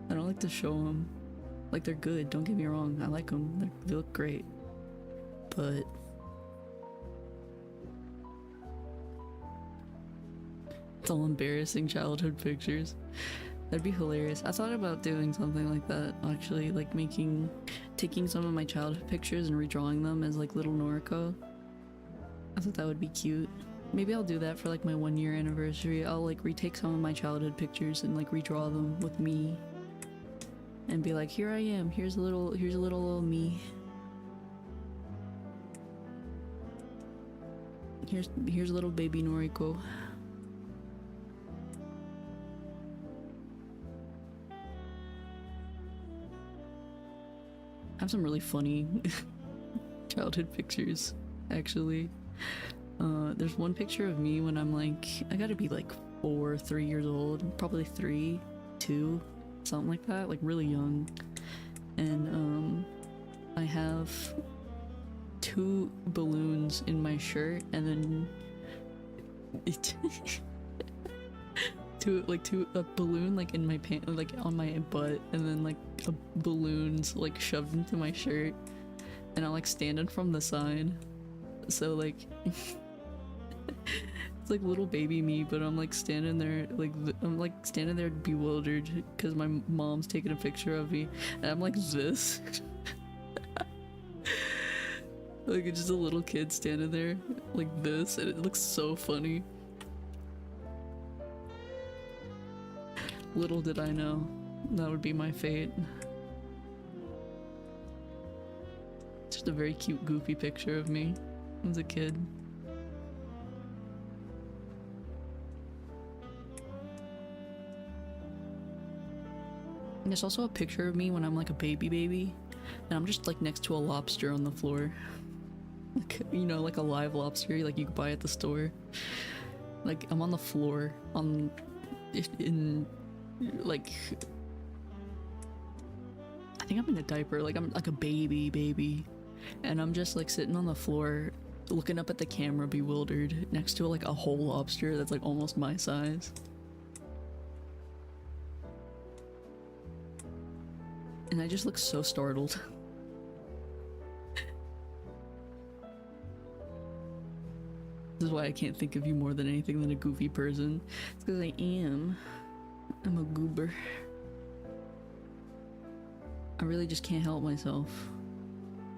I don't like to show them. Like, they're good, don't get me wrong. I like them. They look great. But it's all embarrassing childhood pictures. That'd be hilarious. I thought about doing something like that, actually, like taking some of my childhood pictures and redrawing them as like little Noriko. I thought that would be cute. Maybe I'll do that for like my 1-year anniversary. I'll like retake some of my childhood pictures and like redraw them with me. And be like, here I am, here's a little me. Here's little baby Noriko. I have some really funny childhood pictures, actually. There's one picture of me when I'm like, I gotta be like 4, 3 years old, probably 3, 2, something like that, like really young. And I have 2 balloons in my shirt, and then a balloon like in my pant, like on my butt, and then like balloons like shoved into my shirt, and I'm like standing from the side, so like it's like little baby me, but I'm like standing there, like I'm like standing there bewildered because my mom's taking a picture of me, and I'm like this. Like it's just a little kid standing there like this, and it looks so funny. Little did I know that would be my fate. Just a very cute, goofy picture of me as a kid. And there's also a picture of me when I'm like a baby, and I'm just like next to a lobster on the floor. Like, you know, like a live lobster like you could buy at the store. Like I'm on the floor in like, I think I'm in a diaper, like I'm like a baby, and I'm just like sitting on the floor looking up at the camera bewildered next to like a whole lobster that's like almost my size. And I just look so startled. This is why I can't think of you more than anything than a goofy person. It's because I'm a goober. I really just can't help myself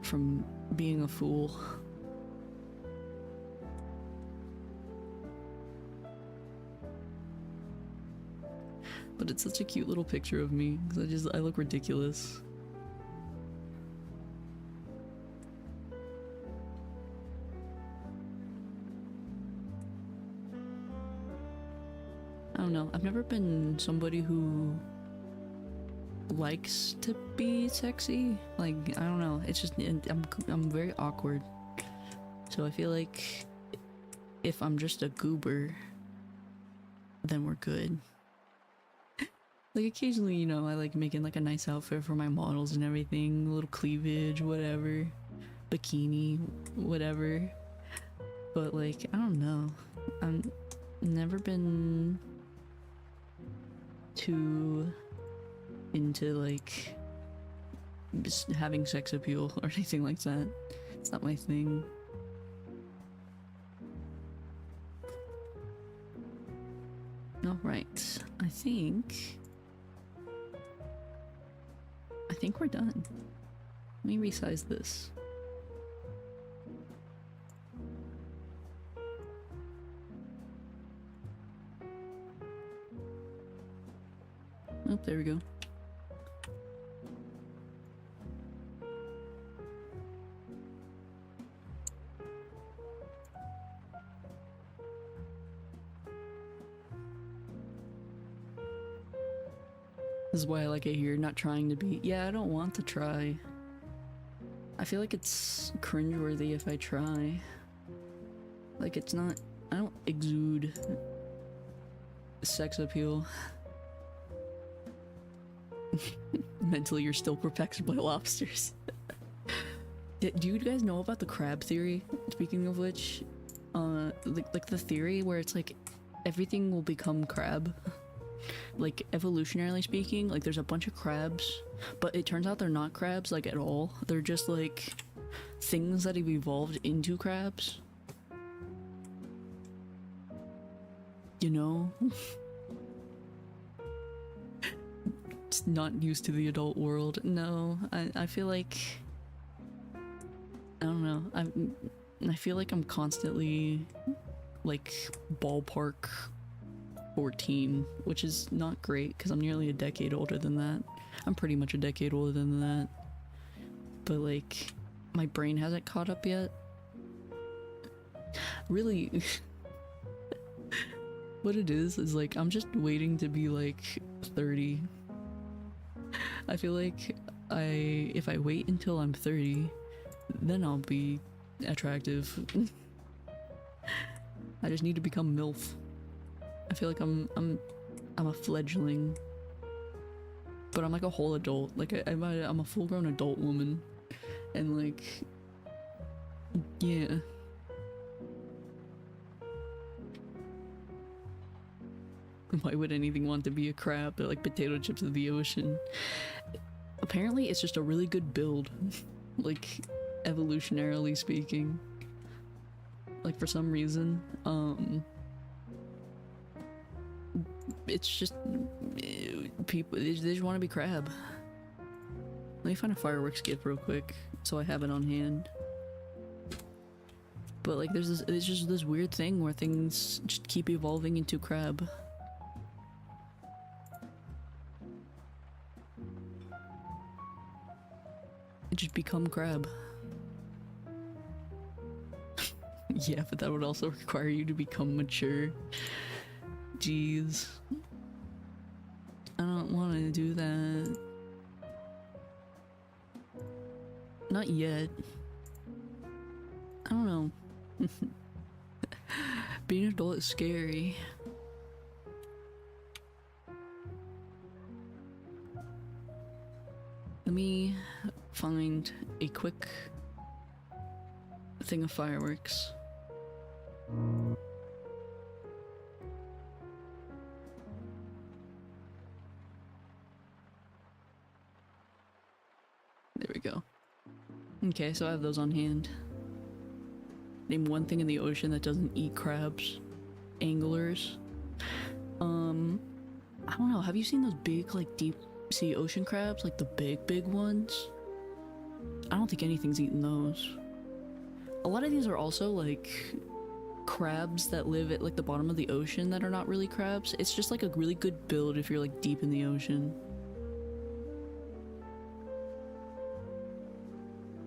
from being a fool. But it's such a cute little picture of me because I look ridiculous. I don't know, I've never been somebody who likes to be sexy. Like, I don't know, it's just, I'm very awkward. So I feel like if I'm just a goober, then we're good. Like occasionally, you know, I like making like a nice outfit for my models and everything, a little cleavage, whatever, bikini, whatever. But like, I don't know, I've never been too into like just having sex appeal or anything like that. It's not my thing. Alright, I think we're done. Let me resize this. Oh, there we go. This is why I like it here, not trying to be. Yeah, I don't want to try. I feel like it's cringeworthy if I try. Like, it's not. I don't exude sex appeal. Mentally, you're still perplexed by lobsters. Do you guys know about the crab theory? Speaking of which, like the theory where it's like everything will become crab. Like evolutionarily speaking, like there's a bunch of crabs, but it turns out they're not crabs like at all. They're just like things that have evolved into crabs. You know? It's not used to the adult world. No, I feel like, I don't know, I feel like I'm constantly like ballpark 14, which is not great because I'm nearly a decade older than that. I'm pretty much a decade older than that. But like, my brain hasn't caught up yet. Really, what it is like I'm just waiting to be like 30. I feel like if I wait until I'm 30, then I'll be attractive. I just need to become MILF. I feel like I'm a fledgling, but I'm like a whole adult. Like I'm a full-grown adult woman, and like, yeah. Why would anything want to be a crab? They're like potato chips of the ocean. Apparently, it's just a really good build, like evolutionarily speaking. Like for some reason, it's just people they just want to be crab. Let me find a fireworks gift real quick so I have it on hand. But like there's just this weird thing where things just keep evolving into crab. It just become crab. Yeah, but that would also require you to become mature. Jeez. I don't want to do that. Not yet. I don't know. Being an adult is scary. Let me find a quick thing of fireworks. There we go. Okay, so I have those on hand. Name one thing in the ocean that doesn't eat crabs. Anglers. I don't know, have you seen those big, like, deep sea ocean crabs? Like the big ones? I don't think anything's eaten those. A lot of these are also, like, crabs that live at, like, the bottom of the ocean that are not really crabs. It's just, like, a really good build if you're, like, deep in the ocean.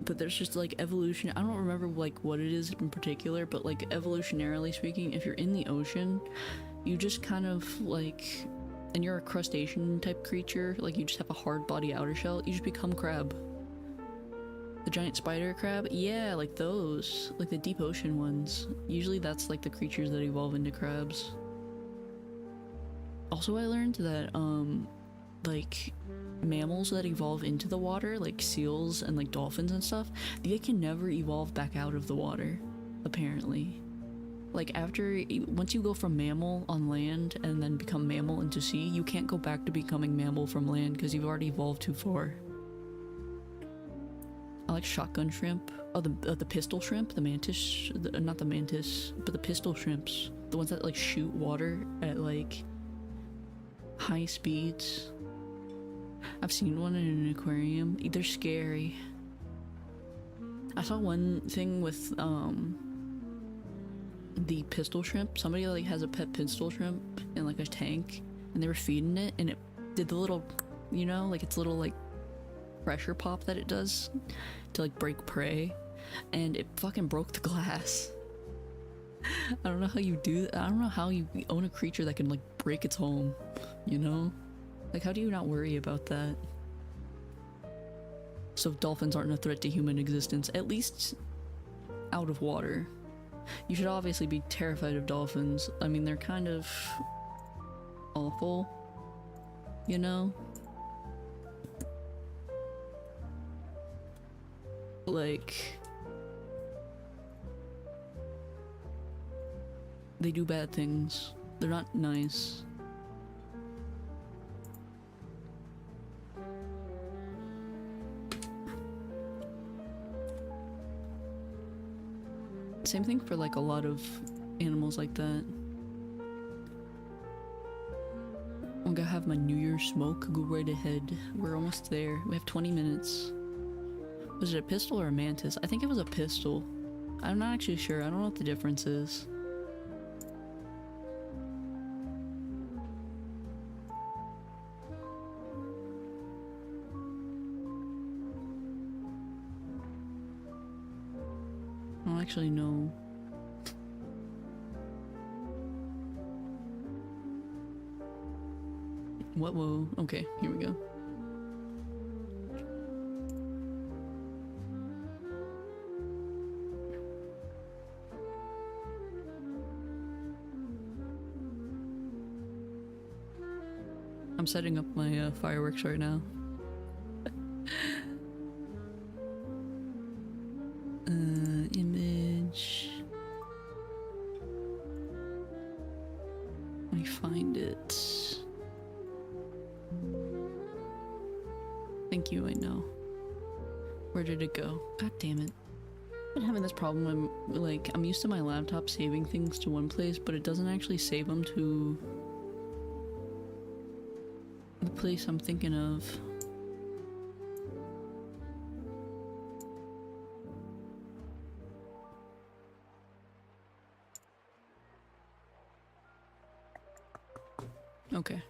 But there's just like evolution. I don't remember like what it is in particular, but like evolutionarily speaking, if you're in the ocean, you just kind of like, and you're a crustacean type creature, like you just have a hard body outer shell, you just become crab. The giant spider crab, yeah, like those, like the deep ocean ones. Usually that's like the creatures that evolve into crabs. Also, I learned that like mammals that evolve into the water, like seals and like dolphins and stuff, they can never evolve back out of the water, apparently. Like once you go from mammal on land and then become mammal into sea, you can't go back to becoming mammal from land because you've already evolved too far. I like shotgun shrimp. Oh, the pistol shrimp, the mantis, not the mantis, but the pistol shrimps, the ones that like shoot water at like high speeds. I've seen one in an aquarium. They're scary. I saw one thing with the pistol shrimp. Somebody like has a pet pistol shrimp in like a tank, and they were feeding it, and it did the little, you know, like its little like pressure pop that it does to like break prey, and it fucking broke the glass. I don't know how you do that. I don't know how you own a creature that can like break its home, you know? Like, how do you not worry about that? So dolphins aren't a threat to human existence, at least out of water. You should obviously be terrified of dolphins. I mean, they're kind of awful, you know? Like, they do bad things. They're not nice. Same thing for like a lot of animals like that. I'm gonna have my New Year's smoke. Go right ahead. We're almost there. We have 20 minutes. Was it a pistol or a mantis? I think it was a pistol. I'm not actually sure. I don't know what the difference is. I don't actually know. What? Whoa. Okay, here we go. I'm setting up my fireworks right now. Image. Let me find it. Thank you, I know. Where did it go? God damn it. I've been having this problem. I'm used to my laptop saving things to one place, but it doesn't actually save them to the place I'm thinking of. Okay.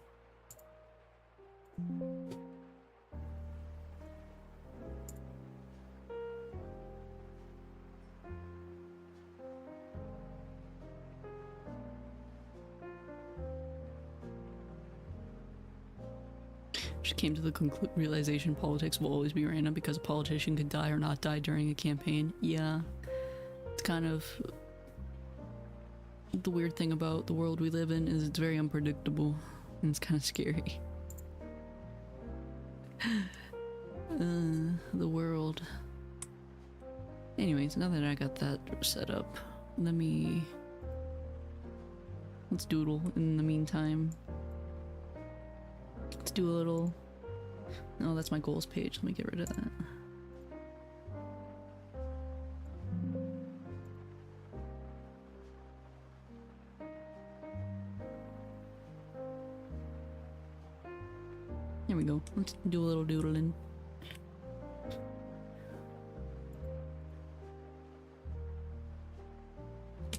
Just came to the realization politics will always be random because a politician could die or not die during a campaign. Yeah. It's kind of the weird thing about the world we live in is it's very unpredictable and it's kind of scary. The world. Anyways, now that I got that set up, let's doodle in the meantime. Let's do a little... Oh, that's my goals page. Let me get rid of that. There we go. Let's do a little doodling.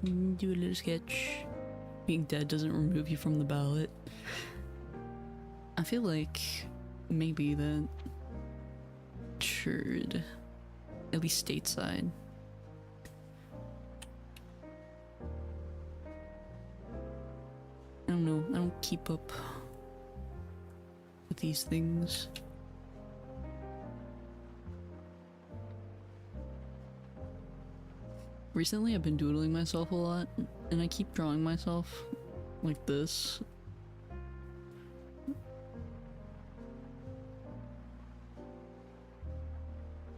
Do a little sketch. Being dead doesn't remove you from the ballot. I feel like maybe that should, at least stateside. I don't know, I don't keep up with these things. Recently I've been doodling myself a lot, and I keep drawing myself like this.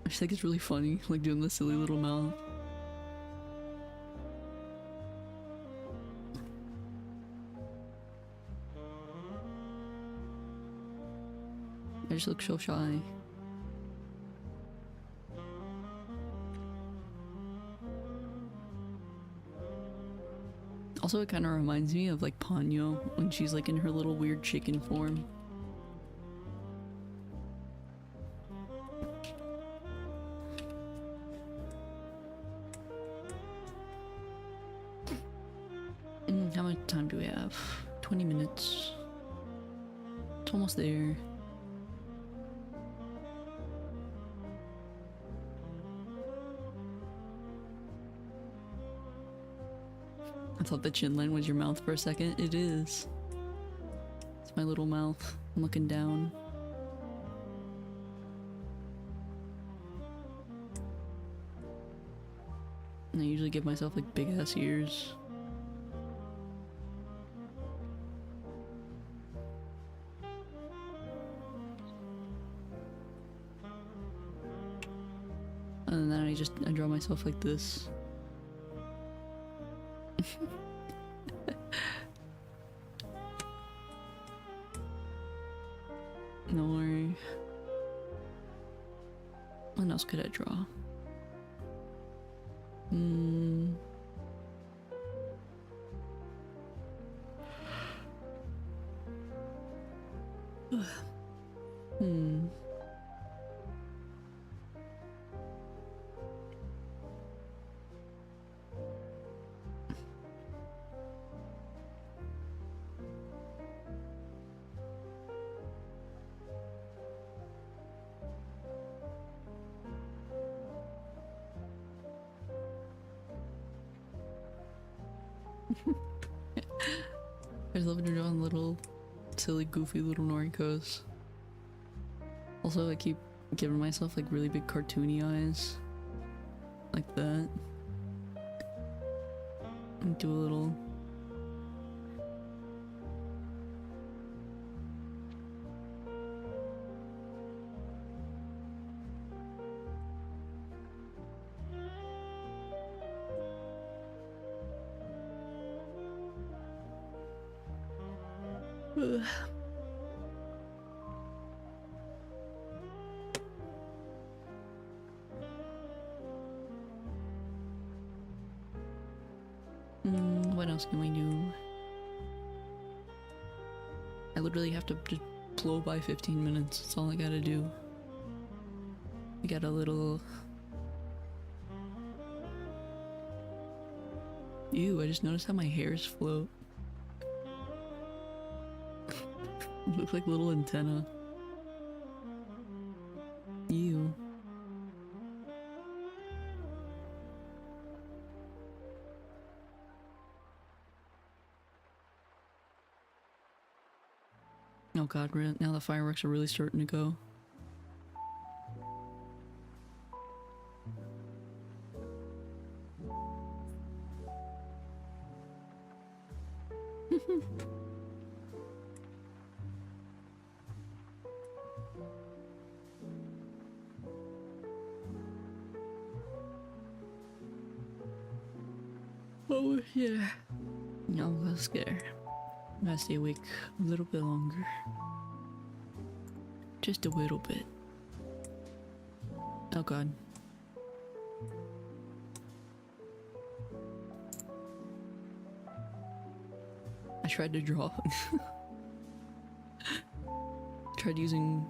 I just think it's really funny, like doing the silly little mouth. I just look so shy. Also, it kind of reminds me of like Ponyo when she's like in her little weird chicken form. How much time do we have? 20 minutes. It's almost there. I thought the chin line was your mouth for a second. It is. It's my little mouth. I'm looking down. And I usually give myself like big ass ears. And then I draw myself like this. No worry. What else could I draw? I just love drawing little silly goofy little Norikos. Also, I keep giving myself like really big cartoony eyes like that and do a little What else can we do? I literally have to just blow by 15 minutes. That's all I gotta do. We got a little... Ew, I just noticed how my hairs float. Look like little antenna. Ew. Oh god, now the fireworks are really starting to go. Oh yeah. No, let's get her. I gotta stay awake a little bit longer. Just a little bit. Oh god. I tried to draw. Tried using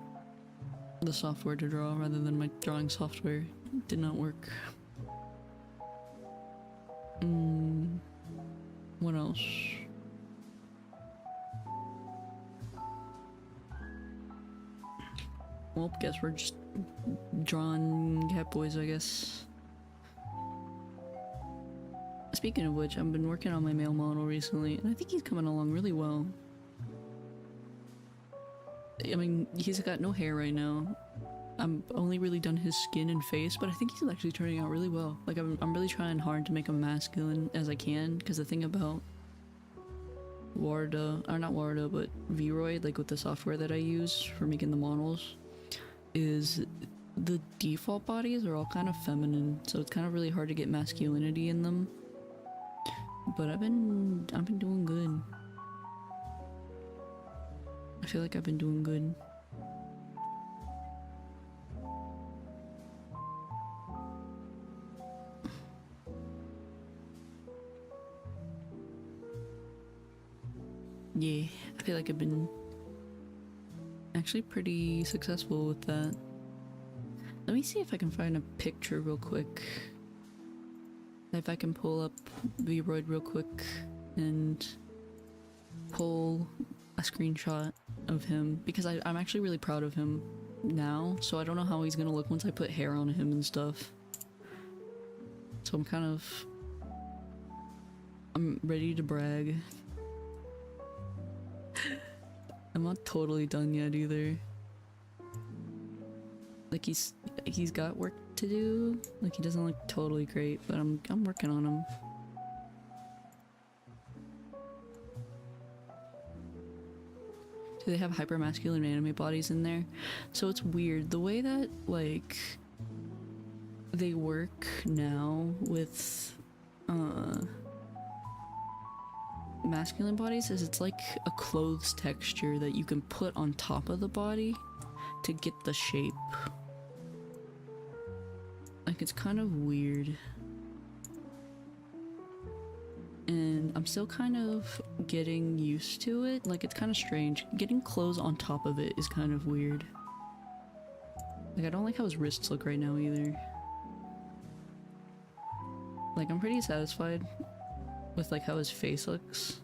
the software to draw rather than my drawing software. It did not work. What else? Well, guess we're just drawing cat boys, I guess. Speaking of which, I've been working on my male model recently, and I think he's coming along really well. I mean, he's got no hair right now. I'm only really done his skin and face, but I think he's actually turning out really well. Like, I'm really trying hard to make him masculine as I can, because the thing about Warda, or not Warda, but Vroid, like with the software that I use for making the models, is the default bodies are all kind of feminine, so it's kind of really hard to get masculinity in them. But I've been doing good. I feel like I've been doing good. Yeah, I feel like I've been actually pretty successful with that. Let me see if I can find a picture real quick. If I can pull up Vroid real quick and pull a screenshot of him, because I'm actually really proud of him now, so I don't know how he's gonna look once I put hair on him and stuff. So I'm ready to brag. I'm not totally done yet either. Like he's got work to do. Like he doesn't look totally great, but I'm working on him. Do they have hypermasculine anime bodies in there? So it's weird the way that like they work now with masculine bodies is it's like a clothes texture that you can put on top of the body to get the shape. Like it's kind of weird. And I'm still kind of getting used to it. Like it's kind of strange. Getting clothes on top of it is kind of weird. Like I don't like how his wrists look right now either. Like I'm pretty satisfied with like how his face looks.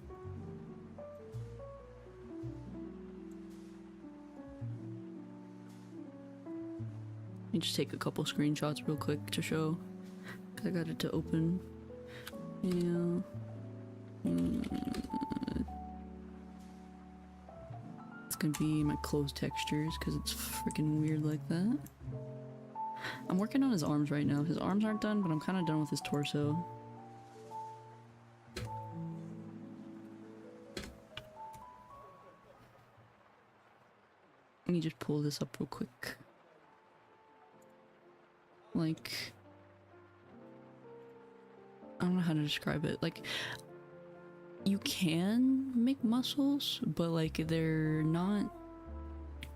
Let me just take a couple screenshots real quick to show, because I got it to open. Yeah. It's gonna be my clothes textures because it's freaking weird like that. I'm working on his arms right now. His arms aren't done, but I'm kind of done with his torso. Let me just pull this up real quick. Like, I don't know how to describe it. Like, You can make muscles, but like they're not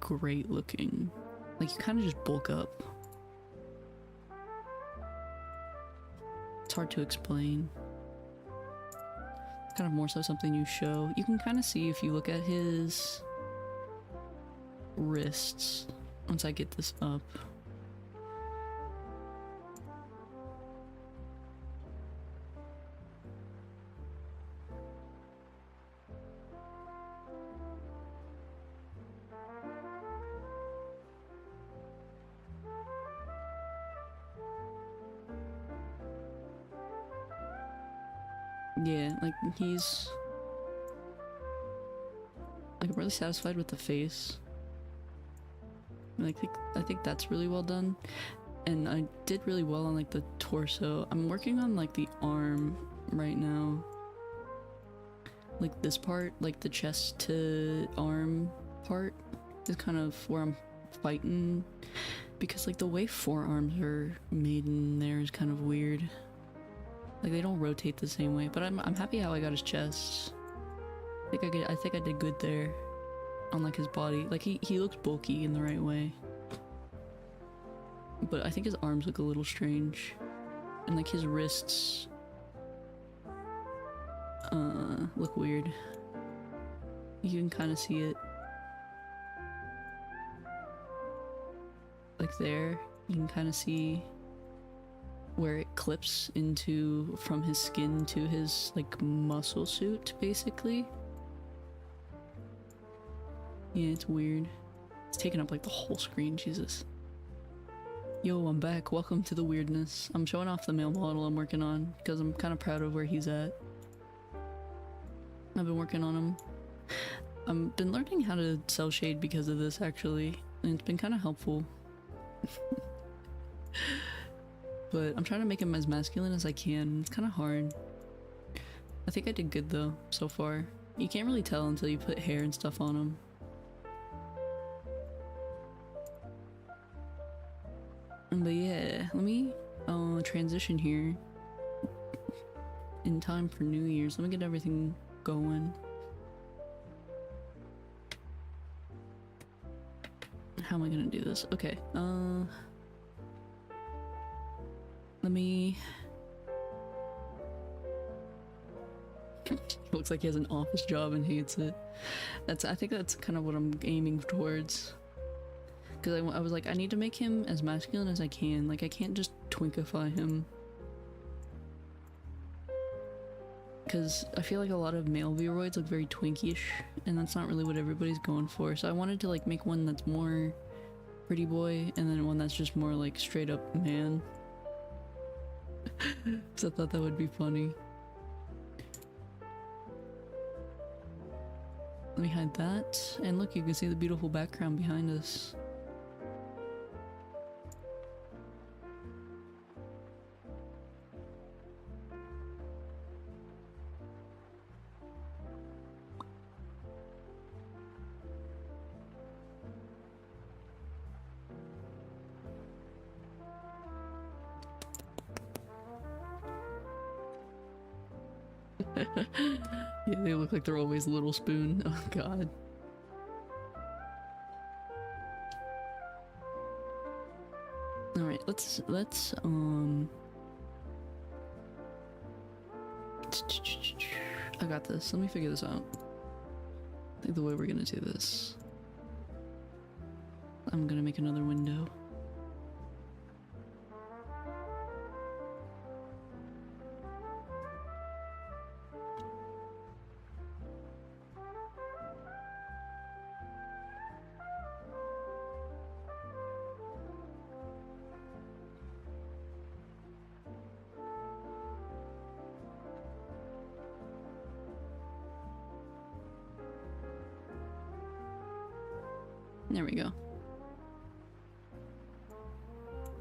great looking. Like you kind of just bulk up. It's hard to explain. Kind of more so something you show. You can kind of see if you look at his wrists once I get this up. Yeah, like he's like I'm really satisfied with the face. Like I think that's really well done. And I did really well on like the torso. I'm working on like the arm right now. Like this part, like the chest to arm part is kind of where I'm fighting. Because like the way forearms are made in there is kind of weird. Like they don't rotate the same way, but I'm happy how I got his chest. I think I did good there on like his body. Like he looks bulky in the right way. But I think his arms look a little strange. And like his wrists look weird. You can kind of see it. Like there, you can kind of see where it clips into from his skin to his like muscle suit basically. Yeah, it's weird. It's taking up like the whole screen, Jesus. Yo, I'm back. Welcome to the weirdness. I'm showing off the male model I'm working on because I'm kind of proud of where he's at. I've been working on him. I've been learning how to cell shade because of this actually, and it's been kind of helpful. But I'm trying to make him as masculine as I can. It's kind of hard. I think I did good though, so far. You can't really tell until you put hair and stuff on him. But yeah, let me transition here in time for New Year's. Let me get everything going. How am I gonna do this? Okay, let me... Looks like he has an office job and hates it. I think that's kind of what I'm aiming towards. Because I was like, I need to make him as masculine as I can. Like, I can't just twinkify him. Because I feel like a lot of male Voiroids look very twinkish, and that's not really what everybody's going for. So I wanted to like make one that's more pretty boy, and then one that's just more like straight up man. So I thought that would be funny. Let me hide that, and look, you can see the beautiful background behind us. Yeah, they look like they're always Little Spoon. Oh god. Alright, let's I got this. Let me figure this out. I think the way we're gonna do this, I'm gonna make another window. There we go.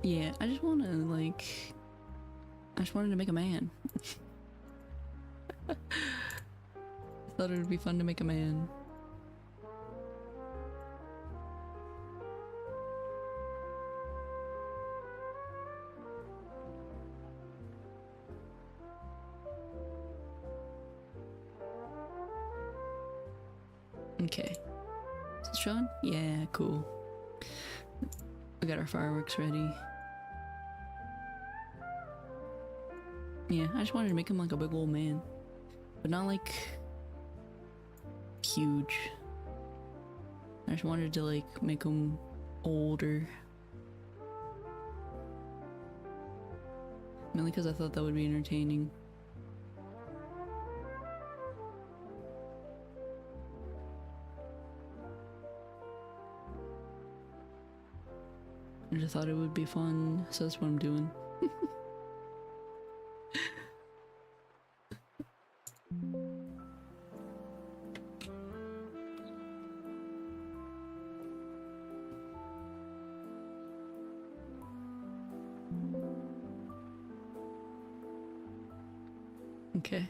Yeah, I just wanted to make a man. I thought it would be fun to make a man. Okay. Is it showing? Yeah, cool. We got our fireworks ready. Yeah, I just wanted to make him like a big old man. But not like huge. I just wanted to like make him older. Mainly because I thought that would be entertaining. I just thought it would be fun, so that's what I'm doing. Okay.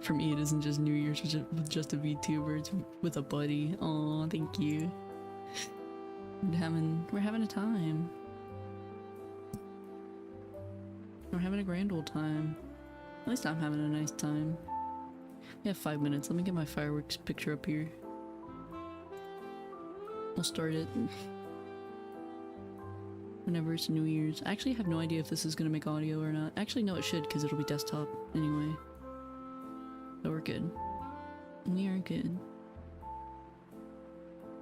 For me, it isn't just New Year's with just a VTuber, it's with a buddy. Aw, thank you. We're having a time. We're having a grand old time. At least I'm having a nice time. We have 5 minutes. Let me get my fireworks picture up here. We'll start it whenever it's New Year's. I actually have no idea if this is gonna make audio or not. Actually, no, it should, because it'll be desktop anyway. So we're good. We are good.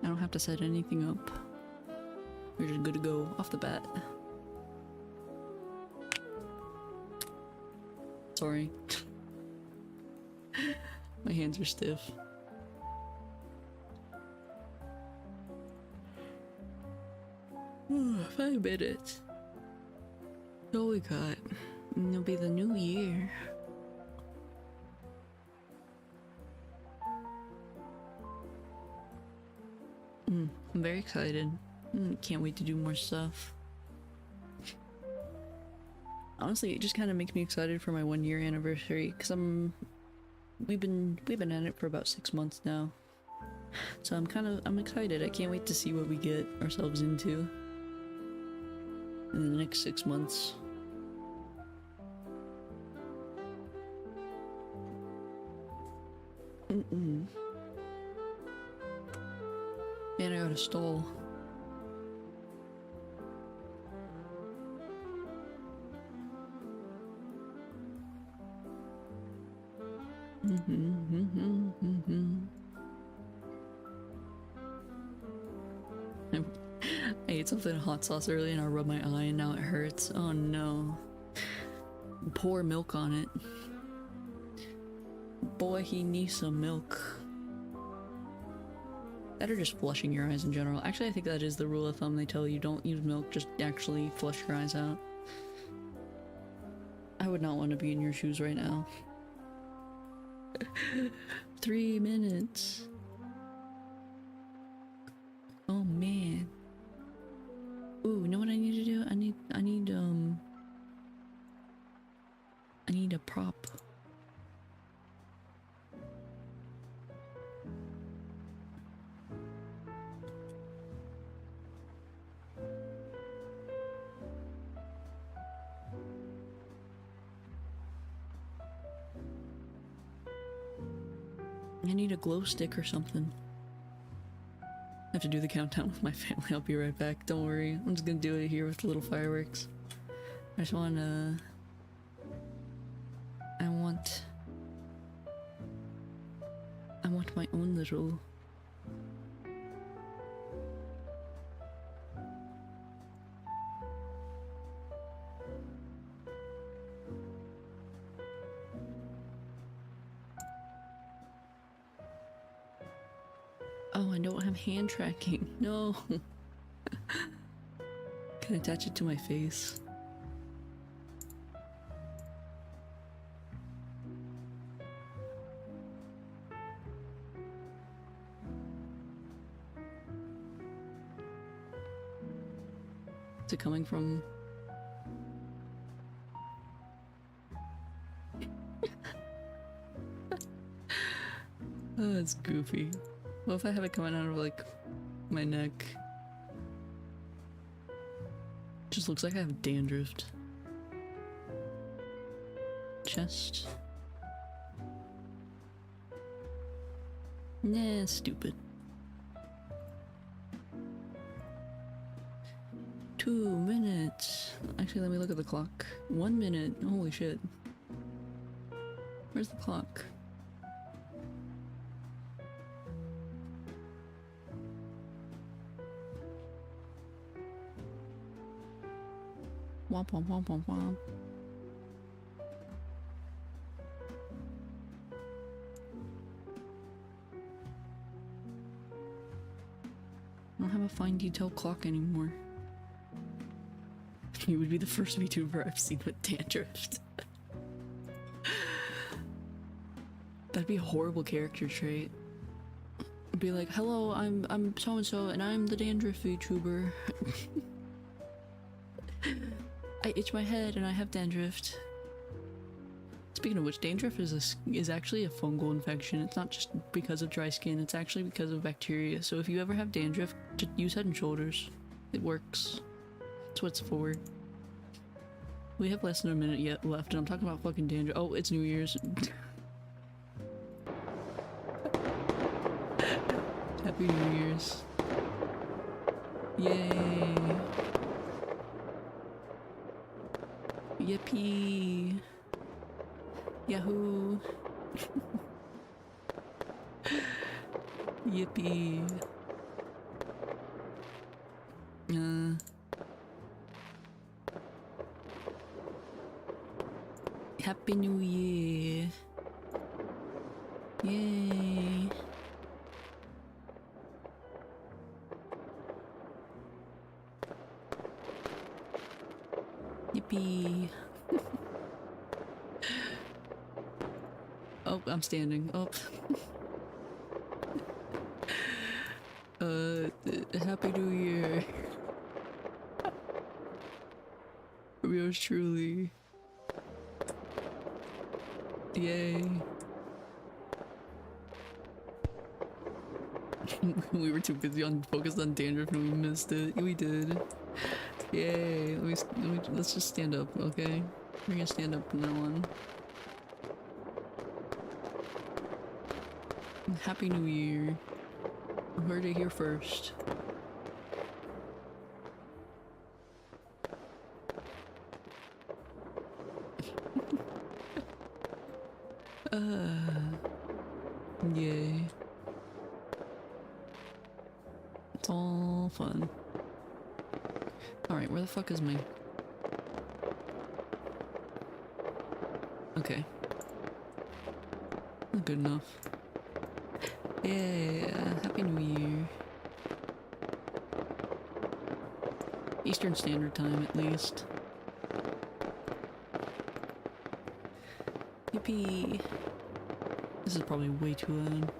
I don't have to set anything up. We're just good to go off the bat. Sorry. My hands are stiff. 5 minutes. That's all we got. And it'll be the new year. I'm very excited. Can't wait to do more stuff. Honestly, it just kind of makes me excited for my 1-year anniversary because we've been at it for about 6 months now. So I'm excited. I can't wait to see what we get ourselves into in the next 6 months. And I got a stall. I ate something hot sauce earlier and I rubbed my eye and now it hurts. Oh no. Pour milk on it. Boy, he needs some milk. That or just flushing your eyes in general. Actually, I think that is the rule of thumb. They tell you don't use milk, just actually flush your eyes out. I would not want to be in your shoes right now. 3 minutes. Oh man. Ooh, you know what I need to do? I need a prop. I need a glow stick or something. I have to do the countdown with my family. I'll be right back. Don't worry. I'm just gonna do it here with the little fireworks. I just wanna... I want my own little... Oh, I don't have hand tracking. No. Can I attach it to my face? Is it coming from... Oh, it's goofy. What if I have it coming out of, like, my neck? Just looks like I have dandruff. chest. Nah, stupid. 2 minutes. Actually, let me look at the clock. 1 minute. Holy shit. Where's the clock? Womp womp womp womp womp. I don't have a fine detail clock anymore. You would be the first VTuber I've seen with dandruff. That'd be a horrible character trait. Be like, hello, I'm so and so, and I'm the dandruff VTuber. I itch my head and I have dandruff. Speaking of which, dandruff is actually a fungal infection. It's not just because of dry skin, it's actually because of bacteria. So if you ever have dandruff, just use Head and Shoulders. It works. That's what it's for. We have less than a minute yet left, and I'm talking about fucking dandruff. Oh, it's New Year's. Happy New Year's. Yay. Yippee. Yahoo. Yippee. Happy New Year. Yay. Yippee. Oh, I'm standing. Oh. Happy New Year. From yours truly. Yay. We were too busy focused on dandruff and we missed it. We did. Yay. Let's just stand up, okay? We're gonna stand up from now on. Happy New Year. You heard it here first. Yay. It's all fun. Alright, where the fuck is my... Okay. Not good enough. Yeah, Happy New Year. Eastern Standard Time, at least. Yippee! This is probably way too loud.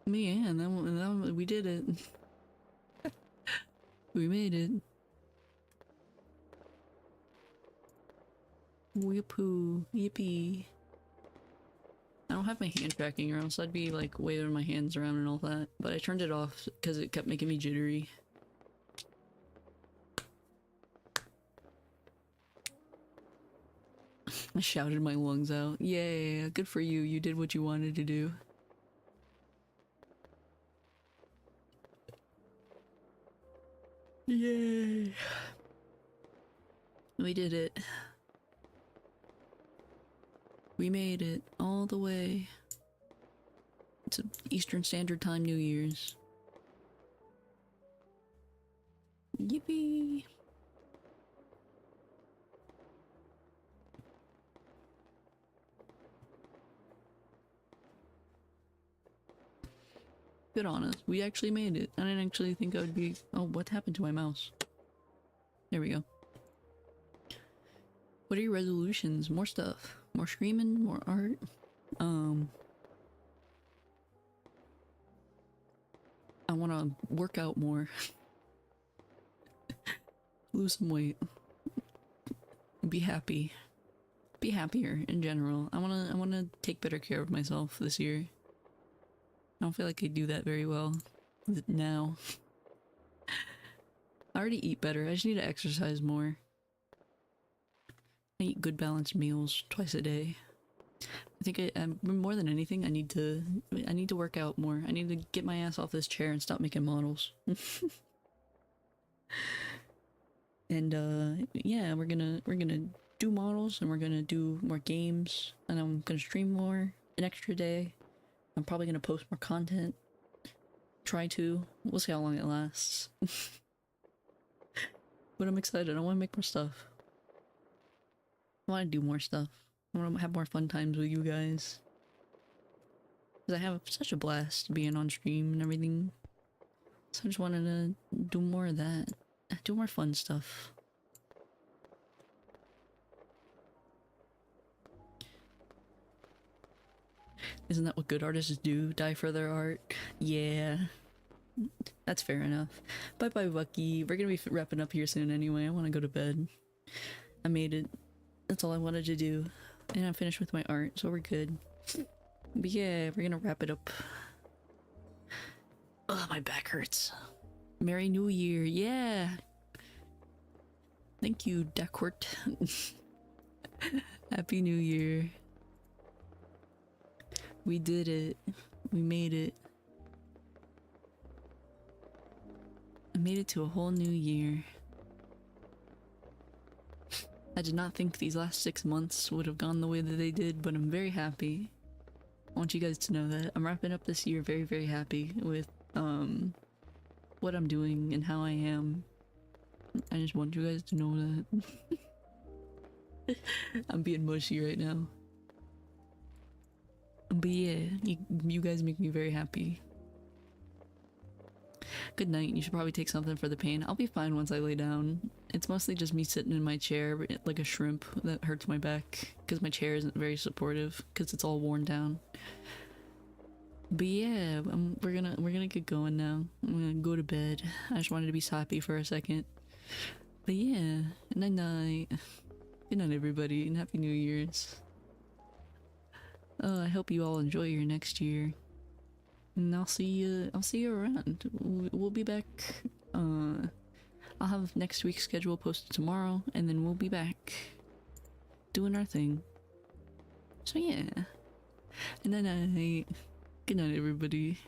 Man, that we did it. We made it. Whippoo, yippee. I don't have my hand tracking or else I'd be like waving my hands around and all that, but I turned it off because it kept making me jittery. I shouted my lungs out. Yay, good for you, you did what you wanted to do. Yay. We did it. We made it all the way to Eastern Standard Time New Year's. Yippee! Good on us. We actually made it. I didn't actually think I would be... Oh, what happened to my mouse? There we go. What are your resolutions? More stuff. More screaming, more art. I want to work out more. Lose some weight. Be happy. be happier in general. I wanna take better care of myself this year. I don't feel like I do that very well now. I already eat better. I just need to exercise more. I eat good balanced meals twice a day. I think more than anything, I need to work out more. I need to get my ass off this chair and stop making models. And yeah, we're gonna do models, and we're gonna do more games, and I'm gonna stream more an extra day. I'm probably gonna post more content. Try to. We'll see how long it lasts. But I'm excited. I want to make more stuff. I want to do more stuff. I want to have more fun times with you guys. Because I have such a blast being on stream and everything. So I just wanted to do more of that. Do more fun stuff. Isn't that what good artists do? Die for their art? Yeah. That's fair enough. Bye bye, Bucky. We're gonna be wrapping up here soon anyway. I want to go to bed. I made it. That's all I wanted to do. And I'm finished with my art, so we're good. But yeah, we're gonna wrap it up. Ugh, my back hurts. Merry New Year, yeah! Thank you, Dakort. Happy New Year. We did it. We made it. I made it to a whole new year. I did not think these last 6 months would have gone the way that they did, but I'm very happy. I want you guys to know that. I'm wrapping up this year very, very happy with what I'm doing and how I am. I just want you guys to know that. I'm being mushy right now. But yeah, you guys make me very happy. Good night. You should probably take something for the pain. I'll be fine once I lay down. It's mostly just me sitting in my chair like a shrimp that hurts my back because my chair isn't very supportive because it's all worn down. But yeah, we're gonna get going now. I'm gonna go to bed. I just wanted to be sappy for a second. But yeah, night night. Good night, everybody, and Happy New Year's. I hope you all enjoy your next year. And I'll see you around. We'll be back. I'll have next week's schedule posted tomorrow, and then we'll be back doing our thing. So yeah. And then good night, everybody.